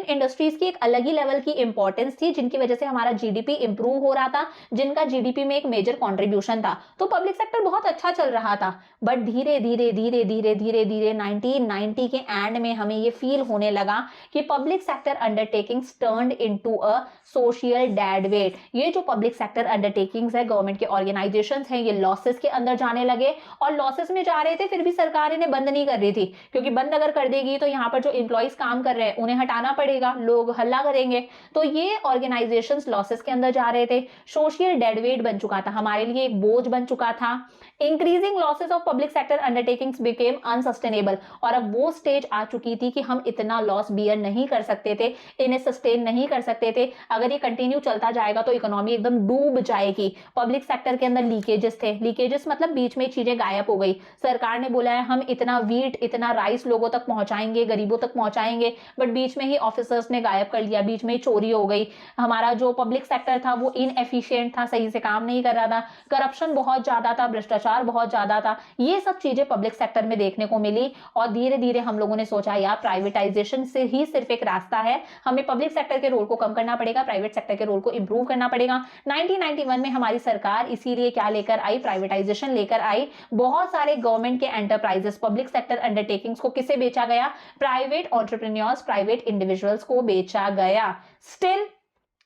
इंडस्ट्रीज की एक अलग ही लेवल की इंपॉर्टेंस थी, जिनकी वजह से हमारा जीडीपी इंप्रूव हो रहा था, जिनका जीडीपी में एक मेजर कंट्रीब्यूशन था। तो पब्लिक सेक्टर बहुत अच्छा चल रहा था। बट धीरे धीरे धीरे धीरे धीरे धीरे 1990 के एंड में हमें ये फील होने लगा कि public sector undertakings turned into a social dead weight. ये जो पब्लिक सेक्टर अंडरटेकिंग्स है, गवर्नमेंट के ऑर्गेनाइजेशंस हैं, ये लॉसेस के अंदर जाने लगे। और लॉसेस में जा रहे थे, फिर भी सरकार इन्हें बंद नहीं कर रही थी, क्योंकि बंद अगर कर देगी तो यहाँ पर जो एम्प्लॉइज काम कर रहे हैं उन्हें हटाना पड़ेगा, लोग हल्ला करेंगे। तो ये ऑर्गेनाइजेशंस लॉसेस के अंदर जा रहे थे, सोशल डेड वेट बन चुका था, हमारे लिए एक बोझ बन चुका था। Increasing losses of public sector undertakings became unsustainable. और अब वो स्टेज आ चुकी थी कि हम इतना लॉस बियर नहीं कर सकते थे, इन्हें सस्टेन नहीं कर सकते थे। अगर ये कंटिन्यू चलता जाएगा तो इकोनॉमी एकदम डूब जाएगी। पब्लिक सेक्टर के अंदर लीकेजेस थे, लीकेजेस मतलब बीच में चीजें गायब हो गई। सरकार ने बोला है हम इतना वीट, इतना राइस लोगों तक पहुंचाएंगे, गरीबों तक पहुंचाएंगे, बट बीच में ही ऑफिसर्स ने गायब कर लिया, बीच में चोरी हो गई। हमारा जो पब्लिक सेक्टर था वो इनएफिशिएंट था, सही से काम नहीं कर रहा था, करप्शन बहुत ज्यादा था, भ्रष्टाचार बहुत ज्यादा था। ये सब चीजें पब्लिक सेक्टर में देखने को मिली। और धीरे धीरे हम लोगों ने सोचा यार प्राइवेटाइजेशन से ही सिर्फ एक रास्ता है, हमें पब्लिक सेक्टर के रोल को कम करना पड़ेगा, प्राइवेट सेक्टर के रोल को इंप्रूव करना पड़ेगा। 1991 में हमारी सरकार इसीलिए क्या लेकर आई, प्राइवेटाइजेशन लेकर आई। बहुत सारे गवर्नमेंट के एंटरप्राइजेस, पब्लिक सेक्टर अंडरटेकिंग्स को किसे बेचा गया, प्राइवेट एंटरप्रेन्योर्स, प्राइवेट इंडिविजुअल्स को बेचा गया। Still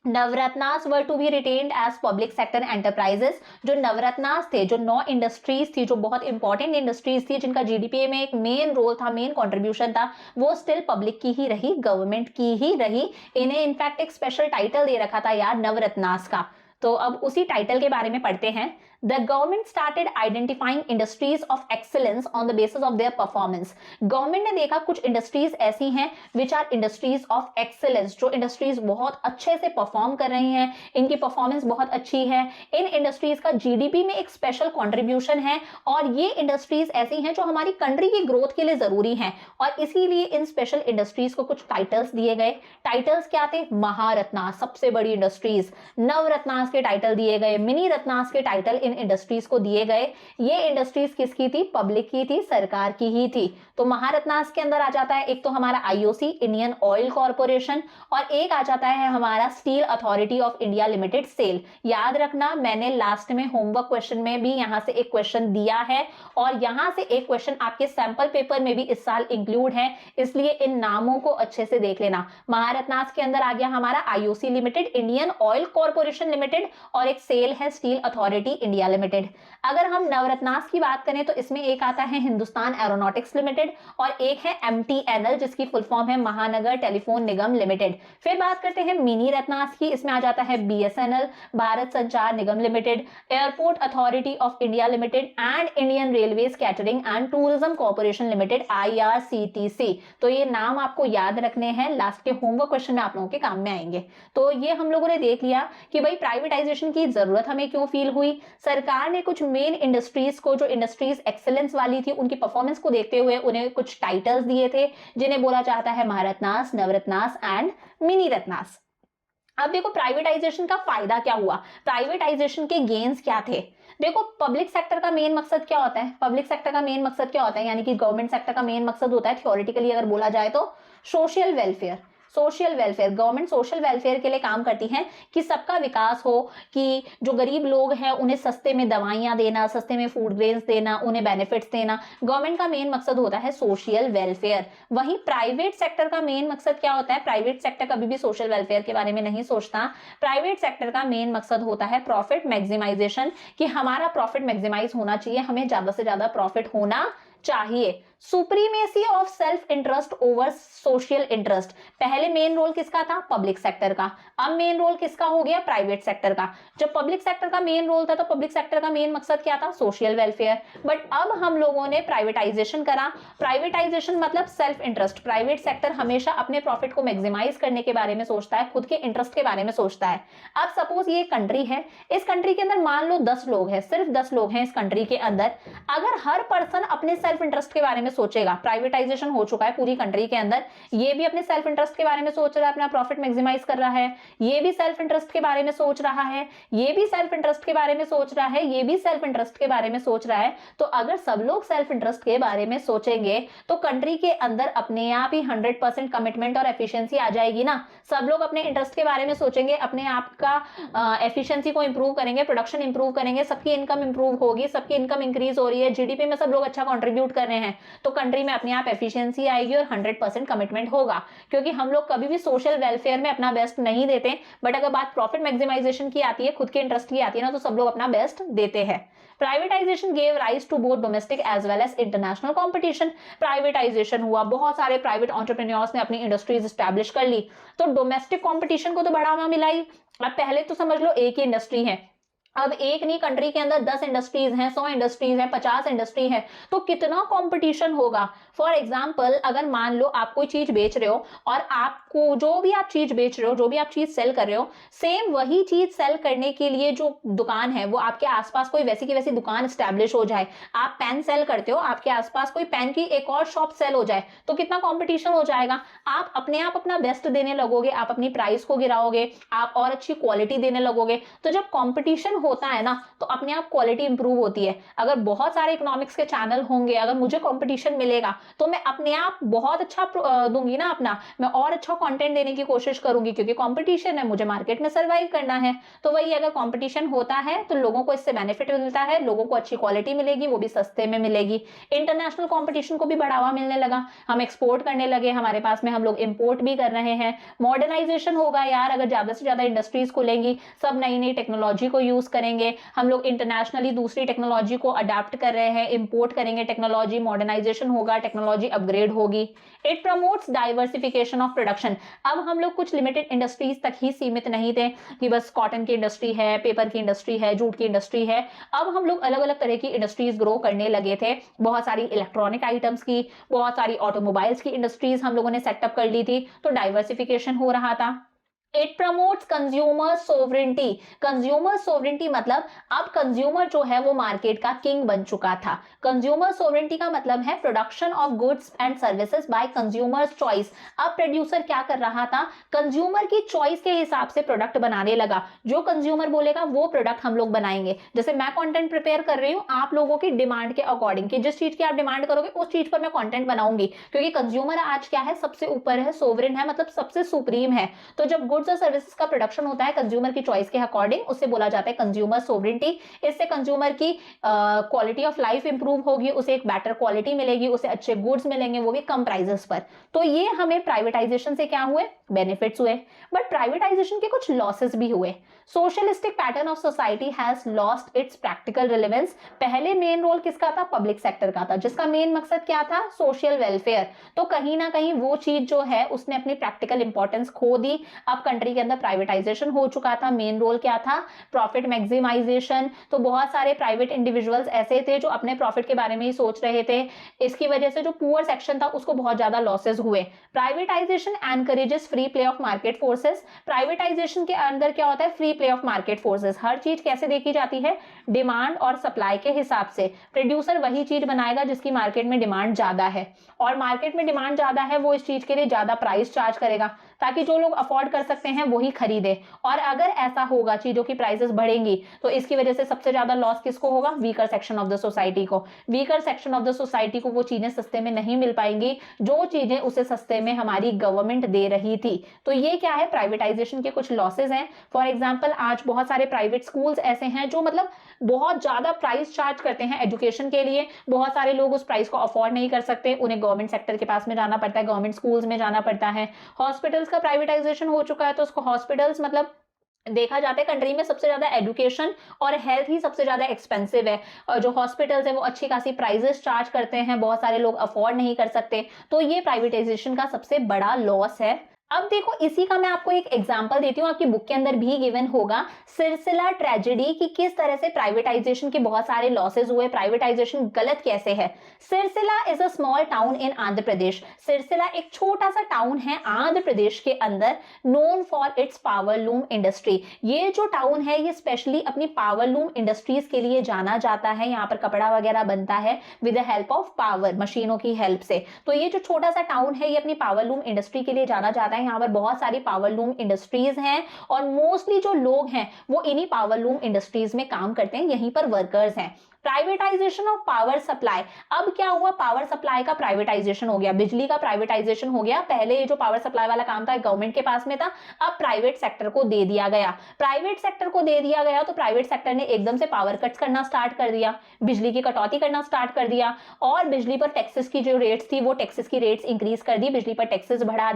Navratnas were to be retained as public sector enterprises. जो नवरत्नास थे, जो 9 इंडस्ट्रीज थी, जो बहुत इंपॉर्टेंट इंडस्ट्रीज थी, जिनका जीडीपी में एक मेन रोल था, मेन कंट्रीब्यूशन था, वो स्टिल पब्लिक की ही रही, गवर्नमेंट की ही रही। इन्हें इनफैक्ट एक स्पेशल टाइटल दे रखा था यार नवरत्नास का। तो अब उसी टाइटल के बारे में पढ़ते हैं। The government started identifying industries of excellence on the basis of their performance. Government ने देखा कुछ इंडस्ट्रीज ऐसी हैं which are industries of excellence, जो इंडस्ट्रीज बहुत अच्छे से परफॉर्म कर रही हैं, इनकी परफॉर्मेंस बहुत अच्छी है, इन इंडस्ट्रीज का जीडीपी में एक स्पेशल कॉन्ट्रीब्यूशन है, और ये इंडस्ट्रीज ऐसी हैं जो हमारी कंट्री की ग्रोथ के लिए जरूरी हैं। और इसीलिए इन स्पेशल इंडस्ट्रीज को कुछ टाइटल्स दिए गए। टाइटल्स क्या थे, महारत्नास सबसे बड़ी इंडस्ट्रीज, नवरत्नास के टाइटल दिए गए, मिनी रत्नास के टाइटल इन इंडस्ट्रीज को दिए गए। ये इंडस्ट्रीज किसकी थी, पब्लिक की थी, सरकार की ही थी। तो महारत्नास के अंदर आ जाता है एक तो हमारा आईओसी, इंडियन ऑयल कॉर्पोरेशन, और एक आ जाता है हमारा Steel Authority of India Limited, SAIL. याद रखना मैंने लास्ट में होमवर्क क्वेश्चन में भी यहां से एक क्वेश्चन दिया है, और यहां से एक क्वेश्चन आपके सैंपल पेपर में भी इस साल इंक्लूड है, इसलिए इन नामों को अच्छे से देख लेना। महारत्नास के अंदर आ गया हमारा IOC limited, Indian oil corporation limited, और एक सेल है स्टील अथॉरिटी इंडिया लिमिटेड। अगर हम नवरत्नास की बात करें तो इसमें एक आता है हिंदुस्तान एरोनॉटिक्स लिमिटेड, और एक है एमटीएनएल, जिसकी फुल फॉर्म है महानगर टेलीफोन निगम लिमिटेड। फिर बात करते हैं मिनी रत्नास की, इसमें आ जाता है BSNL, Bharat Sanchar Nigam limited, airport authority of India limited, and Indian railways catering and tourism corporation limited, IRCTC. तो ये नाम आपको याद रखने हैं, लास्ट के होमवर्क क्वेश्चन में आप लोगों के काम में आएंगे। तो ये हम लोगों ने देख लिया कि भाई प्राइवेटाइजेशन की जरूरत हमें क्यों फील हुई। सरकार ने कुछ मेन इंडस्ट्रीज को, जो इंडस्ट्रीज एक्सेलेंस वाली थी, उनकी परफॉर्मेंस को देखते हुए उन्हें कुछ टाइटल्स दिए थे, जिन्हें बोला जाता है महारत्नास, नवरत्नास एंड मिनी रत्नास। अब देखो प्राइवेटाइजेशन का फायदा क्या हुआ, प्राइवेटाइजेशन के गेन्स क्या थे। देखो पब्लिक सेक्टर का मेन मकसद क्या होता है, पब्लिक सेक्टर का मेन मकसद क्या होता है, यानी कि गवर्नमेंट सेक्टर का मेन मकसद होता है थियोरेटिकली अगर बोला जाए तो social welfare. Social welfare, government social welfare के लिए काम करती है कि सबका विकास हो, कि जो गरीब लोग हैं उन्हें सस्ते में दवाइयां देना, सस्ते में फूड ग्रेन्स देना, उन्हें बेनिफिट्स देना, गवर्नमेंट का मेन मकसद होता है सोशल वेलफेयर। वहीं प्राइवेट सेक्टर का मेन मकसद क्या होता है, प्राइवेट सेक्टर कभी भी सोशल वेलफेयर के बारे में नहीं सोचता। प्राइवेट सेक्टर का मेन मकसद होता है प्रॉफिट मैक्सिमाइजेशन, कि हमारा प्रॉफिट मैक्सिमाइज होना चाहिए, हमें ज्यादा से ज्यादा प्रॉफिट होना चाहिए। Supremacy of self interest over social interest. पहले मेन रोल किसका था? पब्लिक सेक्टर का। अब मेन रोल किसका हो गया? प्राइवेट सेक्टर का। जब पब्लिक सेक्टर का मेन रोल था तो पब्लिक सेक्टर का मेन मकसद क्या था? Social welfare. बट अब हम लोगों ने प्राइवेटाइजेशन करा। प्राइवेटाइजेशन मतलब सेल्फ इंटरेस्ट। प्राइवेट सेक्टर हमेशा अपने प्रॉफिट को मैक्सिमाइज करने के बारे में सोचता है, खुद के इंटरेस्ट के बारे में सोचता है। अब सपोज ये कंट्री है, इस कंट्री के अंदर मान लो 10 लोग हैं, सिर्फ 10 लोग हैं इस कंट्री के अंदर। अगर हर पर्सन अपने सेल्फ इंटरेस्ट के बारे में सोचेगा, प्राइवेटाइजेशन हो चुका है पूरी कंट्री के अंदर, ये भी अपने सेल्फ इंटरेस्ट के बारे में सोच रहा है, अपना प्रॉफिट मैक्सिमाइज कर रहा है, ये भी सेल्फ इंटरेस्ट के बारे में सोच रहा है, ये भी सेल्फ इंटरेस्ट के बारे में सोच रहा है, ये भी सेल्फ इंटरेस्ट के बारे में सोच रहा है। तो अगर सब लोग सेल्फ इंटरेस्ट के बारे में सोचेंगे तो कंट्री के अंदर अपने आप ही 100% कमिटमेंट और एफिशिएंसी आ जाएगी ना। सब लोग अपने इंटरेस्ट के बारे में सोचेंगे, अपने आप का एफिशिएंसी को इंप्रूव करेंगे, प्रोडक्शन इंप्रूव करेंगे, सबकी इनकम इंप्रूव होगी, सबकी इनकम इंक्रीज हो रही है, जीडीपी में सब लोग अच्छा कंट्रीब्यूट कर रहे हैं, तो कंट्री में अपने आप एफिशिएंसी आएगी और 100% कमिटमेंट होगा। क्योंकि हम लोग कभी भी सोशल वेलफेयर में अपना बेस्ट नहीं देते, बट अगर बात प्रॉफिट मैक्सिमाइजेशन की आती है, खुद के इंटरेस्ट की आती है ना, तो सब लोग अपना बेस्ट देते हैं। Privatization gave rise to both domestic as well as international competition. Privatization हुआ, बहुत सारे प्राइवेट एंटरप्रेन्योर्स ने अपनी इंडस्ट्रीज एस्टैब्लिश कर ली, तो डोमेस्टिक कंपटीशन को तो बढ़ावा मिला ही। अब पहले तो समझ लो एक ही इंडस्ट्री है, अब एक नहीं, कंट्री के अंदर 10 इंडस्ट्रीज हैं, 100 इंडस्ट्रीज हैं, 50 इंडस्ट्री है, तो कितना कंपटीशन होगा। फॉर एग्जांपल अगर मान लो आप कोई चीज बेच रहे हो और आपको जो भी आप चीज बेच रहे हो, जो भी आप चीज सेल कर रहे हो, सेम वही चीज सेल करने के लिए जो दुकान है वो आपके आसपास कोई वैसी की वैसी दुकान स्टैब्लिश हो जाए। आप पेन सेल करते हो, आपके आसपास कोई पेन की एक और शॉप सेल हो जाए, तो कितना कॉम्पिटिशन हो जाएगा। आप अपने आप अपना बेस्ट देने लगोगे, आप अपनी प्राइस को गिराओगे, आप और अच्छी क्वालिटी देने लगोगे। तो जब कॉम्पिटिशन होता है ना, तो अपने आप क्वालिटी इंप्रूव होती है। अगर बहुत सारे इकोनॉमिक्स के चैनल होंगे, अगर मुझे कंपटीशन मिलेगा तो मैं अपने आप बहुत अच्छा दूंगी ना अपना, मैं और अच्छा कंटेंट देने की कोशिश करूंगी, क्योंकि कंपटीशन है, मुझे मार्केट में सर्वाइव करना है। तो वही अगर कंपटीशन होता है तो लोगों को इससे बेनिफिट मिलता है, लोगों को अच्छी क्वालिटी मिलेगी, वो भी सस्ते में मिलेगी। इंटरनेशनल कंपटीशन को भी बढ़ावा मिलने लगा, हम एक्सपोर्ट करने लगे, हमारे पास में हम लोग इंपोर्ट भी कर रहे हैं। मॉडर्नाइजेशन होगा यार, अगर ज्यादा से ज्यादा इंडस्ट्रीज खुलेंगी, सब नई नई टेक्नोलॉजी को यूज करेंगे, हम लोग इंटरनेशनली दूसरी टेक्नोलॉजी को अडाप्ट कर रहे हैं, इंपोर्ट करेंगे टेक्नोलॉजी, मॉडर्नाइजेशन होगा, टेक्नोलॉजी अपग्रेड होगी। It promotes diversification of production. अब हम लोग कुछ लिमिटेड इंडस्ट्रीज तक ही सीमित नहीं थे कि बस कॉटन की इंडस्ट्री है, पेपर की इंडस्ट्री है, जूट की इंडस्ट्री है। अब हम लोग अलग अलग तरह की इंडस्ट्रीज ग्रो करने लगे थे, बहुत सारी इलेक्ट्रॉनिक आइटम्स की, बहुत सारी ऑटोमोबाइल्स की इंडस्ट्रीज हम लोगों ने सेटअप कर ली थी, तो डाइवर्सिफिकेशन हो रहा था। It promotes consumer sovereignty. Consumer sovereignty मतलब अब कंज्यूमर जो है वो मार्केट का किंग बन चुका था। कंज्यूमर सोवरेंटी का मतलब है production of goods and services by consumers choice. अब प्रोड्यूसर क्या कर रहा था, कंज्यूमर की चॉइस के हिसाब से प्रोडक्ट बनाने लगा। जो कंज्यूमर बोलेगा वो प्रोडक्ट हम लोग बनाएंगे। जैसे मैं कंटेंट प्रिपेयर कर रही हूँ, आप लोगों की डिमांड के अकॉर्डिंग, कि जिस चीज की आप डिमांड करोगे उस चीज पर मैं कंटेंट बनाऊंगी, क्योंकि कंज्यूमर आज क्या है, सबसे ऊपर है, सोवरेन है, मतलब सबसे सुप्रीम है। तो जब गुड्स और सर्विसेज का प्रोडक्शन होता है कंज्यूमर की चॉइस के अकॉर्डिंग, उससे बोला जाता है कंज्यूमर सोवरेंटी। इससे कंज्यूमर की क्वालिटी ऑफ लाइफ इंप्रूव होगी, उसे एक बेटर क्वालिटी मिलेगी, उसे अच्छे गुड्स मिलेंगे, वो भी कम प्राइसेस पर। तो ये हमें प्राइवेटाइजेशन से क्या हुए, बेनिफिट्स हुए। बट प्राइवेटाइजेशन के कुछ लॉसेस भी हुए। Socialistic pattern of society has lost its practical relevance. पहले मेन रोल किसका था, पब्लिक सेक्टर का था, जिसका मेन मकसद क्या था, सोशल वेलफेयर। तो कहीं ना कहीं वो चीज जो है उसने अपनी प्रैक्टिकल इंपॉर्टेंस खो दी। अब कंट्री के अंदर प्राइवेटाइजेशन हो चुका था, मेन रोल क्या था, प्रॉफिट मैक्सिमाइजेशन। तो बहुत सारे प्राइवेट इंडिविजुअल्स ऐसे थे जो अपने प्रॉफिट के बारे में ही सोच रहे थे। इसकी वजह से जो पुअर सेक्शन था उसको बहुत ज्यादा लॉसेस हुए। Privatisation encourages free play of market forces. Privatisation के अंदर क्या होता है, free play of market forces. हर चीज कैसे देखी जाती है, डिमांड और सप्लाई के हिसाब से। प्रोड्यूसर वही चीज बनाएगा जिसकी मार्केट में डिमांड ज्यादा है, और मार्केट में डिमांड ज्यादा है वो इस चीज के लिए ज्यादा प्राइस चार्ज करेगा, ताकि जो लोग अफोर्ड कर सकते हैं वही खरीदे। और अगर ऐसा होगा, चीजों की प्राइसेस बढ़ेंगी, तो इसकी वजह से सबसे ज्यादा लॉस किसको होगा, weaker section of the society को। Weaker section of the society को वो चीजें सस्ते में नहीं मिल पाएंगी जो चीजें उसे सस्ते में हमारी गवर्नमेंट दे रही थी। तो ये क्या है, प्राइवेटाइजेशन के कुछ लॉसेज हैं। फॉर एग्जाम्पल आज बहुत सारे प्राइवेट स्कूल्स ऐसे हैं जो मतलब बहुत ज्यादा प्राइस चार्ज करते हैं एजुकेशन के लिए। बहुत सारे लोग उस प्राइस को अफोर्ड नहीं कर सकते, उन्हें गवर्नमेंट सेक्टर के पास में जाना पड़ता है, गवर्नमेंट स्कूल्स में जाना पड़ता है। हॉस्पिटल्स का प्राइवेटाइजेशन हो चुका है, तो उसको हॉस्पिटल्स मतलब देखा जाता है कंट्री में सबसे ज्यादा एजुकेशन और हेल्थ ही सबसे ज्यादा एक्सपेंसिव है, और जो हॉस्पिटल्स है वो अच्छी खासी प्राइजेस चार्ज करते हैं, बहुत सारे लोग अफोर्ड नहीं कर सकते, तो ये प्राइवेटाइजेशन का सबसे बड़ा लॉस है। अब देखो इसी का मैं आपको एक एग्जांपल देती हूँ, आपकी बुक के अंदर भी गिवन होगा, सिरसिला ट्रेजेडी की किस तरह से प्राइवेटाइजेशन के बहुत सारे लॉसेस हुए, प्राइवेटाइजेशन गलत कैसे है। Sircilla is a small town in Andhra Pradesh. Sircilla एक छोटा सा टाउन है आंध्र प्रदेश के अंदर, known for its powerloom industry. ये जो टाउन है ये स्पेशली अपनी पावरलूम इंडस्ट्रीज के लिए जाना जाता है, यहाँ पर कपड़ा वगैरह बनता है with the help of power, मशीनों की हेल्प से। तो ये जो छोटा सा टाउन है ये अपनी पावरलूम इंडस्ट्री के लिए जाना जाता है, यहाँ पर बहुत सारी पावरलूम इंडस्ट्रीज हैं और मोस्टली जो लोग हैं वो इन्हीं पावरलूम इंडस्ट्रीज में काम करते हैं, यहीं पर वर्कर्स हैं। Privatisation of power supply. अब क्या हुआ, पावर सप्लाई का प्राइवेटाइजेशन हो गया, बिजली का प्राइवेटाइजेशन हो गया। पहले जो पावर सप्लाई वाला काम था गवर्नमेंट के पास में था, अब प्राइवेट सेक्टर को दे दिया गया। प्राइवेट सेक्टर को दे दिया गया तो प्राइवेट सेक्टर ने एकदम से पावर कट्स करना स्टार्ट कर दिया, बिजली की कटौती करना स्टार्ट कर दिया, और बिजली पर टैक्सेस की जो रेट्स थी वो टैक्सेस की रेट्स इंक्रीज कर दी, बिजली पर टैक्सेस बढ़ा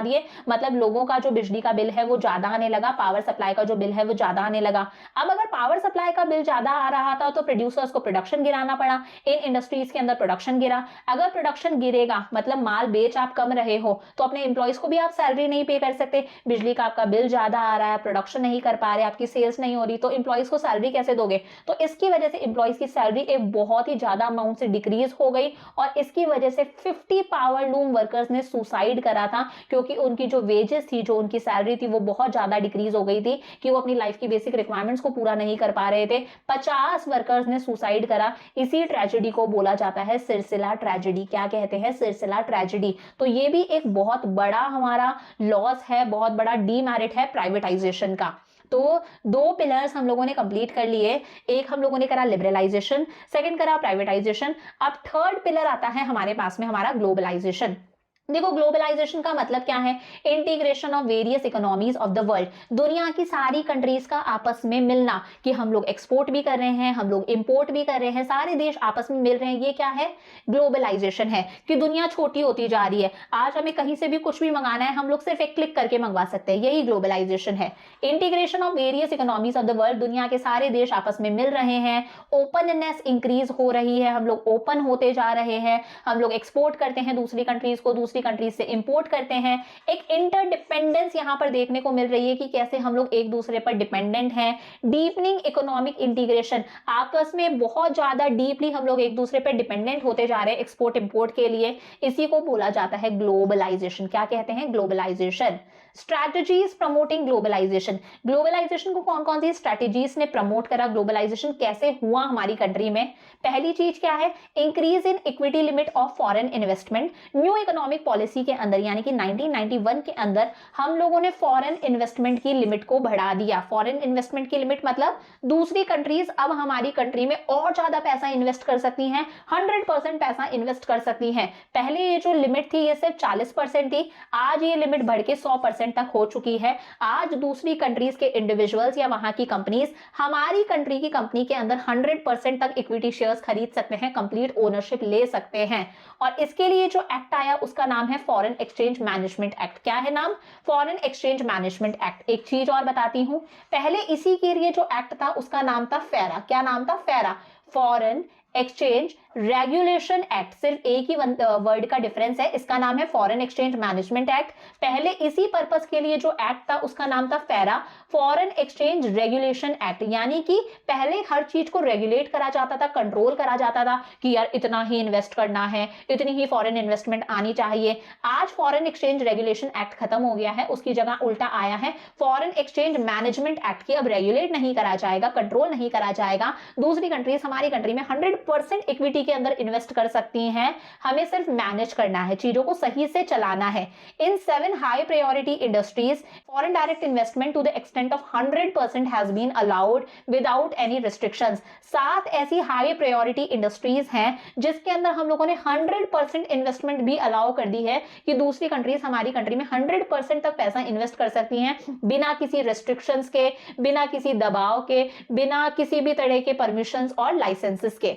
दिए, मतलब लोगों का जो बिजली का बिल है वो ज्यादा आने लगा, पावर सप्लाई का जो बिल है वो ज्यादा आने लगा। अब अगर पावर सप्लाई का बिल ज्यादा आ रहा था तो प्रोड्यूसर्स को प्रोडक्शन गिराना पड़ा, इन इंडस्ट्रीज के अंदर प्रोडक्शन गिरा। अगर प्रोडक्शन गिरेगा मतलब माल बेच आप कम रहे हो तो अपने एम्प्लॉइज को भी आप सैलरी नहीं पे कर सकते, बिजली का आपका बिल ज्यादा आ रहा है, प्रोडक्शन नहीं कर पा रहे, आपकी सेल्स नहीं हो रही, तो एम्प्लॉइज को सैलरी कैसे दोगे। तो इसकी वजह से एम्प्लॉइज की सैलरी एक बहुत ही ज्यादा अमाउंट से डिक्रीज हो गई, और इसकी वजह से 50 पावरलूम वर्कर्स ने सुसाइड करा था, क्योंकि उनकी जो वेजेस थी, जो उनकी सैलरी थी वो बहुत ज्यादा डिक्रीज हो गई थी कि वो अपनी लाइफ की बेसिक रिक्वायरमेंट्स को पूरा नहीं कर पा रहे थे। 50 वर्कर्स ने सुसाइड करा। इसी ट्रेजेडी को बोला जाता है सिरसिला ट्रेजेडी। क्या कहते हैं, सिरसिला ट्रेजेडी। तो ये भी एक बहुत बड़ा हमारा लॉस है, बहुत बड़ा डीमेरिट है प्राइवेटाइजेशन का। तो दो पिलर्स हम लोगों ने कंप्लीट कर लिए, एक हम लोगों ने करा लिबरलाइजेशन, सेकंड करा प्राइवेटाइजेशन। अब थर्ड पिलर आता है हमारे पास में हमारा ग्लोबलाइजेशन। देखो ग्लोबलाइजेशन का मतलब क्या है, integration of various economies of the world. दुनिया की सारी कंट्रीज का आपस में मिलना, कि हम लोग एक्सपोर्ट भी कर रहे हैं, हम लोग इंपोर्ट भी कर रहे हैं, सारे देश आपस में मिल रहे हैं, ये क्या है, ग्लोबलाइजेशन है। कि दुनिया छोटी होती जा रही है, आज हमें कहीं से भी कुछ भी मंगाना है हम लोग सिर्फ एक क्लिक करके मंगवा सकते हैं, यही ग्लोबलाइजेशन है। Integration of various economies of the world, दुनिया के सारे देश आपस में मिल रहे हैं, ओपननेस इंक्रीज हो रही है, हम लोग ओपन होते जा रहे हैं, हम लोग एक्सपोर्ट करते हैं दूसरी कंट्रीज को, दूसरी कंट्रीज से इंपोर्ट करते हैं। एक इंटरडिपेंडेंस यहां पर देखने को मिल रही है कि कैसे हम लोग एक दूसरे पर डिपेंडेंट हैं। डीपनिंग इकोनॉमिक इंटीग्रेशन, आपस में बहुत ज्यादा डीपली हम लोग एक दूसरे पर डिपेंडेंट होते जा रहे हैं एक्सपोर्ट इंपोर्ट के लिए, इसी को बोला जाता है ग्लोबलाइजेशन। क्या कहते हैं, globalization. Strategies promoting globalization, globalization को कौन कौन सी स्ट्रैटेजीज ने प्रमोट करा, ग्लोबलाइजेशन कैसे हुआ हमारी कंट्री में। पहली चीज क्या है, increase in equity limit of foreign investment. New economic policy के अंदर यानी कि 1991 के अंदर हम लोगों ने फॉरेन इन्वेस्टमेंट की लिमिट को बढ़ा दिया। फॉरेन इन्वेस्टमेंट की लिमिट मतलब दूसरी कंट्रीज अब हमारी कंट्री में और ज्यादा पैसा इन्वेस्ट कर सकती हैं, 100% पैसा इन्वेस्ट कर सकती हैं। पहले ये जो लिमिट थी ये सिर्फ 40% थी, आज ये लिमिट बढ़ के 100% तक हो चुकी है। आज दूसरी कंट्रीज के इंडिविजुअल्स या वहां की कंपनीज हमारी कंट्री की कंपनी के अंदर 100% तक इक्विटी शेयर्स खरीद सकते हैं, कंप्लीट ओनरशिप ले सकते हैं। और इसके लिए जो एक्ट आया उसका नाम है फॉरेन एक्सचेंज मैनेजमेंट एक्ट। क्या है नाम, फॉरेन एक्सचेंज मैनेजमेंट एक्ट। एक चीज और बताती हूं, पहले इसी के लिए जो एक्ट था उसका नाम था फेरा। क्या नाम था, फेरा, फॉरेन एक्सचेंज रेगुलेशन एक्ट। सिर्फ एक ही वर्ड का डिफरेंस है, इसका नाम है फॉरेन एक्सचेंज मैनेजमेंट एक्ट। पहले इसी पर्पस के लिए जो एक्ट था उसका नाम था फेरा, फॉरेन एक्सचेंज रेगुलेशन एक्ट। यानी कि पहले हर चीज को रेगुलेट करा जाता था, कंट्रोल करा जाता था कि यार इतना ही इन्वेस्ट करना है, इतनी ही फॉरेन इन्वेस्टमेंट आनी चाहिए। आज फॉरेन एक्सचेंज रेगुलेशन एक्ट खत्म हो गया है, उसकी जगह उल्टा आया है फॉरेन एक्सचेंज मैनेजमेंट एक्ट की। अब रेगुलेट नहीं करा जाएगा, कंट्रोल नहीं करा जाएगा, दूसरी कंट्रीज हमारी कंट्री में 100% इक्विटी के अंदर इन्वेस्ट कर सकती हैं, हमें सिर्फ मैनेज करना है, चीजों को सही से चलाना है। In 7 high priority industries foreign direct investment to the extent of 100% has been allowed without any restrictions. 7 ऐसी हाई प्रायोरिटी इंडस्ट्रीज हैं जिसके अंदर हम लोगों ने 100% इन्वेस्टमेंट भी अलाउ कर दी है कि दूसरी कंट्रीज हमारी कंट्री में 100% तक पैसा इन्वेस्ट कर सकती हैं, बिना किसी रिस्ट्रिक्शंस के, बिना किसी दबाव के, बिना किसी भी तरह के परमिशंस और लाइसेंसेस के।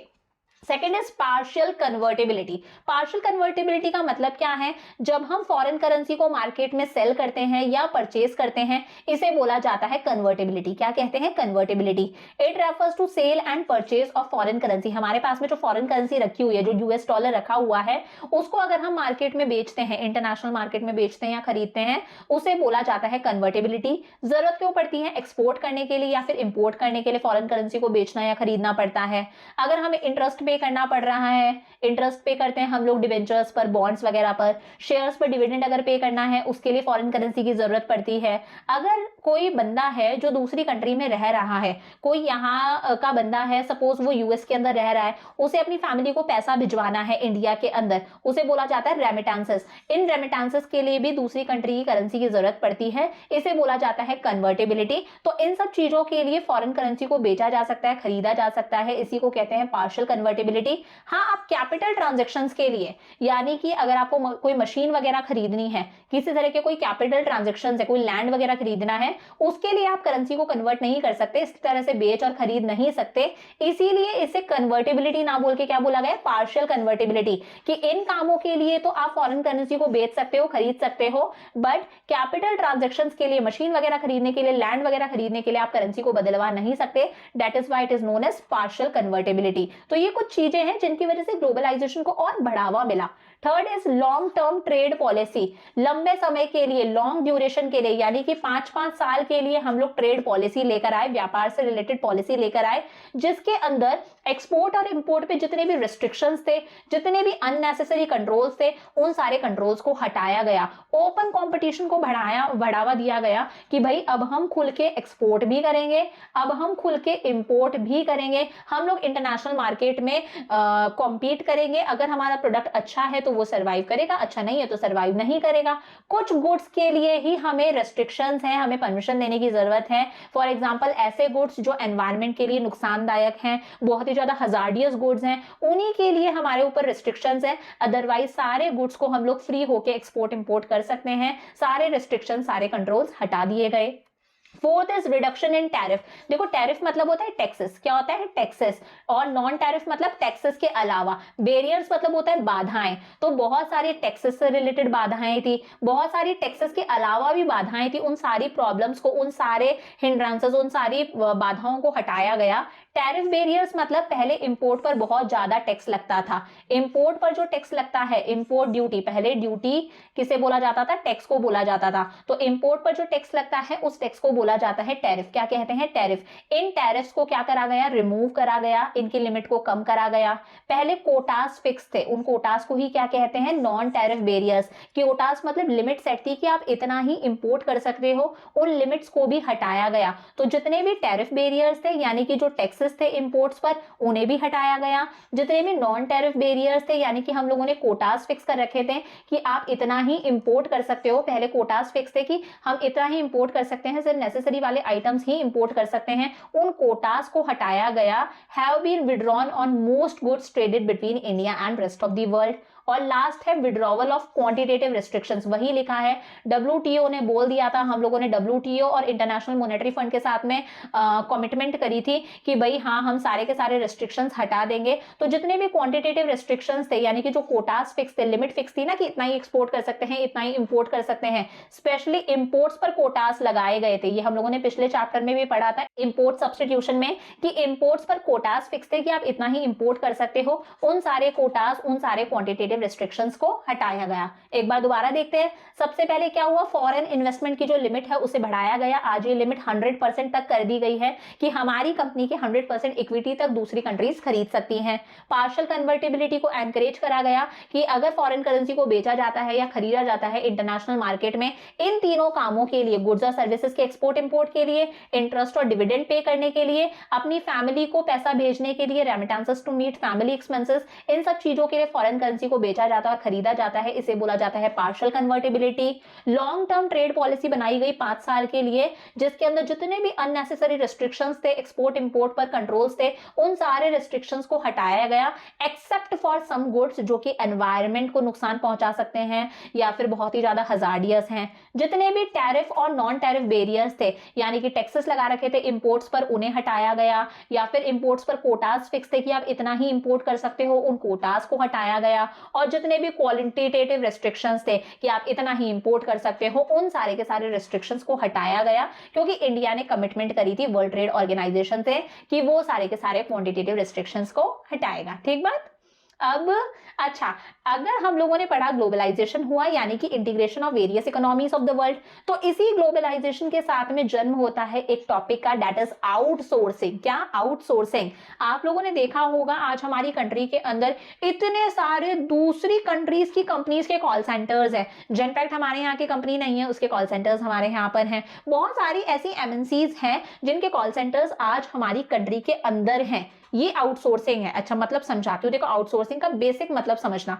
Second is partial convertibility. Partial convertibility का मतलब क्या है? जब हम फॉरेन करेंसी को मार्केट में सेल करते हैं या परचेज करते हैं, इसे बोला जाता है कन्वर्टेबिलिटी। क्या कहते हैं? Convertibility. It refers to sale and purchase of foreign currency. हमारे पास में जो फॉरेन करेंसी रखी हुई है, जो यूएस डॉलर रखा हुआ है, उसको अगर हम मार्केट में बेचते हैं, इंटरनेशनल मार्केट में बेचते हैं या खरीदते हैं, उसे बोला जाता है कन्वर्टेबिलिटी। जरूरत क्यों पड़ती है? एक्सपोर्ट करने के लिए या फिर इंपोर्ट करने के लिए फॉरेन करेंसी को बेचना या खरीदना पड़ता है। अगर हमें इंटरेस्ट पे करना पड़ रहा है, इंटरेस्ट पे करते हैं हम लोग डिबेंचर्स पर, बॉन्ड्स वगैरह पर, शेयर्स पर डिविडेंड अगर पे करना है, उसके लिए फॉरेन करेंसी की जरूरत पड़ती है। अगर कोई बंदा है जो दूसरी कंट्री में रह रहा है, कोई यहाँ का बंदा है, सपोज वो यूएस के अंदर रह रहा है, उसे अपनी फैमिली को पैसा भिजवाना है इंडिया के अंदर, उसे बोला जाता है रेमिटेंसेस। इन रेमिटेंसेस के लिए भी दूसरी कंट्री की करेंसी की जरूरत पड़ती है, इसे बोला जाता है कन्वर्टेबिलिटी। तो इन सब चीजों के लिए फॉरेन करेंसी को बेचा जा सकता है, खरीदा जा सकता है, इसी को कहते हैं पार्शियल कन्वर्टेबिलिटी। हाँ, आप कैपिटल ट्रांजैक्शंस के लिए, यानी कि अगर आपको कोई मशीन वगैरह खरीदनी है, किसी तरह के कोई कैपिटल ट्रांजैक्शंस है, कोई लैंड वगैरह खरीदना है, उसके लिए आप करेंसी को कन्वर्ट नहीं कर सकते, इस तरह से बेच और खरीद नहीं सकते। इसीलिए इसे कन्वर्टेबिलिटी ना बोल के क्या बोला गया? Partial convertibility. कि इन कामों के लिए तो आप फॉरेन करेंसी को बेच सकते हो, खरीद सकते हो, बट कैपिटल ट्रांजैक्शंस के लिए, मशीन वगैरह खरीदने के लिए, लैंड वगैरह खरीदने के लिए आप करेंसी को बदलवा नहीं सकते। That is why it is known as partial convertibility. तो ये कुछ चीजें हैं जिनकी वजह से ग्लोबलाइजेशन को और बढ़ावा मिला। Third is long term trade policy. लंबे समय के लिए, लॉन्ग ड्यूरेशन के लिए, यानी कि 5-5 साल के लिए हम लोग ट्रेड पॉलिसी लेकर आए, व्यापार से रिलेटेड पॉलिसी लेकर आए, जिसके अंदर एक्सपोर्ट और इंपोर्ट पे जितने भी रिस्ट्रिक्शंस थे, जितने भी अननेसेसरी कंट्रोल्स थे, उन सारे कंट्रोल्स को हटाया गया। ओपन कंपटीशन को बढ़ावा दिया गया कि भाई अब हम खुल के एक्सपोर्ट भी करेंगे, अब हम खुल के इंपोर्ट भी करेंगे, हम लोग इंटरनेशनल मार्केट में कॉम्पीट करेंगे। अगर हमारा प्रोडक्ट अच्छा है तो वो सर्वाइव करेगा, अच्छा नहीं है तो सर्वाइव नहीं करेगा। कुछ गुड्स के लिए ही हमें रेस्ट्रिक्शंस हैं, हमें परमिशन लेने की जरूरत है। फॉर एग्जांपल ऐसे गुड्स जो एनवायरनमेंट के लिए नुकसानदायक हैं, बहुत ही ज्यादा हजार्डियस गुड्स हैं, उन्हीं के लिए हमारे ऊपर रेस्ट्रिक्शंस हैं। अदरवाइज सारे गुड्स को हम लोग फ्री होके एक्सपोर्ट इंपोर्ट कर सकते हैं। सारे रेस्ट्रिक्शन, सारे कंट्रोल्स हटा दिए गए। Fourth is reduction in tariff. देखो, टैरिफ मतलब होता है टैक्सेस। क्या होता है? टैक्सेस। और नॉन टैरिफ मतलब टैक्सेस के अलावा। बैरियर्स मतलब होता है बाधाएं। तो बहुत सारी टैक्सेस से रिलेटेड बाधाएं थी, बहुत सारी टैक्सेस के अलावा भी बाधाएं थी। उन सारी प्रॉब्लम्स को, उन सारे हिंड्रेंसेस, उन सारी बाधाओं को हटाया गया। टैरिफ बैरियर्स मतलब पहले इंपोर्ट पर बहुत ज्यादा टैक्स लगता था। इंपोर्ट पर जो टैक्स लगता है, इंपोर्ट ड्यूटी, पहले ड्यूटी किसे बोला जाता था? टैक्स को बोला जाता था। तो इंपोर्ट पर जो टैक्स लगता है, उस टैक्स को बोला जाता है टैरिफ। क्या कहते हैं? टैरिफ। इन टैरिफ्स को क्या करा गया? रिमूव करा गया, इनकी लिमिट को कम करा गया। पहले कोटास फिक्स थे, उन कोटास को ही क्या कहते हैं? Non tariff barriers. कोटास मतलब लिमिट सेट थी कि आप इतना ही इंपोर्ट कर सकते हो, उन लिमिट्स को भी हटाया गया। तो जितने भी टैरिफ बैरियर्स थे, यानी कि जो टैक्सेस थे इंपोर्ट्स पर, उन्हें भी हटाया गया। जितने भी नॉन टैरिफ बैरियर्स थे, यानी कि हम लोगों ने कोटास फिक्स कर रखे थे कि आप इतना ही इंपोर्ट कर सकते हो। पहले कोटास फिक्स थे कि हम इतना ही इंपोर्ट कर सकते हैं, सिर्फ नेसेसरी वाले आइटम्स ही इंपोर्ट कर सकते हैं। उन कोटास को हटाया गया। Have been withdrawn on most goods traded between India and rest of the world. और लास्ट है विड्रॉवल ऑफ क्वांटिटेटिव रिस्ट्रिक्शंस। वही लिखा है, डब्ल्यूटीओ ने बोल दिया था, हम लोगों ने डब्ल्यूटीओ और इंटरनेशनल मॉनेटरी फंड के साथ में कमिटमेंट करी थी कि भाई हाँ, हम सारे के सारे रिस्ट्रिक्शंस हटा देंगे। तो जितने भी क्वांटिटेटिव रिस्ट्रिक्शंस थे, यानी कि जो कोटास फिक्स थे, लिमिट फिक्स थी ना कि इतना ही एक्सपोर्ट कर सकते हैं, इतना ही इंपोर्ट कर सकते हैं, स्पेशली इंपोर्ट्स पर कोटास लगाए गए थे। ये हम लोगों ने पिछले चैप्टर में भी पढ़ा था इंपोर्ट सब्स्टिट्यूशन में, कि इंपोर्ट्स पर कोटास फिक्स थे कि आप इतना ही इंपोर्ट कर सकते हो। उन सारे कोटास, उन सारे क्वांटिटेटिव रिस्ट्रिक्शंस को हटाया गया। एक बार दोबारा देखते हैं। सबसे पहले क्या हुआ? फॉरेन इन्वेस्टमेंट की जो लिमिट है उसे बढ़ाया गया। आज ये लिमिट 100% तक कर दी गई है कि हमारी कंपनी के 100% इक्विटी तक दूसरी कंट्रीज खरीद सकती हैं। पार्शियल कन्वर्टेबिलिटी को एनकरेज करा गया कि अगर फॉरेन करेंसी को बेचा जाता है या खरीदा जाता है इंटरनेशनल मार्केट में, इन तीनों कामों के लिए, गुड्स और सर्विसेज के एक्सपोर्ट इंपोर्ट के लिए, इंटरेस्ट और डिविडेंड पे करने के लिए, अपनी फैमिली को पैसा भेजने के लिए, remittances to meet family expenses, इन सब चीजों के लिए फॉरेन करेंसी को बेचा जाता है और खरीदा जाता है, इसे बोला जाता है partial convertibility. Long term trade policy बनाई गई 5 साल के लिए, जिसके अंदर जितने भी अननेसेसरी रिस्ट्रिक्शंस थे, एक्सपोर्ट इंपोर्ट पर कंट्रोल्स थे, उन सारे रिस्ट्रिक्शंस को हटाया गया, एक्सेप्ट फॉर सम गुड्स जो कि एनवायरनमेंट को नुकसान पहुंचा सकते हैं या फिर बहुत ही ज्यादा हजार्डियस हैं। जितने भी टैरिफ और नॉन टैरिफ बैरियर्स थे, यानी कि टैक्सेस लगा रखे थे इंपोर्ट्स पर, उन्हें हटाया गया, या फिर इंपोर्ट्स पर कोटाज फिक्स थे कि आप इतना ही इंपोर्ट कर सकते हो, उन कोटाज को हटाया गया। और जितने भी क्वालिटेटिव रेस्ट्रिक्शंस थे कि आप इतना ही इंपोर्ट कर सकते हो, उन सारे के सारे रेस्ट्रिक्शंस को हटाया गया, क्योंकि इंडिया ने कमिटमेंट करी थी वर्ल्ड ट्रेड ऑर्गेनाइजेशन से कि वो सारे के सारे क्वांटिटेटिव रेस्ट्रिक्शंस को हटाएगा। ठीक बात। अब अच्छा, अगर हम लोगों ने पढ़ा ग्लोबलाइजेशन हुआ यानी कि integration of various economies of the world, तो इसी ग्लोबलाइजेशन के साथ में जन्म होता है एक टॉपिक का, दैट इज आउटसोर्सिंग। क्या? आउटसोर्सिंग। आप लोगों ने देखा होगा आज हमारी कंट्री के अंदर इतने सारे दूसरी कंट्रीज की कंपनीज के कॉल सेंटर्स हैं। जेनपैक्ट हमारे यहाँ की कंपनी नहीं है, उसके कॉल सेंटर्स हमारे यहाँ पर हैं। बहुत सारी ऐसी एमएनसीज हैं जिनके कॉल सेंटर्स आज हमारी कंट्री के अंदर हैं। ये आउटसोर्सिंग है। अच्छा, मतलब समझाती हूँ, देखो आउटसोर्सिंग का बेसिक मतलब समझना।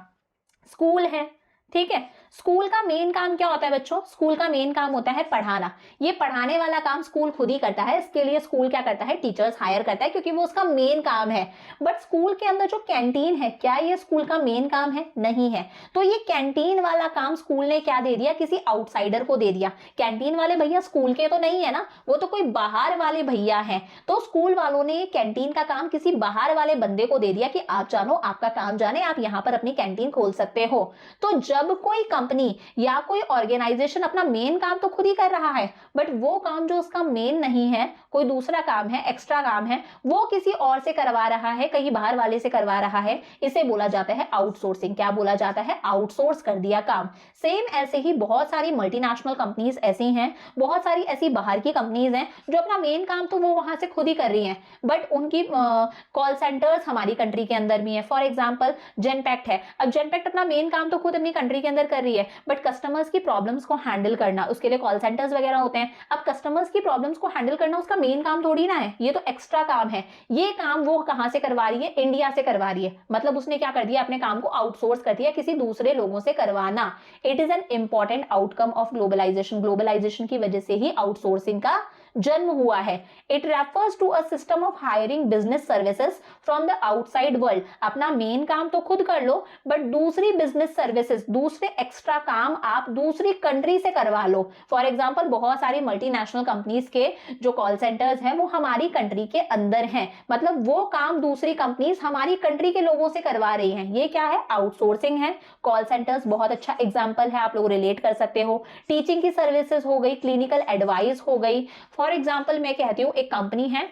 स्कूल है, ठीक है, स्कूल का मेन काम क्या होता है बच्चों? स्कूल का मेन काम होता है पढ़ाना। ये पढ़ाने वाला काम स्कूल खुद ही करता है, इसके लिए स्कूल क्या करता है? टीचर्स हायर करता है, क्योंकि वो उसका मेन काम है। बट स्कूल के अंदर जो कैंटीन है, क्या ये स्कूल का मेन काम है? नहीं है। तो ये कैंटीन वाला काम स्कूल ने क्या दे दिया? किसी आउटसाइडर को दे दिया। कैंटीन वाले भैया स्कूल के तो नहीं है ना, वो तो कोई बाहर वाले भैया हैं। तो स्कूल वालों ने कैंटीन का काम किसी बाहर वाले बंदे को दे दिया कि आप जानो, आपका काम जाने, आप यहाँ पर अपनी कैंटीन खोल सकते हो। तो जब कोई कंपनी या कोई ऑर्गेनाइजेशन अपना मेन काम तो खुद ही कर रहा है, बट वो काम जो उसका मेन नहीं है, कोई दूसरा काम है, एक्स्ट्रा काम है, वो किसी और से करवा रहा है, कहीं बाहर वाले से करवा रहा है, इसे बोला जाता है आउटसोर्सिंग। क्या बोला जाता है? आउटसोर्स कर दिया काम। सेम ऐसे ही बहुत सारी मल्टीनेशनल कंपनीज ऐसी हैं, बहुत सारी ऐसी बाहर की कंपनीज हैं जो अपना मेन काम तो वो वहां से खुद ही कर रही हैं, बट उनकी कॉल सेंटर्स हमारी कंट्री के अंदर भी है। फॉर एग्जाम्पल जेनपैक्ट है। अब जेनपैक्ट अपना मेन काम तो खुद अपनी कंट्री के अंदर कर रही है, बट कस्टमर्स की प्रॉब्लम्स को हैंडल करना, उसके लिए कॉल सेंटर्स वगैरह होते हैं। अब कस्टमर्स की प्रॉब्लम्स को हैंडल करना उसका मेन काम थोड़ी ना है, ये तो एक्स्ट्रा काम है। ये काम वो कहां से करवा रही है? इंडिया से करवा रही है। मतलब उसने क्या कर दिया? अपने काम को आउटसोर्स कर दिया, किसी दूसरे लोगों से करवाना। It is an important outcome of globalization. Globalization की वजह से ही आउटसोर्सिंग का जन्म हुआ है। It refers to a system of hiring business services from the outside world. अपना मेन काम तो खुद कर लो, बट दूसरी बिजनेस सर्विसेज, दूसरे एक्स्ट्रा काम आप दूसरी कंट्री से करवा लो। फॉर एग्जांपल बहुत सारी मल्टीनेशनल कंपनीज के जो कॉल सेंटर्स हैं वो हमारी कंट्री के अंदर हैं, मतलब वो काम दूसरी कंपनीज हमारी कंट्री के लोगों से करवा रही हैं। ये क्या है? आउटसोर्सिंग है। कॉल सेंटर्स बहुत अच्छा एग्जाम्पल है, आप लोग रिलेट कर सकते हो। टीचिंग की सर्विसेज हो गई, क्लिनिकल एडवाइस हो गई। फॉर एग्जाम्पल मैं कहती हूँ एक कंपनी है,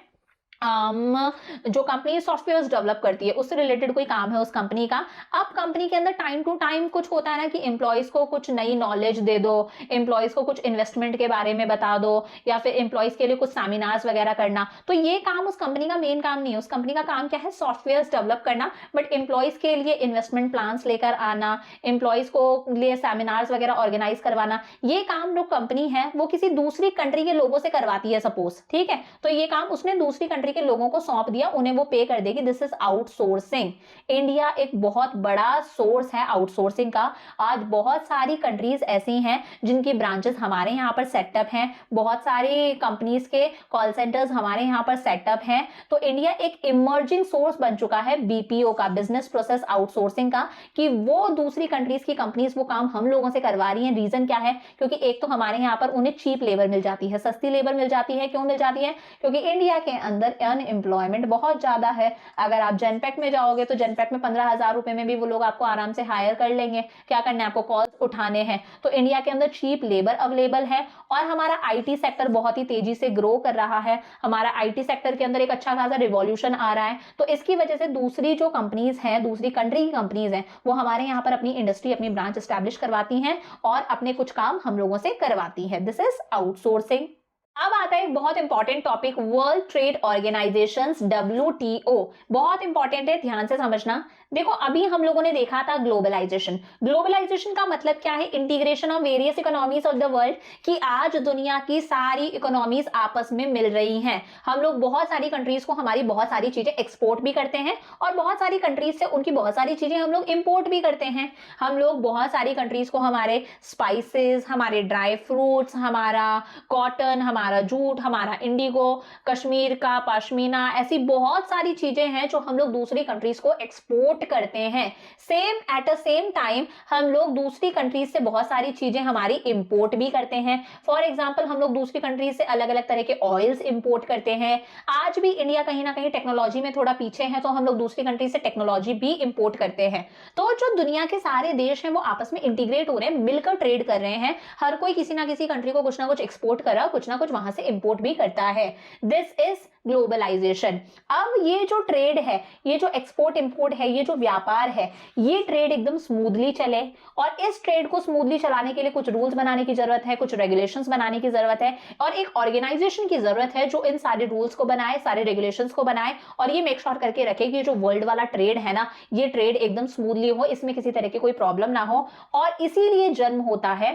जो कंपनी सॉफ्टवेयर डेवलप करती है, उससे रिलेटेड कोई काम है उस कंपनी का। अब कंपनी के अंदर टाइम टू टाइम कुछ होता है ना कि एम्प्लॉयज को कुछ नई नॉलेज दे दो, एम्प्लॉयज को कुछ इन्वेस्टमेंट के बारे में बता दो, या फिर एम्प्लॉयज के लिए कुछ सेमिनार्स वगैरह करना। तो ये काम उस कंपनी का मेन काम नहीं है। उस कंपनी का काम क्या है? सॉफ्टवेयर डेवलप करना, बट एम्प्लॉयज के लिए इन्वेस्टमेंट प्लान्स लेकर आना, एम्प्लॉयज को लिए सेमिनार्स वगैरह ऑर्गेनाइज करवाना, ये काम जो कंपनी है वो किसी दूसरी कंट्री के लोगों से करवाती है सपोज, ठीक है। तो ये काम उसने दूसरी कंट्री के लोगों को सौंप दिया, उन्हें वो पे कर देगी। This is outsourcing. इंडिया एक बहुत बड़ा सोर्स है आउटसोर्सिंग का। आज बहुत सारी कंट्रीज ऐसी हैं जिनकी ब्रांचेस हमारे यहाँ पर सेटअप हैं, बहुत सारी कंपनीज के कॉल सेंटर्स हमारे यहाँ पर सेटअप हैं। तो इंडिया एक इमर्जिंग सोर्स बन चुका है बीपीओ का, बिजनेस प्रोसेस आउटसोर्सिंग का, कि वो दूसरी कंट्रीज की कंपनीज वो काम हम लोगों से करवा रही हैं। रीजन क्या है? क्योंकि एक तो हमारे यहाँ पर उन्हें चीप लेबर मिल जाती है, सस्ती लेबर मिल जाती है। क्यों मिल जाती है? क्योंकि इंडिया के अंदर अनएम्प्लॉयमेंट बहुत ज्यादा है। अगर आप जेनपैक्ट में जाओगे तो जेनपैक्ट में 15,000 रुपए में भी वो लोग आपको आराम से हायर कर लेंगे। क्या करना है? आपको कॉल्स उठाने हैं। तो इंडिया के अंदर चीप लेबर अवेलेबल है, और हमारा आईटी सेक्टर बहुत ही तेजी से ग्रो कर रहा है। हमारा आईटी सेक्टर के अंदर एक अच्छा खासा रिवॉल्यूशन आ रहा है। तो इसकी वजह से दूसरी जो कंपनीज हैं, दूसरी कंट्री की कंपनीज हैं, वो हमारे यहाँ पर अपनी इंडस्ट्री, अपनी ब्रांच एस्टैब्लिश करवाती हैं और अपने कुछ काम हम लोगों से करवाती है। This is outsourcing. अब आता है एक बहुत important topic, world trade organisations, WTO। बहुत इंपॉर्टेंट है, ध्यान से समझना। देखो अभी हम लोगों ने देखा था ग्लोबलाइजेशन। ग्लोबलाइजेशन का मतलब क्या है? Integration of various economies of the world, कि आज दुनिया की सारी इकोनॉमीज आपस में मिल रही हैं। हम लोग बहुत सारी कंट्रीज को हमारी बहुत सारी चीजें एक्सपोर्ट भी करते हैं और बहुत सारी कंट्रीज से उनकी बहुत सारी चीजें हम लोग इंपोर्ट भी करते हैं। हम लोग बहुत सारी कंट्रीज को हमारे स्पाइसेस, हमारे ड्राई फ्रूट्स, हमारा कॉटन, हमारा जूट, हमारा इंडिगो, कश्मीर का पश्मीना, ऐसी बहुत सारी चीजें हैं जो हम लोग दूसरी कंट्रीज को एक्सपोर्ट करते हैं। Same at a same time हम लोग दूसरी कंट्रीज से बहुत सारी चीजें हमारी इंपोर्ट भी करते हैं। फॉर एग्जांपल हम लोग दूसरी कंट्रीज से अलग अलग तरह के ऑयल्स इंपोर्ट करते हैं। आज भी इंडिया कहीं ना कहीं टेक्नोलॉजी में थोड़ा पीछे है, तो हम लोग दूसरी कंट्री से टेक्नोलॉजी भी इंपोर्ट करते हैं। तो जो दुनिया के सारे देश हैं वो आपस में इंटीग्रेट हो रहे हैं, मिलकर ट्रेड कर रहे हैं। हर कोई किसी ना किसी कंट्री को कुछ ना कुछ एक्सपोर्ट कर रहा है, कुछ ना कुछ वहां से इंपोर्ट भी करता है। This is globalization. अब ये जो ट्रेड है, ये जो एक्सपोर्ट इंपोर्ट है, ये जो व्यापार है, ये ट्रेड एकदम स्मूथली चले, और इस ट्रेड को स्मूथली चलाने के लिए कुछ रूल्स बनाने की जरूरत है, कुछ रेगुलेशंस बनाने की जरूरत है, और एक ऑर्गेनाइजेशन की जरूरत है जो इन सारे रूल्स को बनाए, सारे रेगुलेशंस को बनाए, और ये मेक श्योर करके रखे कि जो वर्ल्ड वाला ट्रेड है ना, ये ट्रेड एकदम स्मूथली हो, इसमें किसी तरह की कोई प्रॉब्लम ना हो। और इसीलिए जन्म होता है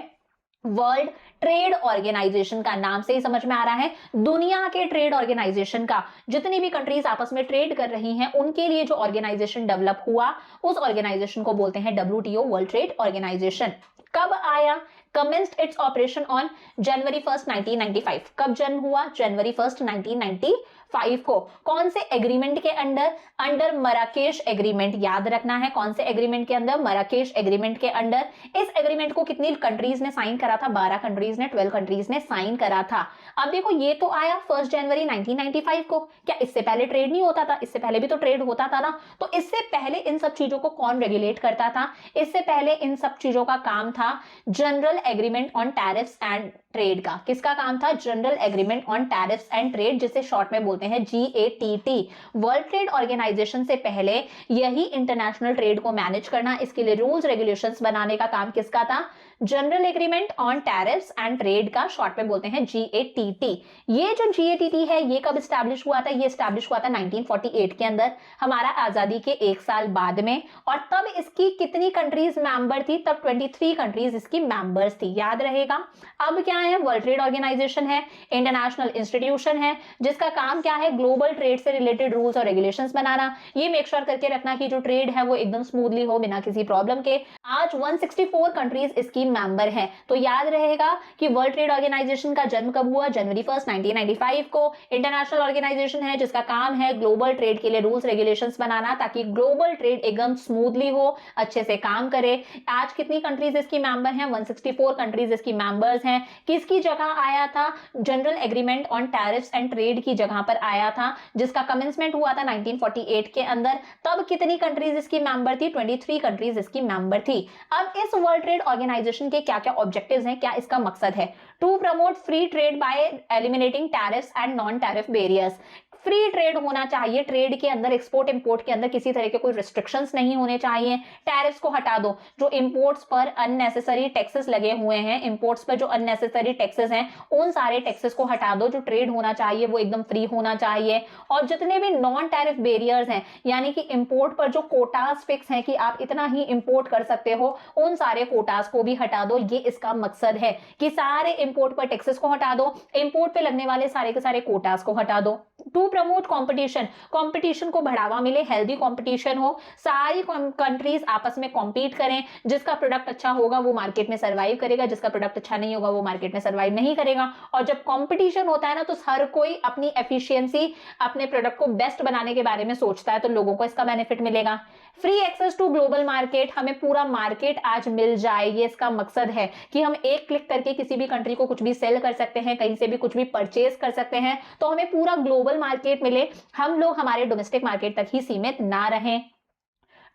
वर्ल्ड ट्रेड ऑर्गेनाइजेशन का। नाम से ही समझ में आ रहा है, दुनिया के ट्रेड ऑर्गेनाइजेशन का। जितनी भी कंट्रीज आपस में ट्रेड कर रही हैं उनके लिए जो ऑर्गेनाइजेशन डेवलप हुआ, उस ऑर्गेनाइजेशन को बोलते हैं WTO, वर्ल्ड ट्रेड ऑर्गेनाइजेशन। कब आया? commenced its operation on January 1st 1995। कब जन्म हुआ? January 1st 1995 को। कौन से एग्रीमेंट के अंडर? Under Marrakesh agreement. याद रखना है, कौन से एग्रीमेंट के अंदर? मराकेश एग्रीमेंट के अंडर। इस एग्रीमेंट को कितनी कंट्रीज ने साइन करा था? 12 कंट्रीज ने, 12 कंट्रीज ने साइन करा था। अब देखो ये तो आया 1 जनवरी 1995 को। क्या इससे पहले ट्रेड नहीं होता था? इससे पहले भी तो ट्रेड होता था ना। तो इससे पहले इन सब चीजों को कौन रेगुलेट करता था? इससे पहले इन सब चीजों का काम था general agreement on tariffs and trade का। किसका काम था? General agreement on tariffs and trade, जिसे शॉर्ट में बोलते हैं GATT। वर्ल्ड ट्रेड ऑर्गेनाइजेशन से पहले यही इंटरनेशनल ट्रेड को मैनेज करना, इसके लिए रूल्स रेगुलेशंस बनाने का काम किसका था? General agreement on tariffs and trade का, शॉर्ट में बोलते हैं GATT। ये जो GATT है ये कब स्टैब्लिश हुआ था? ये स्टैब्लिश हुआ था 1948 के अंदर, हमारा आजादी के 1 साल बाद में। और तब इसकी कितनी कंट्रीज मेंबर थी? तब 23 कंट्रीज इसकी मेंबर्स थी, याद रहेगा। अब क्या है? वर्ल्ड ट्रेड ऑर्गेनाइजेशन है, इंटरनेशनल इंस्टीट्यूशन है, जिसका काम क्या है? ग्लोबल ट्रेड से रिलेटेड रूल्स और रेगुलेशंस बनाना, ये मेक श्योर करके रखना कि जो ट्रेड है वो एकदम स्मूथली हो, बिना किसी प्रॉब्लम के। आज 164 कंट्रीज इसकी मेंबर हैं। तो याद रहेगा कि वर्ल्ड ट्रेड ऑर्गेनाइजेशन का जन्म कब हुआ? जनवरी 1 1995 को। इंटरनेशनल ऑर्गेनाइजेशन है जिसका काम है ग्लोबल ट्रेड के लिए रूल्स रेगुलेशंस बनाना, ताकि ग्लोबल ट्रेड एकदम स्मूथली हो, अच्छे से काम करे। आज कितनी कंट्रीज इसकी मेंबर हैं? 164 कंट्रीज इसकी मेंबर्स हैं। किसकी जगह आया था? General agreement on tariffs and trade की जगह पर आया था, जिसका कमेंसमेंट हुआ था 1948 के अंदर। तब कितनी कंट्रीज इसकी मेंबर थी? 23 कंट्रीज इसकी मेंबर थी। अब इस वर्ल्ड ट्रेड ऑर्गेनाइजेशन के क्या क्या ऑब्जेक्टिव्स हैं, क्या इसका मकसद है? To promote free trade by eliminating tariffs and non tariff barriers. Free trade होना चाहिए, ट्रेड के अंदर, एक्सपोर्ट इंपोर्ट के अंदर किसी तरह के कोई रिस्ट्रिक्शंस नहीं होने चाहिए। टैरिफ्स को हटा दो, जो इंपोर्ट्स पर अननेसेसरी टैक्सेस लगे हुए हैं, इंपोर्ट्स पर जो अननेसेसरी टैक्सेस हैं उन सारे टैक्सेस को हटा दो। जो ट्रेड होना चाहिए वो एकदम फ्री होना चाहिए। और जितने भी नॉन टैरिफ बैरियर्स हैं, यानी कि इंपोर्ट पर जो कोटास फिक्स हैं कि आप इतना ही इंपोर्ट कर सकते हो, उन सारे कोटास को भी हटा दो। ये इसका मकसद है कि सारे इंपोर्ट पर टैक्सेस को हटा दो, इंपोर्ट पे लगने वाले सारे के सारे कोटास को हटा दो। टू प्रमोट कंपटीशन, कंपटीशन को बढ़ावा मिले, हेल्दी कंपटीशन हो, सारी कंट्रीज आपस में कॉम्पीट करें, जिसका प्रोडक्ट अच्छा होगा वो मार्केट में सर्वाइव करेगा, जिसका प्रोडक्ट अच्छा नहीं होगा वो मार्केट में सर्वाइव नहीं करेगा। और जब कंपटीशन होता है ना, तो हर कोई अपनी एफिशिएंसी, अपने प्रोडक्ट को बेस्ट बनाने के बारे में सोचता है, तो लोगों को इसका बेनिफिट मिलेगा। Free access to global market, हमें पूरा मार्केट आज मिल जाए, ये इसका मकसद है कि हम एक क्लिक करके किसी भी कंट्री को कुछ भी सेल कर सकते हैं, कहीं से भी कुछ भी परचेज कर सकते हैं, तो हमें पूरा ग्लोबल मार्केट मिले, हम लोग हमारे डोमेस्टिक मार्केट तक ही सीमित ना रहें।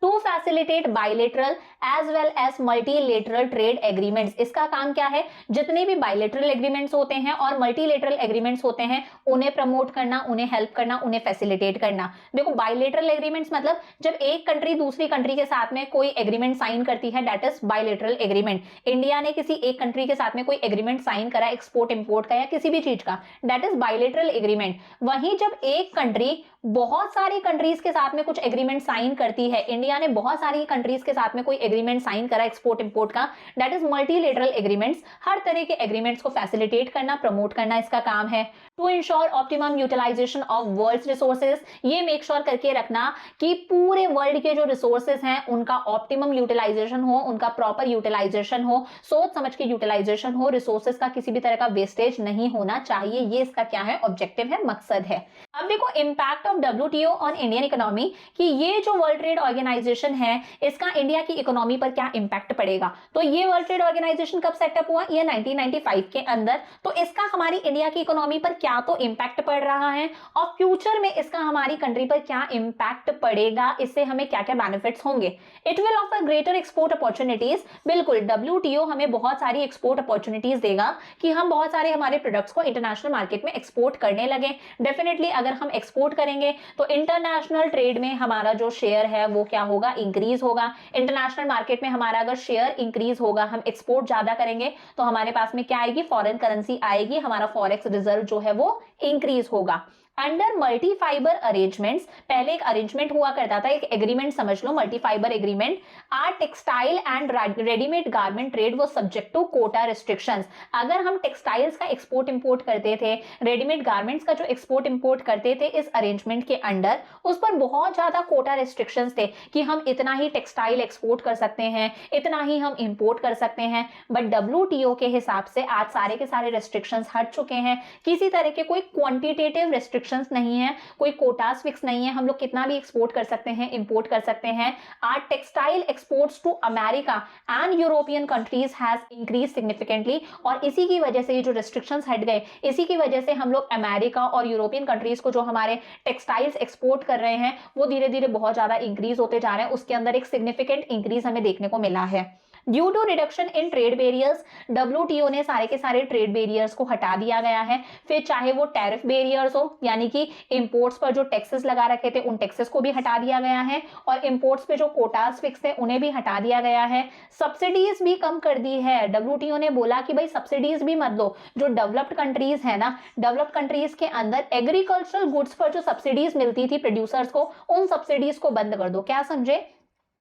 To facilitate bilateral as well as multilateral trade agreements. इसका काम क्या है, जितने भी बायलेटरल एग्रीमेंट्स होते हैं और मल्टीलेटरल एग्रीमेंट्स होते हैं उन्हें प्रमोट करना, उन्हें हेल्प करना, उन्हें फैसिलिटेट करना। देखो बायलेटरल एग्रीमेंट्स मतलब जब एक कंट्री दूसरी कंट्री के साथ में कोई एग्रीमेंट साइन करती है, that is bilateral agreement. India ने किसी एक कंट्री के साथ में कोई एग्रीमेंट साइन करा एक्सपोर्ट इंपोर्ट का या किसी भी चीज का, दैट इज बायलेटरल एग्रीमेंट। वहीं जब एक कंट्री बहुत सारी कंट्रीज के साथ में कुछ एग्रीमेंट साइन करती है, इंडिया ने बहुत सारी कंट्रीज के साथ में कोई एग्रीमेंट साइन करा एक्सपोर्ट इंपोर्ट का, दैट इज मल्टीलेटरल एग्रीमेंट्स। हर तरह के एग्रीमेंट्स को फैसिलिटेट करना, प्रमोट करना इसका काम है। To ensure optimum utilization of world's resources, ये मेक श्योर करके रखना कि पूरे वर्ल्ड के जो रिसोर्सेज हैं उनका ऑप्टिमम यूटिलाइजेशन हो, उनका प्रॉपर यूटिलाइजेशन हो, सोच समझ के यूटिलाइजेशन हो, रिसोर्सेज का किसी भी तरह का वेस्टेज नहीं होना चाहिए। ये इसका क्या है, ऑब्जेक्टिव है, मकसद है। अब देखो impact of WTO on Indian economy, कि ये जो वर्ल्ड ट्रेड ऑर्गेनाइजेशन है इसका इंडिया की इकोनॉमी पर क्या इंपैक्ट पड़ेगा। तो ये वर्ल्ड ट्रेड ऑर्गेनाइजेशन कब सेटअप हुआ, ये 1995 के अंदर। तो इसका हमारी इंडिया की इकोनॉमी पर क्या तो इंपैक्ट पड़ रहा है और फ्यूचर में इसका हमारी कंट्री पर क्या इंपैक्ट पड़ेगा, इससे हमें क्या क्या बेनिफिट्स होंगे। It will offer greater export opportunities, बिल्कुल WTO हमें बहुत सारी एक्सपोर्ट अपॉर्चुनिटीज देगा कि हम बहुत सारे हमारे प्रोडक्ट्स को इंटरनेशनल मार्केट में एक्सपोर्ट करने लगे। डेफिनेटली अगर हम एक्सपोर्ट करेंगे तो इंटरनेशनल ट्रेड में हमारा जो शेयर है वो क्या होगा, इंक्रीज होगा। इंटरनेशनल मार्केट में हमारा अगर शेयर इंक्रीज होगा, हम एक्सपोर्ट ज्यादा करेंगे तो हमारे पास में क्या आएगी, फॉरेन करेंसी आएगी, हमारा फॉरेक्स रिजर्व जो है वो इंक्रीज होगा। अंडर मल्टी फाइबर अरेंजमेंट्स, पहले एक अरेंजमेंट हुआ करता था, एक एग्रीमेंट समझ लो, multi fibre agreement. Are textile and readymade garment trade वो सब्जेक्ट टू कोटा रिस्ट्रिक्शंस। अगर हम टेक्सटाइल्स का एक्सपोर्ट इंपोर्ट करते थे, रेडीमेड गारमेंट्स का जो एक्सपोर्ट इंपोर्ट करते थे इस अरेंजमेंट के अंडर, उस पर बहुत ज्यादा कोटा रिस्ट्रिक्शंस थे कि हम इतना ही टेक्सटाइल एक्सपोर्ट कर सकते हैं, इतना ही हम इंपोर्ट कर सकते हैं। बट WTO के हिसाब से आज सारे के सारे रिस्ट्रिक्शंस हट चुके हैं। किसी तरह के कोई क्वांटिटेटिव रिस्ट्रिक्शंस नहीं है, कोई कोटास फिक्स नहीं है, हम लोग कितना भी एक्सपोर्ट कर सकते हैं, इंपोर्ट कर सकते हैं। Our textile exports to America and European countries has increase significantly, और इसी की वजह से ये जो रिस्ट्रिक्शंस हट गए, इसी की वजह से हम लोग अमेरिका और यूरोपियन कंट्रीज को जो हमारे टेक्सटाइल्स एक्सपोर्ट कर रहे हैं वो धीरे धीरे बहुत ज्यादा इंक्रीज होते जा रहे हैं। उसके अंदर एक सिग्निफिकेंट इंक्रीज हमें देखने को मिला है। Due to reduction in trade barriers, WTO ने सारे के सारे ट्रेड बैरियर्स को हटा दिया गया है। फिर चाहे वो टैरिफ बैरियर्स हो, यानी कि इंपोर्ट्स पर जो टैक्सेस लगा रखे थे उन टैक्सेस को भी हटा दिया गया है, और इंपोर्ट्स पे जो कोटास फिक्स थे उन्हें भी हटा दिया गया है। सब्सिडीज भी कम कर दी है। WTO ने बोला कि भाई सब्सिडीज भी मत दो। जो डेवलप्ड कंट्रीज है ना, डेवलप्ड कंट्रीज के अंदर एग्रीकल्चरल गुड्स पर जो सब्सिडीज मिलती थी प्रोड्यूसर्स को, उन सब्सिडीज को बंद कर दो। क्या समझे,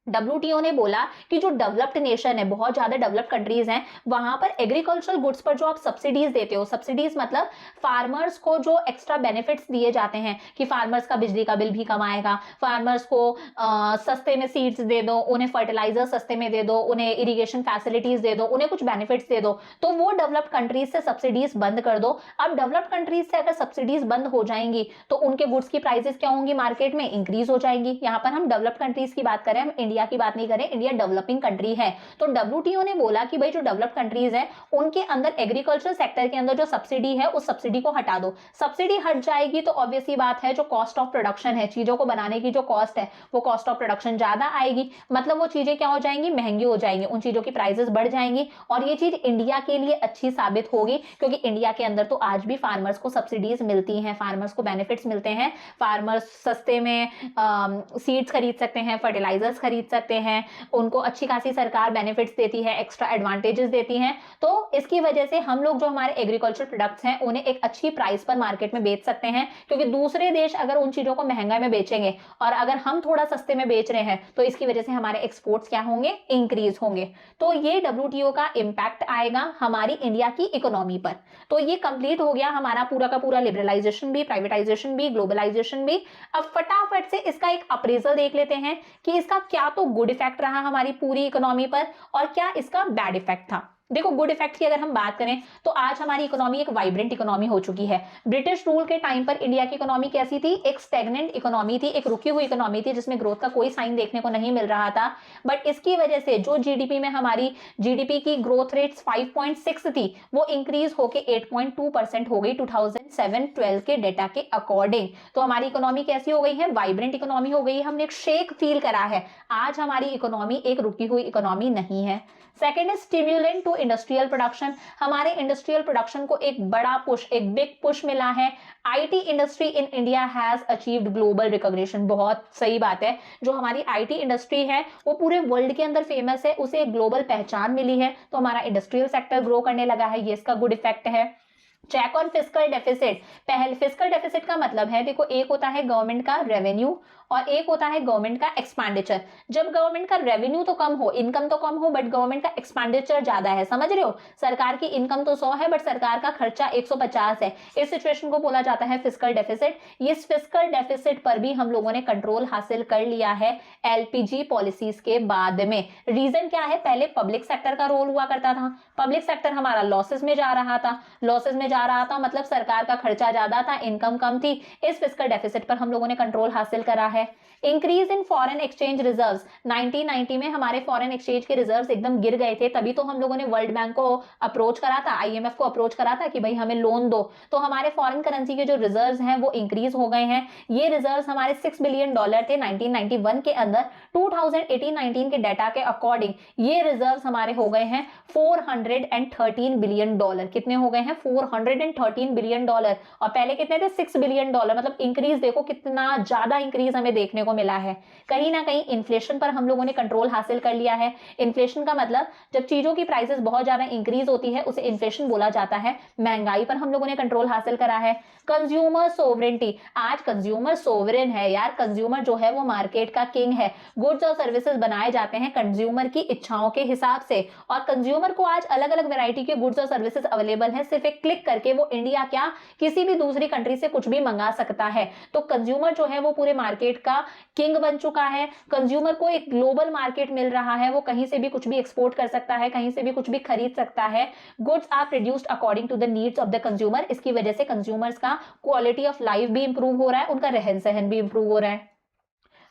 WTO ने बोला कि जो डेवलप्ड नेशन है, बहुत ज्यादा डेवलप्ड कंट्रीज हैं, वहां पर एग्रीकल्चरल गुड्स पर जो आप सब्सिडीज देते हो, सब्सिडीज मतलब फार्मर्स को जो एक्स्ट्रा बेनिफिट्स दिए जाते हैं कि फार्मर्स का बिजली का बिल भी कम आएगा, फार्मर्स को सस्ते में सीड्स दे दो, उन्हें फर्टिलाइजर सस्ते में दे दो, उन्हें इरिगेशन फैसिलिटीज दे दो, उन्हें कुछ बेनिफिट्स दे दो, तो वो डेवलप्ड कंट्रीज से सब्सिडीज बंद कर दो। अब डेवलप्ड कंट्रीज से अगर सब्सिडीज बंद हो जाएंगी तो उनके गुड्स की प्राइसेस क्या होंगी, मार्केट में इंक्रीज हो जाएंगी। यहाँ पर हम डेवलप्ड कंट्रीज की बात करें, हम इंडिया की बात नहीं करें, इंडिया डेवलपिंग कंट्री है। तो WTO ने बोला कि भाई जो डेवलप्ड कंट्रीज है उनके अंदर एग्रीकल्चर सेक्टर के अंदर जो सब्सिडी है उस सब्सिडी को हटा दो। सब्सिडी हट जाएगी तो ऑब्वियसली बात है जो कॉस्ट ऑफ प्रोडक्शन है, चीजों को बनाने की जो कॉस्ट है वो कॉस्ट ऑफ प्रोडक्शन ज्यादा आएगी, मतलब वो चीजें क्या हो जाएंगी, महंगी हो जाएंगी, उन चीजों की प्राइसेस बढ़ जाएंगी। और ये चीज इंडिया के लिए अच्छी साबित होगी क्योंकि इंडिया के अंदर तो आज भी फार्मर्स को सब्सिडीज मिलती हैं, फार्मर्स को बेनिफिट्स मिलते हैं, फार्मर्स सस्ते में सीड्स खरीद सकते हैं, फर्टिलाइजर्स खरीद सकते हैं, उनको अच्छी खासी सरकार बेनिफिट्स देती है, एक्स्ट्रा एडवांटेजेस देती हैं। तो इसकी वजह से हम लोग जो हमारे एग्रीकल्चर प्रोडक्ट्स हैं उन्हें एक अच्छी प्राइस पर मार्केट में बेच सकते हैं, क्योंकि दूसरे देश अगर उन चीजों को महंगा में बेचेंगे और अगर हम थोड़ा सस्ते में बेच रहे हैं तो इसकी वजह से हमारे एक्सपोर्ट्स क्या होंगे, इंक्रीज होंगे। तो ये WTO का इंपैक्ट आएगा हमारी इंडिया की इकोनॉमी पर। तो ये कंप्लीट हो गया हमारा पूरा का पूरा लिबरलाइजेशन भी, प्राइवेटाइजेशन भी, ग्लोबलाइजेशन भी। अब फटाफट से इसका एक अप्रेजल देख लेते हैं कि इसका क्या तो गुड इफेक्ट रहा हमारी पूरी इकोनॉमी पर और क्या इसका बैड इफेक्ट था। देखो गुड इफेक्ट की अगर हम बात करें तो आज हमारी इकोनॉमी एक वाइब्रेंट इकोनॉमी हो चुकी है। ब्रिटिश रूल के टाइम पर इंडिया की इकोनॉमी कैसी थी? एक स्टैग्नेंट इकोनॉमी थी, एक रुकी हुई इकोनॉमी थी जिसमें ग्रोथ का कोई साइन देखने को नहीं मिल रहा था। बट इसकी वजह से जो जीडीपी में हमारी जीडीपी की ग्रोथ रेट 5.6 थी वो इंक्रीज होके 8.2% हो गई 2007-12 के डेटा के अकॉर्डिंग। तो हमारी इकोनॉमी कैसी हो गई है? वाइब्रेंट इकोनॉमी हो गई है। हमने एक शेक फील करा है। आज हमारी इकोनॉमी एक रुकी हुई इकोनॉमी नहीं है। Second is stimulant to industrial production. हमारे इंडस्ट्रियल प्रोडक्शन को एक बड़ा पुश, एक बिग पुश मिला है। IT industry in India has achieved global recognition. बहुत सही बात है, जो हमारी आईटी इंडस्ट्री है वो पूरे वर्ल्ड के अंदर फेमस है, उसे एक ग्लोबल पहचान मिली है। तो हमारा इंडस्ट्रियल सेक्टर ग्रो करने लगा है, ये इसका गुड इफेक्ट है। Check on fiscal deficit. पहले फिस्कल डेफिसिट का मतलब है, देखो एक होता है गवर्नमेंट का रेवेन्यू और एक होता है गवर्नमेंट का एक्सपेंडिचर। जब गवर्नमेंट का रेवेन्यू तो कम हो, इनकम तो कम हो, बट गवर्नमेंट का एक्सपेंडिचर ज्यादा है, समझ रहे हो? सरकार की इनकम तो 100 है बट सरकार का खर्चा 150 है। इस सिचुएशन को बोला जाता है फिस्कल डेफिसिट। इस फिस्कल डेफिसिट पर भी हम लोगों ने कंट्रोल हासिल कर लिया है एलपीजी पॉलिसीज के बाद में। रीजन क्या है? पहले पब्लिक सेक्टर का रोल हुआ करता था, पब्लिक सेक्टर हमारा लॉसेस में जा रहा था, लॉसेस में जा रहा था मतलब सरकार का खर्चा ज्यादा था, इनकम कम थी। इस फिस्कल डेफिसिट पर हम लोगों ने कंट्रोल हासिल करा है। Increase in foreign exchange reserves. 1990 में हमारे फॉरेन एक्सचेंज के रिजर्व्स एकदम गिर गए थे, तभी तो हम लोगों ने वर्ल्ड बैंक को अप्रोच करा था, आईएमएफ को अप्रोच करा था कि भाई हमें लोन दो। तो हमारे फॉरेन करेंसी के जो रिजर्व्स हैं वो इंक्रीज हो गए हैं। ये रिजर्व्स हमारे $6 बिलियन थे 1991 के अंदर। 2018-19 के डाटा के अकॉर्डिंग ये रिजर्व्स हमारे हो गए हैं $413 बिलियन। कितने हो गए हैं? $413 बिलियन। और पहले कितने थे? $6 बिलियन। मतलब इंक्रीज देखो कितना ज्यादा इंक्रीज हमें देखने को मिला है। कहीं ना कहीं इन्फ्लेशन पर हम लोगों ने कंट्रोल हासिल कर लिया है। इन्फ्लेशन का मतलब जब चीजों की प्राइसेस बहुत ज्यादा इंक्रीज होती है उसे इन्फ्लेशन बोला जाता है। महंगाई पर हम लोगों ने कंट्रोल हासिल करा है। Consumer sovereignty. आज कंज्यूमर सोवरेन है यार, कंज्यूमर जो है वो मार्केट का किंग है। गुड्स और सर्विसेज बनाए जाते हैं कंज्यूमर की इच्छाओं के हिसाब से, और कंज्यूमर को आज अलग अलग वैरायटी के गुड्स और सर्विसेज अवेलेबल है। सिर्फ एक क्लिक करके वो इंडिया क्या किसी भी दूसरी कंट्री से कुछ भी मंगा सकता है। तो कंज्यूमर जो है वो पूरे मार्केट का किंग बन चुका है। कंज्यूमर को एक ग्लोबल मार्केट मिल रहा है, वो कहीं से भी कुछ भी एक्सपोर्ट कर सकता है, कहीं से भी कुछ भी खरीद सकता है। Goods are produced according to the needs of the consumer. इसकी वजह से कंज्यूमर्स का क्वालिटी ऑफ लाइफ भी इंप्रूव हो रहा है, उनका रहन सहन भी इंप्रूव हो रहा है।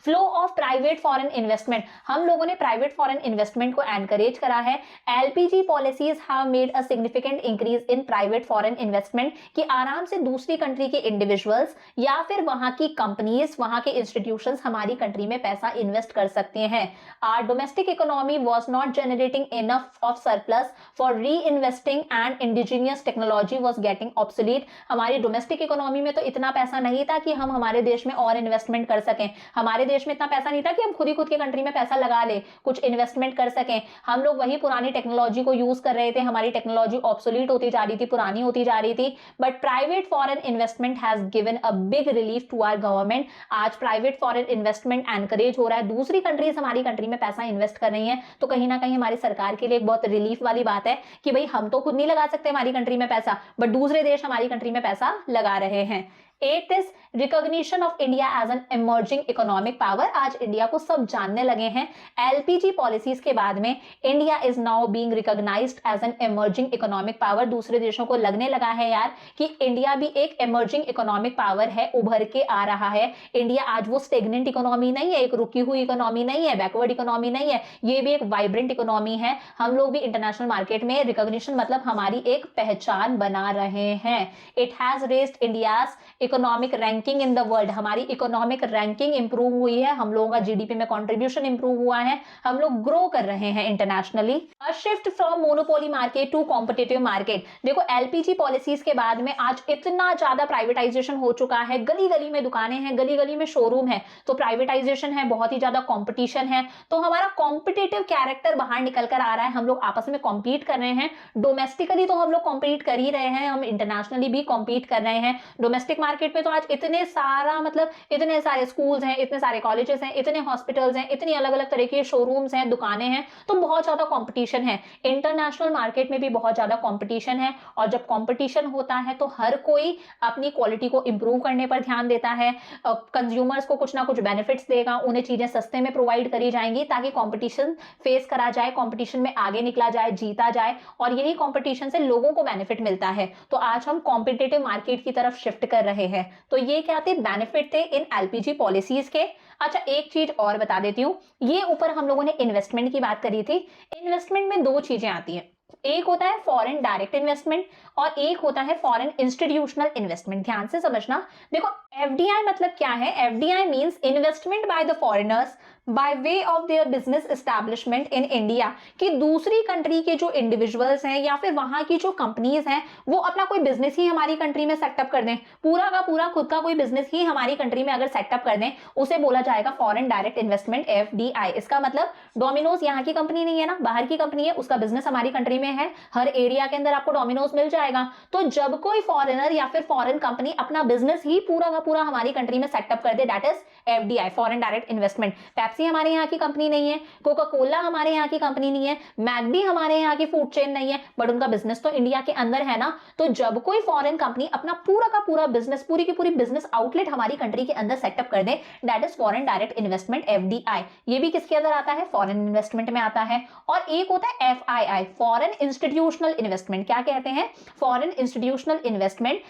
Flow of private foreign investment. हम लोगों ने प्राइवेट फॉरेन इन्वेस्टमेंट को एनकरेज करा है। LPG policies have made a significant increase in private foreign investment, कि आराम से दूसरी कंट्री के इंडिविजुअल्स या फिर वहां की कंपनीज, वहां के इंस्टीट्यूशंस हमारी कंट्री में पैसा इन्वेस्ट कर सकते हैं। Our domestic economy was not generating enough of surplus for reinvesting and indigenous technology was getting obsolete. हमारी डोमेस्टिक इकोनॉमी में तो इतना पैसा नहीं था कि हम हमारे देश में और इन्वेस्टमेंट कर सकें। हमारे देश में इतना पैसा नहीं था कि हम खुद ही खुद की कंट्री में पैसा लगा ले, कुछ इन्वेस्टमेंट कर सकें। हम लोग वही पुरानी टेक्नोलॉजी को यूज कर रहे थे, हमारी टेक्नोलॉजी ऑब्सोलीट होती जा रही थी, पुरानी होती जा रही थी। But private foreign investment has given a big relief to our government. आज प्राइवेट फॉरेन इन्वेस्टमेंट एनकरेज हो रहा है, दूसरी कंट्रीज हमारी कंट्री में पैसा इन्वेस्ट कर रही है। तो कहीं ना कहीं हमारी सरकार के लिए एक बहुत रिलीफ वाली बात है कि भाई हम तो खुद नहीं लगा सकते हमारी कंट्री में पैसा, बट दूसरे देश हमारी कंट्री में पैसा लगा रहे हैं। Eighth is recognition of India as an emerging economic power. आज इंडिया को सब जानने लगे हैं। एलपीजी पॉलिसीज के बाद में India is now being recognized as an emerging economic power. दूसरे देशों को लगने लगा है यार कि इंडिया भी एक इमर्जिंग इकोनॉमिक पावर है, उभर के आ रहा है। इंडिया आज वो स्टेगनेंट इकोनॉमी नहीं है, एक रुकी हुई इकोनॉमी नहीं है, बैकवर्ड इकोनॉमी नहीं है, ये भी एक वाइब्रेंट इकोनॉमी है। हम लोग भी इंटरनेशनल मार्केट में रिकॉग्निशन मतलब हमारी एक पहचान बना रहे हैं। It has raised India's economic ranking in the world. हमारी इकोनॉमिक रैंकिंग इंप्रूव हुई है, हम लोगों का जीडीपी में कंट्रीब्यूशन इंप्रूव हुआ है, हम लोग ग्रो कर रहे हैं internationally. A shift from monopoly market to competitive market. देखो एलपीजी पॉलिसीज के बाद में आज इतना ज्यादा प्राइवेटाइजेशन हो चुका है, गली गली में दुकानें हैं, गली गली में शोरूम है, तो प्राइवेटाइजेशन है, बहुत ही ज्यादा कॉम्पिटिशन है। तो हमारा कॉम्पिटिटिव कैरेक्टर बाहर निकल कर आ रहा है, हम लोग आपस में कॉम्पीट कर रहे हैं। डोमेस्टिकली तो हम लोग कॉम्पीट कर ही रहे हैं, हम इंटरनेशनली भी कॉम्पीट कर रहे हैं। डोमेस्टिक मार्केट में तो आज इतने सारा मतलब इतने सारे स्कूल्स हैं, इतने सारे कॉलेजेस हैं, इतने हॉस्पिटल्स हैं, इतनी अलग अलग तरह के शोरूम्स हैं, दुकानें हैं, तो बहुत ज्यादा कंपटीशन है। इंटरनेशनल मार्केट में भी बहुत ज्यादा कंपटीशन है, और जब कंपटीशन होता है तो हर कोई अपनी क्वालिटी को इंप्रूव करने पर ध्यान देता है, कंज्यूमर्स को कुछ ना कुछ बेनिफिट्स देगा, उन्हें चीजें सस्ते में प्रोवाइड करी जाएंगी ताकि कंपटीशन फेस करा जाए, कंपटीशन में आगे निकला जाए, जीता जाए, और यही कंपटीशन से लोगों को बेनिफिट मिलता है। तो आज हम कॉम्पिटिटिव मार्केट की तरफ शिफ्ट कर रहे हैं। तो ये क्या थे, बेनिफिट थे इन एलपीजी पॉलिसीज के। अच्छा, एक चीज और बता देती हूँ, ये ऊपर हम लोगों ने इन्वेस्टमेंट की बात करी थी। इन्वेस्टमेंट में दो चीजें आती हैं, एक होता है फॉरेन डायरेक्ट इन्वेस्टमेंट और एक होता है फॉरेन इंस्टीट्यूशनल इन्वेस्टमेंट। ध्यान से समझना। देखो, एफडीआई मतलब क्या है? FDI means investment by the foreigners by way of their business establishment in India, कि दूसरी कंट्री के जो इंडिविजुअल्स हैं या फिर वहां की जो कंपनीज हैं वो अपना कोई बिजनेस ही हमारी कंट्री में सेटअप कर दें, पूरा का पूरा खुद का कोई बिजनेस ही हमारी कंट्री में अगर सेटअप कर दें, उसे बोला जाएगा फॉरेन डायरेक्ट इन्वेस्टमेंट, एफडीआई। इसका मतलब डोमिनोज यहाँ की कंपनी नहीं है ना, बाहर की कंपनी है, उसका बिजनेस हमारी कंट्री में है, हर एरिया के अंदर आपको डोमिनोज मिल जाएगा। तो जब कोई फॉरेनर या फिर फॉरेन कंपनी अपना बिजनेस ही पूरा का पूरा हमारी कंट्री में सेटअप कर दे, that is FDI, foreign direct investment. Pepsi हमारे यहाँ की कंपनी नहीं है, कोका कोला हमारे यहाँ की कंपनी नहीं है, मैकडी हमारे यहाँ की फूड चेन नहीं है, बट उनका बिजनेस तो इंडिया के अंदर है ना। तो जब कोई फॉरेन कंपनी अपना पूरा का पूरा बिजनेस, पूरी की पूरी बिजनेस आउटलेट हमारी कंट्री के अंदर सेटअप कर दे, that is foreign direct investment, FDI. ये भी किसके अंदर आता है? फॉरेन इन्वेस्टमेंट में आता है। और एक होता है एफआईआई, फॉरेन इंस्टीट्यूशनल इन्वेस्टमेंट। क्या कहते हैं? Foreign institutional investment,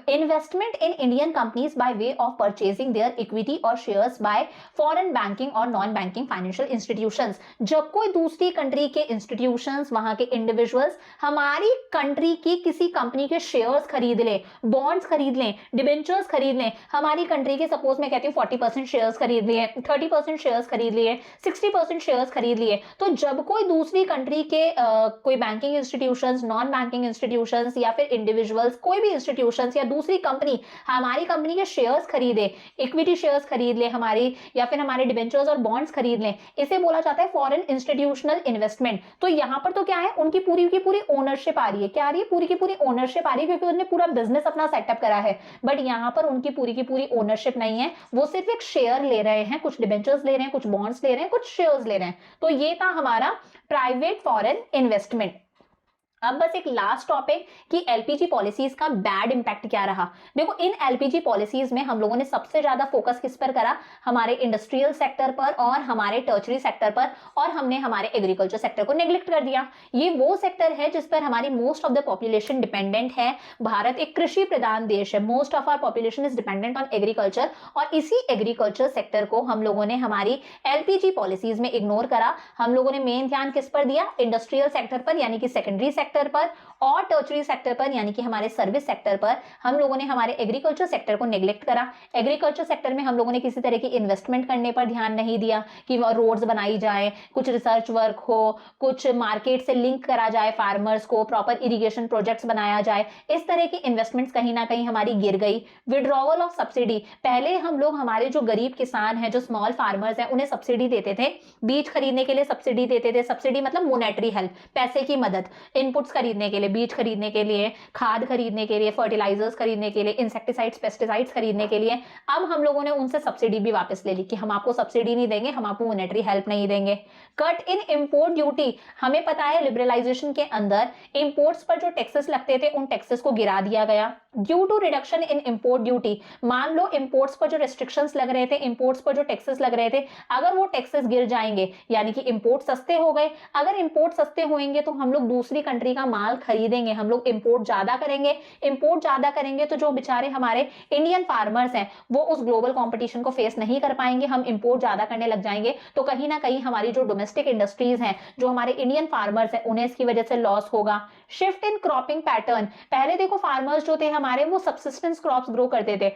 investment in Indian companies by way of purchasing their equity और शेयर्स बाय फॉरेन बैंकिंग और नॉन बैंकिंग फाइनेंशियल इंस्टीट्यूशंस। जब कोई दूसरी कंट्री के इंस्टीट्यूशंस, वहां के इंडिविजुअल्स हमारी कंट्री की किसी कंपनी के शेयर्स खरीद लें, बॉन्ड्स खरीद लें, डिबेंचर्स खरीद लें, हमारी कंट्री के सपोज मैं कहती हूँ 40% शेयर्स खरीद लिए, 30% शेयर्स खरीद लिए, 60% शेयर्स खरीद लिए, तो जब कोई दूसरी कंट्री के कोई banking institutions, non banking institutions या फिर इंडिविजुअल्स, कोई भी इंस्टीट्यूशंस या दूसरी कंपनी हमारी कंपनी के शेयर्स खरीदे, इक्विटी शेयर्स खरीद ले हमारी, या फिर हमारे डिबेंचर्स और बॉन्ड्स खरीद लें, इसे बोला जाता है फॉरेन इंस्टीट्यूशनल इन्वेस्टमेंट। तो यहां पर तो क्या है, उनकी पूरी की पूरी ओनरशिप आ रही है। क्या आ रही है? पूरी की पूरी ओनरशिप आ रही है, क्योंकि उन्होंने पूरा बिजनेस अपना सेटअप करा है। बट यहां पर उनकी पूरी की पूरी ओनरशिप नहीं है, वो सिर्फ एक शेयर ले रहे हैं, कुछ डिबेंचर्स ले रहे हैं, कुछ बॉन्ड्स ले रहे हैं, कुछ शेयर्स ले रहे हैं। तो ये था हमारा प्राइवेट फॉरेन इन्वेस्टमेंट। अब बस एक लास्ट टॉपिक कि एलपीजी पॉलिसीज का बैड इंपैक्ट क्या रहा। देखो, इन एलपीजी पॉलिसीज में हम लोगों ने सबसे ज्यादा फोकस किस पर करा? हमारे इंडस्ट्रियल सेक्टर पर और हमारे टर्शरी सेक्टर पर, और हमने हमारे एग्रीकल्चर सेक्टर को नेग्लेक्ट कर दिया। ये वो सेक्टर है जिस पर हमारी most of the population dependent है। भारत एक कृषि प्रधान देश है, most of our population is dependent on agriculture, और इसी एग्रीकल्चर सेक्टर को हम लोगों ने हमारी एलपीजी पॉलिसीज में इग्नोर करा। हम लोगों ने मेन ध्यान किस पर दिया? इंडस्ट्रियल सेक्टर पर, यानी कि सेकेंडरी सेक्टर पर, और टर्शरी सेक्टर पर, यानी कि हमारे सर्विस सेक्टर पर। हम लोगों ने हमारे एग्रीकल्चर सेक्टर को नेग्लेक्ट करा। एग्रीकल्चर सेक्टर में हम लोगों ने किसी तरह की इन्वेस्टमेंट करने पर ध्यान नहीं दिया कि रोड्स बनाई जाए, कुछ रिसर्च वर्क हो, कुछ मार्केट से लिंक करा जाए फार्मर्स को, प्रॉपर इरिगेशन प्रोजेक्ट्स बनाया जाए। इस तरह की इन्वेस्टमेंट्स कहीं ना कहीं हमारी गिर गई। विड्रॉवल ऑफ सब्सिडी, पहले हम लोग हमारे जो गरीब किसान हैं, जो स्मॉल फार्मर्स हैं, उन्हें सब्सिडी देते थे, बीज खरीदने के लिए सब्सिडी देते थे। सब्सिडी मतलब मोनेटरी हेल्प, पैसे की मदद, इनपुट्स खरीदने के लिए, बीज खरीदने के लिए, खाद खरीदने के लिए, फर्टिलाइजर्स खरीदने के लिए, इंसेक्टिसाइड्स, पेस्टिसाइड्स खरीदने के लिए। अब हम लोगों ने उनसे सब्सिडी भी वापस ले ली कि हम आपको सब्सिडी नहीं देंगे, हम आपको मॉनेटरी हेल्प नहीं देंगे। कट इन इंपोर्ट ड्यूटी, हमें पता है लिबरलाइजेशन के अंदर इंपोर्ट्स पर जो टैक्सेस लगते थे, उन टैक्सेस को गिरा दिया गया। Due to reduction in import duty, मान लो इंपोर्ट्स पर जो रेस्ट्रिक्शंस लग रहे थे, इंपोर्ट्स पर जो टैक्सेस लग रहे थे, अगर वो टैक्सेस गिर जाएंगे, यानी कि इंपोर्ट सस्ते हो गए। अगर इंपोर्ट सस्ते होंगे तो हम लोग दूसरी कंट्री का माल खरीदेंगे, हम लोग इंपोर्ट ज्यादा करेंगे। इंपोर्ट ज्यादा करेंगे तो जो बेचारे हमारे इंडियन फार्मर्स हैं वो उस ग्लोबल कंपटीशन को फेस नहीं कर पाएंगे, हम इंपोर्ट ज्यादा करने लग जाएंगे। तो कहीं ना कहीं हमारी जो डोमेस्टिक इंडस्ट्रीज हैं, जो हमारे इंडियन फार्मर्स हैं, उन्हें इसकी वजह से लॉस होगा। शिफ्ट इन क्रॉपिंग पैटर्न, पहले देखो फार्मर्स जो थे हमारे, वो सबसिस्टेंस क्रॉप्स ग्रो करते थे,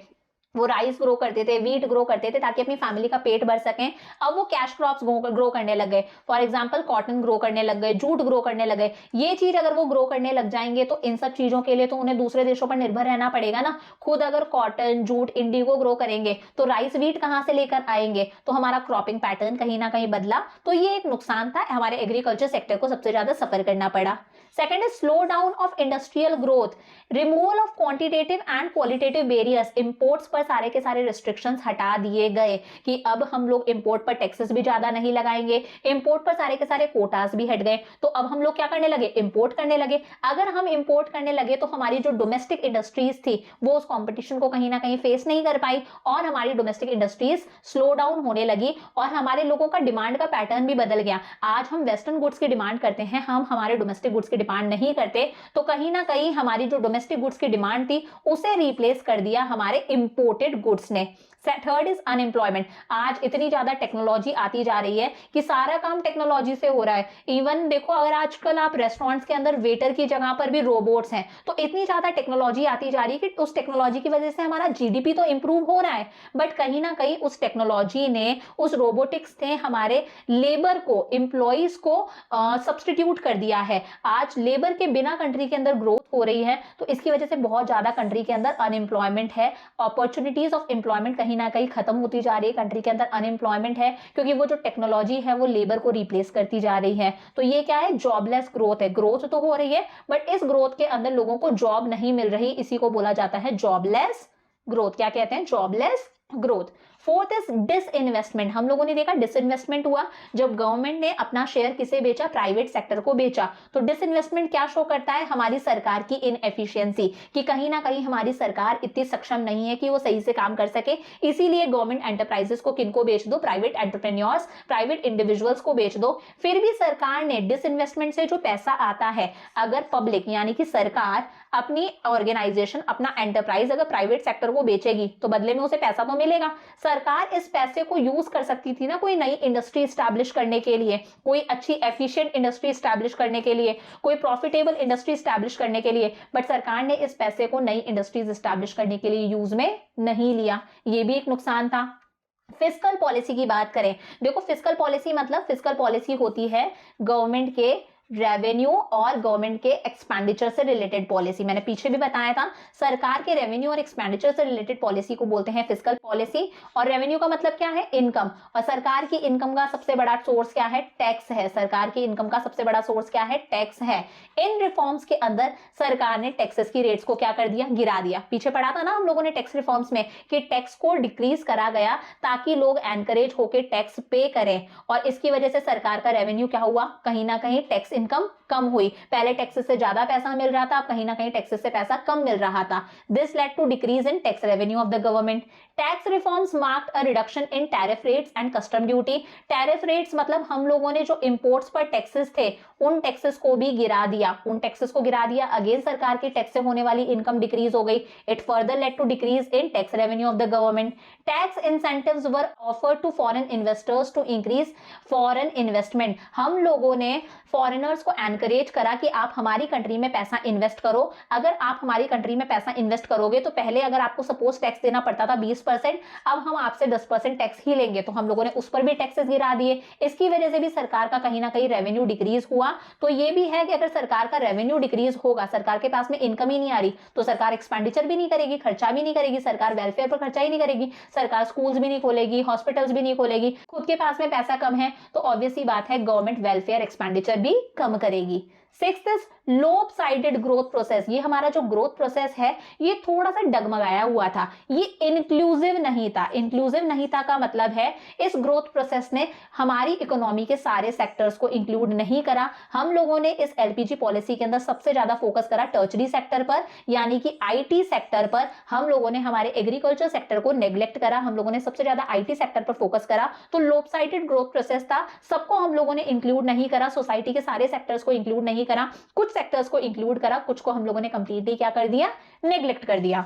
वो राइस ग्रो करते थे, व्हीट ग्रो करते थे ताकि अपनी फैमिली का पेट भर सकें। अब वो कैश क्रॉप्स ग्रो करने लग गए। फॉर एग्जांपल कॉटन ग्रो करने लग गए, जूट ग्रो करने लग गए। ये चीज अगर वो ग्रो करने लग जाएंगे तो इन सब चीजों के लिए तो उन्हें दूसरे देशों पर निर्भर रहना पड़ेगा ना। खुद अगर कॉटन, जूट, इंडिगो ग्रो करेंगे तो राइस व्हीट कहाँ से लेकर आएंगे? तो हमारा क्रॉपिंग पैटर्न कहीं ना कहीं बदला। तो ये एक नुकसान था, हमारे एग्रीकल्चर सेक्टर को सबसे ज्यादा सफर करना पड़ा। Second is slow down of industrial growth, removal of quantitative and qualitative barriers. Imports पर सारे के सारे रिस्ट्रिक्शंस हटा दिए गए कि अब हम लोग इंपोर्ट पर टैक्सेस भी ज्यादा नहीं लगाएंगे, इंपोर्ट पर सारे के सारे कोटास भी हट गए। तो अब हम लोग क्या करने लगे? इंपोर्ट करने लगे। अगर हम इंपोर्ट करने लगे तो हमारी जो डोमेस्टिक इंडस्ट्रीज थी वो उस कंपटीशन को कहीं ना कहीं फेस नहीं कर पाई और हमारी डोमेस्टिक इंडस्ट्रीज स्लो डाउन होने लगी और हमारे लोगों का डिमांड का पैटर्न भी बदल गया। आज हम वेस्टर्न गुड्स की डिमांड करते हैं, हम हमारे डोमेस्टिक गुड्स की डिमांड नहीं करते। तो कहीं ना कहीं हमारी जो डोमेस्टिक गुड्स की डिमांड थी उसे रिप्लेस कर दिया हमारे इंपोर्टेड गुड्स ने। Third is unemployment. आज इतनी ज्यादा टेक्नोलॉजी आती जा रही है कि सारा काम टेक्नोलॉजी से हो रहा है। इवन देखो, अगर आजकल आप रेस्टोरेंट्स के अंदर वेटर की जगह पर भी रोबोट्स हैं, तो इतनी ज्यादा टेक्नोलॉजी आती जा रही है कि उस टेक्नोलॉजी की वजह से हमारा जीडीपी तो इंप्रूव हो रहा है, बट कहीं ना कहीं उस टेक्नोलॉजी ने, उस रोबोटिक्स ने हमारे लेबर को, एम्प्लॉइज को सब्सटीट्यूट कर दिया है। आज लेबर के बिना कंट्री के अंदर ग्रोथ हो रही है, तो इसकी वजह से बहुत ज्यादा कंट्री के अंदर अनएम्प्लॉयमेंट है। अपॉर्चुनिटीज ऑफ एम्प्लॉयमेंट कहीं ना कहीं खत्म होती जा रही है, कंट्री के अंदर अनएम्प्लॉयमेंट है क्योंकि वो जो टेक्नोलॉजी है वो लेबर को रिप्लेस करती जा रही है। तो ये क्या है? जॉबलेस ग्रोथ है। ग्रोथ तो हो रही है बट इस ग्रोथ के अंदर लोगों को जॉब नहीं मिल रही, इसी को बोला जाता है जॉबलेस ग्रोथ। क्या कहते हैं? Jobless growth. Fourth is disinvestment. हम लोगों ने देखा डिसइन्वेस्टमेंट हुआ जब गवर्नमेंट ने अपना शेयर किसे बेचा? प्राइवेट सेक्टर को बेचा। तो डिसइन्वेस्टमेंट क्या शो करता है? हमारी सरकार की इनएफिशिएंसी, कि कहीं ना कहीं हमारी सरकार इतनी सक्षम नहीं है कि वो सही से काम कर सके। इसीलिए गवर्नमेंट एंटरप्राइजेस को किनको बेच दो? प्राइवेट एंटरप्रेन्योर्स, प्राइवेट इंडिविजुअल्स को बेच दो। फिर भी सरकार ने डिसइन्वेस्टमेंट से जो पैसा आता है, अगर पब्लिक यानी कि सरकार अपनी ऑर्गेनाइजेशन, अपना एंटरप्राइज अगर प्राइवेट सेक्टर को बेचेगी तो बदले में उसे पैसा तो मिलेगा। सरकार इस पैसे को यूज कर सकती थी ना कोई नई इंडस्ट्री स्टैब्लिश करने के लिए, कोई अच्छी एफिशिएंट इंडस्ट्री स्टैब्लिश करने के लिए, कोई प्रॉफिटेबल इंडस्ट्री स्टैब्लिश करने के लिए, बट सरकार ने इस पैसे को नई इंडस्ट्रीज स्टैब्लिश करने के लिए यूज में नहीं लिया। ये भी एक नुकसान था। फिस्कल पॉलिसी की बात करें, देखो फिस्कल पॉलिसी मतलब, फिस्कल पॉलिसी होती है गवर्नमेंट के रेवेन्यू और गवर्नमेंट के एक्सपेंडिचर से रिलेटेड पॉलिसी। मैंने पीछे भी बताया था, सरकार के रेवेन्यू और एक्सपेंडिचर से रिलेटेड पॉलिसी को बोलते हैं फिस्कल पॉलिसी। और रेवेन्यू का मतलब क्या है? इनकम। और सरकार की इनकम का सबसे बड़ा सोर्स क्या है? टैक्स है। सरकार की इनकम का सबसे बड़ा सोर्स क्या है? टैक्स है। इन रिफॉर्म्स के अंदर सरकार ने टैक्सेस की रेट्स को क्या कर दिया? गिरा दिया। पीछे पढ़ा था ना हम लोगों ने टैक्स रिफॉर्म्स में कि टैक्स को डिक्रीज करा गया ताकि लोग एनकरेज होकर टैक्स पे करें, और इसकी वजह से सरकार का रेवेन्यू क्या हुआ? कहीं ना कहीं टैक्स इनकम कम हुई। पहले टैक्सेस से ज्यादा पैसा मिल रहा था, अब कहीं ना कहीं टैक्सेस से पैसा कम मिल रहा था। This led to decrease in tax revenue of the government. Tax reforms marked a reduction in tariff rates and custom duty. Tariff rates मतलब हम लोगों ने जो इंपोर्ट्स पर टैक्सेस थे उन टैक्सेस को भी गिरा दिया, उन टैक्सेस को गिरा दिया। अगेन सरकार की टैक्स से होने वाली इनकम डिक्रीज हो गई। It further led to decrease in tax revenue of the government. Tax incentives were offered to foreign investors to increase foreign investment. हम लोगों ने फॉरेनर्स को एनकरेज करा कि आप हमारी कंट्री में पैसा इन्वेस्ट करो। अगर आप हमारी कंट्री में पैसा इन्वेस्ट करोगे तो पहले अगर आपको सपोज टैक्स देना पड़ता था 20%, अब हम आपसे 10% टैक्स ही लेंगे, तो हम लोगों ने उस पर भी टैक्सेस गिरा दिए। इसकी वजह से भी सरकार का कहीं ना कहीं रेवेन्यू डिक्रीज हुआ। तो ये भी है कि अगर सरकार का रेवेन्यू डिक्रीज होगा, सरकार के पास में इनकम ही नहीं आ रही, तो सरकार एक्सपेंडिचर भी नहीं करेगी, खर्चा भी नहीं करेगी, सरकार वेलफेयर पर खर्चा ही नहीं करेगी, सरकार स्कूल्स भी नहीं खोलेगी, हॉस्पिटल्स भी नहीं खोलेगी। खुद के पास में पैसा कम है तो ऑब्वियस सी बात है गवर्नमेंट वेलफेयर एक्सपेंडिचर भी कम करेगी। Sixth is lopsided growth process. ये हमारा जो ग्रोथ प्रोसेस है ये थोड़ा सा डगमगाया हुआ था, ये इंक्लूसिव नहीं था। इंक्लूसिव नहीं था का मतलब है इस ग्रोथ प्रोसेस ने हमारी इकोनॉमी के सारे सेक्टर्स को इंक्लूड नहीं करा। हम लोगों ने इस एलपीजी पॉलिसी के अंदर सबसे ज्यादा फोकस करा टर्शरी सेक्टर पर, यानी कि आईटी सेक्टर पर। हम लोगों ने हमारे एग्रीकल्चर सेक्टर को नेग्लेक्ट करा, हम लोगों ने सबसे ज्यादा आईटी सेक्टर पर फोकस करा। तो लोपसाइडेड ग्रोथ प्रोसेस था, सबको हम लोगों ने इंक्लूड नहीं करा, सोसाइटी के सारे सेक्टर्स को इंक्लूड नहीं करा, कुछ सेक्टर्स को इंक्लूड करा, कुछ को हम लोगों ने कंप्लीटली क्या कर दिया? नेग्लेक्ट कर दिया।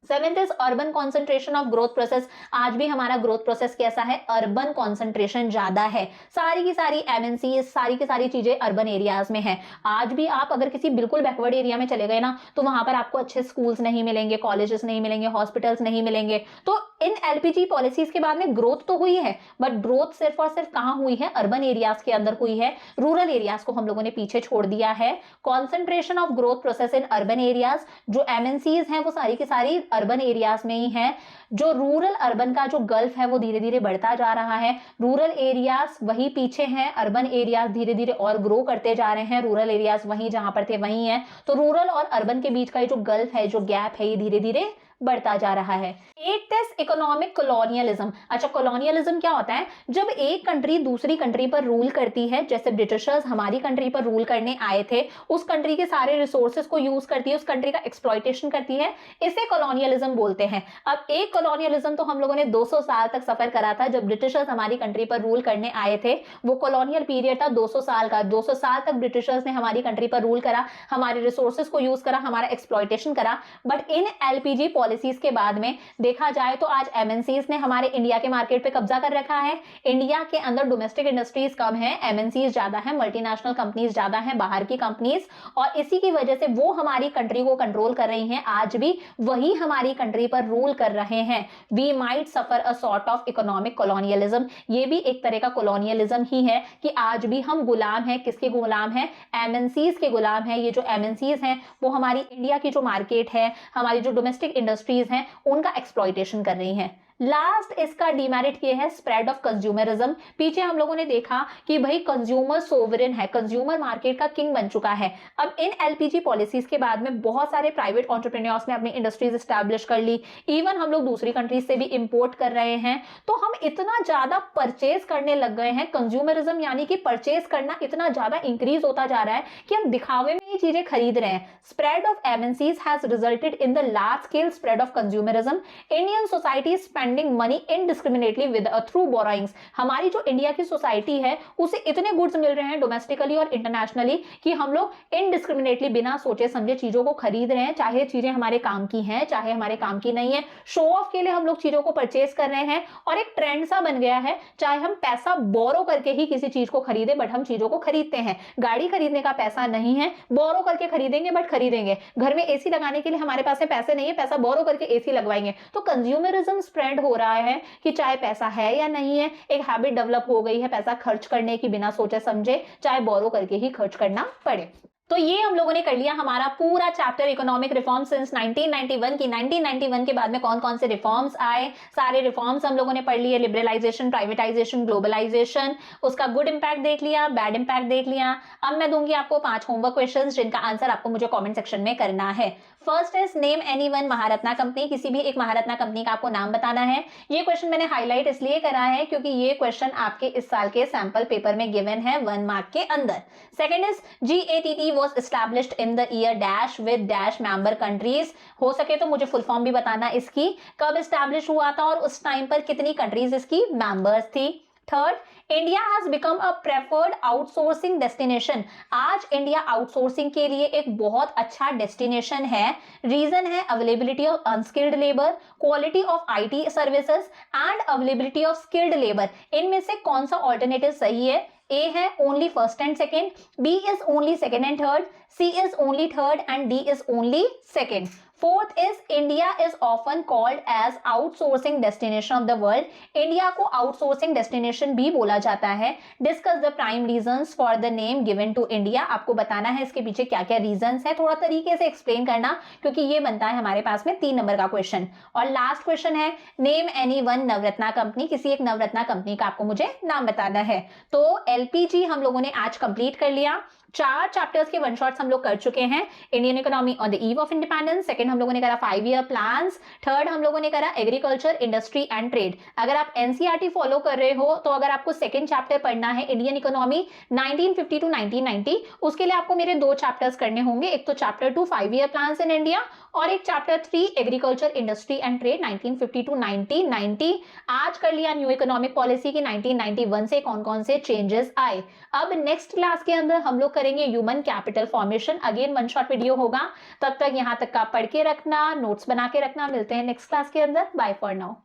Seventh is urban concentration of growth process. आज भी हमारा ग्रोथ प्रोसेस कैसा है, अर्बन कॉन्सेंट्रेशन ज्यादा है। सारी की सारी एमएनसी, सारी की सारी चीजें अर्बन एरियाज में है। आज भी आप अगर किसी बिल्कुल बैकवर्ड एरिया में चले गए ना, तो वहां पर आपको अच्छे स्कूल्स नहीं मिलेंगे, कॉलेजेस नहीं मिलेंगे, हॉस्पिटल्स नहीं मिलेंगे। तो इन एलपीजी पॉलिसीज के बाद में ग्रोथ तो हुई है, बट ग्रोथ सिर्फ और सिर्फ कहां हुई है, अर्बन एरियाज के अंदर हुई है। रूरल एरियाज को हम लोगों ने पीछे छोड़ दिया है। Concentration of growth process in urban areas, जो एमएनसीज हैं वो सारी की सारी अर्बन एरियाज में ही है। जो रूरल अर्बन का जो गल्फ है वो धीरे धीरे बढ़ता जा रहा है। रूरल एरियाज वही पीछे हैं, अर्बन एरियाज धीरे धीरे और ग्रो करते जा रहे हैं। रूरल एरियाज वहीं जहां पर थे वहीं है। तो रूरल और अर्बन के बीच का ये जो गल्फ है, जो गैप है, ये धीरे धीरे बढ़ता जा रहा है। It is economic colonialism. अच्छा, कॉलोनियलिज्म क्या होता है? जब एक कंट्री दूसरी कंट्री पर रूल करती है, जैसे ब्रिटिशर्स हमारी कंट्री पर रूल करने आए थे, उस कंट्री के सारे रिसोर्सेज को यूज करती है, उस कंट्री का एक्सप्लॉयटेशन करती है, इसे कॉलोनियलिज्म बोलते हैं। अब एक कॉलोनियलिज्म तो हम लोगों ने 200 साल तक सफर करा था। जब ब्रिटिशर्स हमारी कंट्री पर रूल करने आए थे, वो कॉलोनियल पीरियड था 200 साल का। 200 साल तक ब्रिटिशर्स ने हमारी कंट्री पर रूल करा, हमारे रिसोर्सेज को यूज करा, हमारा एक्सप्लॉयटेशन करा। बट इन एलपीजी पॉलिसीज के बाद में देखा जाए तो आज एमएनसीज ने हमारे इंडिया के मार्केट पे कब्जा कर रखा है। इंडिया के अंदर डोमेस्टिक इंडस्ट्रीज कम है, एमएनसीज ज्यादा है, मल्टीनेशनल कंपनीज ज्यादा है, बाहर की कंपनीज, और इसी की वजह से वो हमारी कंट्री को कंट्रोल कर रही हैं। आज भी वही हमारी कंट्री पर रूल कर रहे हैं। We might suffer a sort of economic colonialism. ये भी एक तरह का कॉलोनियलिज्म ही है कि आज भी हम गुलाम हैं। किसके गुलाम हैं? एमएनसीज के गुलाम हैं। ये जो एमएनसीज हैं वो हमारी इंडिया की जो मार्केट है, हमारी जो डोमेस्टिक इंडस्ट्रीज हैं, उनका एक्सप्लॉयटेशन कर रही हैं। लास्ट इसका डिमेरिट ये है, स्प्रेड ऑफ कंज्यूमरिज्म। पीछे हम लोगों ने देखा कि भाई कंज्यूमर सोवरेन है, कंज्यूमर मार्केट का किंग बन चुका है। अब इन एलपीजी पॉलिसीज के बाद में बहुत सारे प्राइवेट एंटरप्रेन्योर्स ने अपनी इंडस्ट्रीज एस्टैब्लिश कर ली। इवन हम लोग दूसरी कंट्रीज से भी इंपोर्ट कर रहे हैं। तो हम इतना ज्यादा परचेज करने लग गए हैं। कंज्यूमरिज्म यानी कि परचेज करना इतना ज्यादा इंक्रीज होता जा रहा है कि हम दिखावे में ये चीजें खरीद रहे हैं। Spread of MNCs has resulted in the large scale spread of consumerism. Indian society spending money indiscriminately with through borrowings. हमारी जो इंडिया की सोसाइटी है उसे इतने गुड्स मिल रहे हैं डोमेस्टिकली और इंटरनेशनली कि हम लोग इनडिस्क्रिमिनेटली बिना सोचे समझे चीजों को खरीद रहे हैं, चाहे चीजें हमारे काम की हैं चाहे हमारे काम की नहीं है। शो ऑफ के लिए हम लोग चीजों को परचेज कर रहे हैं और एक ट्रेंड सा बन गया है, चाहे हम पैसा बोरो करके ही किसी चीज को खरीदे, बट हम चीजों को खरीदते हैं। गाड़ी खरीदने का पैसा नहीं है, बोरो करके खरीदेंगे, बट खरीदेंगे। घर में एसी लगाने के लिए हमारे पास पैसे नहीं है, पैसा बोरो करके एसी लगवाएंगे। तो कंज्यूमरिज्म स्प्रेड हो रहा है कि चाहे पैसा है या नहीं है, एक हैबिट डेवलप हो गई है पैसा खर्च करने की, बिना सोचे समझे, चाहे बोरो करके ही खर्च करना पड़े। तो ये हम लोगों ने कर लिया हमारा पूरा चैप्टर इकोनॉमिक रिफॉर्म सिंस 1991 की। 1991 के बाद में कौन कौन से रिफॉर्म्स आए, सारे रिफॉर्म्स हम लोगों ने पढ़ लिए। लिबरलाइजेशन, प्राइवेटाइजेशन, ग्लोबलाइजेशन, उसका गुड इंपैक्ट देख लिया, बैड इंपैक्ट देख लिया। अब मैं दूंगी आपको 5 होमवर्क क्वेश्चंस जिनका आंसर आपको मुझे कमेंट सेक्शन में करना है। First is name any one Maharatna company. किसी भी एक महारत्ना कंपनी का आपको नाम बताना है। ये क्वेश्चन मैंने हाईलाइट इसलिए करा है क्योंकि ये क्वेश्चन आपके इस साल के सैंपल पेपर में गिवन है 1 मार्क के अंदर। Second is GATT was established in the year dash with dash member countries। हो सके तो मुझे फुल फॉर्म भी बताना इसकी, कब एस्टैब्लिश हुआ था और उस टाइम पर कितनी कंट्रीज इसकी मेंबर्स थी। Third, India has become a preferred outsourcing destination. आज इंडिया आउटसोर्सिंग के लिए एक बहुत अच्छा डेस्टिनेशन है। रीजन है availability of unskilled labour, quality of IT services and availability of skilled labour. इनमें से कौन सा ऑल्टरनेटिव सही है? A है only first and second, B is only second and third, C is only third and D is only second. Fourth is India is often called as outsourcing destination of the world. India को आउटसोर्सिंग डेस्टिनेशन भी बोला जाता है। Discuss the prime reasons for the name given to India. आपको बताना है इसके पीछे क्या क्या रीजंस है, थोड़ा तरीके से एक्सप्लेन करना क्योंकि ये बनता है हमारे पास में 3 नंबर का क्वेश्चन। और लास्ट क्वेश्चन है name any one Navratna company. किसी एक नवरत्ना कंपनी का आपको मुझे नाम बताना है। तो LPG हम लोगों ने आज कंप्लीट कर लिया। 4 चैप्टर्स के वन शॉट्स हम लोग कर चुके हैं। Indian economy on the eve of independence, second हम लोगों ने करा 5 ईयर प्लान्स, थर्ड हम लोगों ने करा एग्रीकल्चर, इंडस्ट्री एंड ट्रेड। अगर आप NCERT फॉलो कर रहे हो तो अगर आपको सेकंड चैप्टर पढ़ना है इंडियन इकोनॉमी 1950 टू 1990, उसके लिए आपको मेरे 2 चैप्टर्स करने होंगे। एक तो chapter 2 5 year plans in India और एक chapter 3 agriculture, industry and trade 1950 to 1990। आज कर लिया न्यू इकोनॉमिक पॉलिसी की 1991 से कौन कौन से चेंजेस आए। अब नेक्स्ट क्लास के अंदर हम लोग करेंगे human capital formation. Again one shot video होगा, तब तक यहाँ तक का पढ़ के रखना, नोट्स बना के रखना। मिलते हैं नेक्स्ट क्लास के अंदर। Bye for now.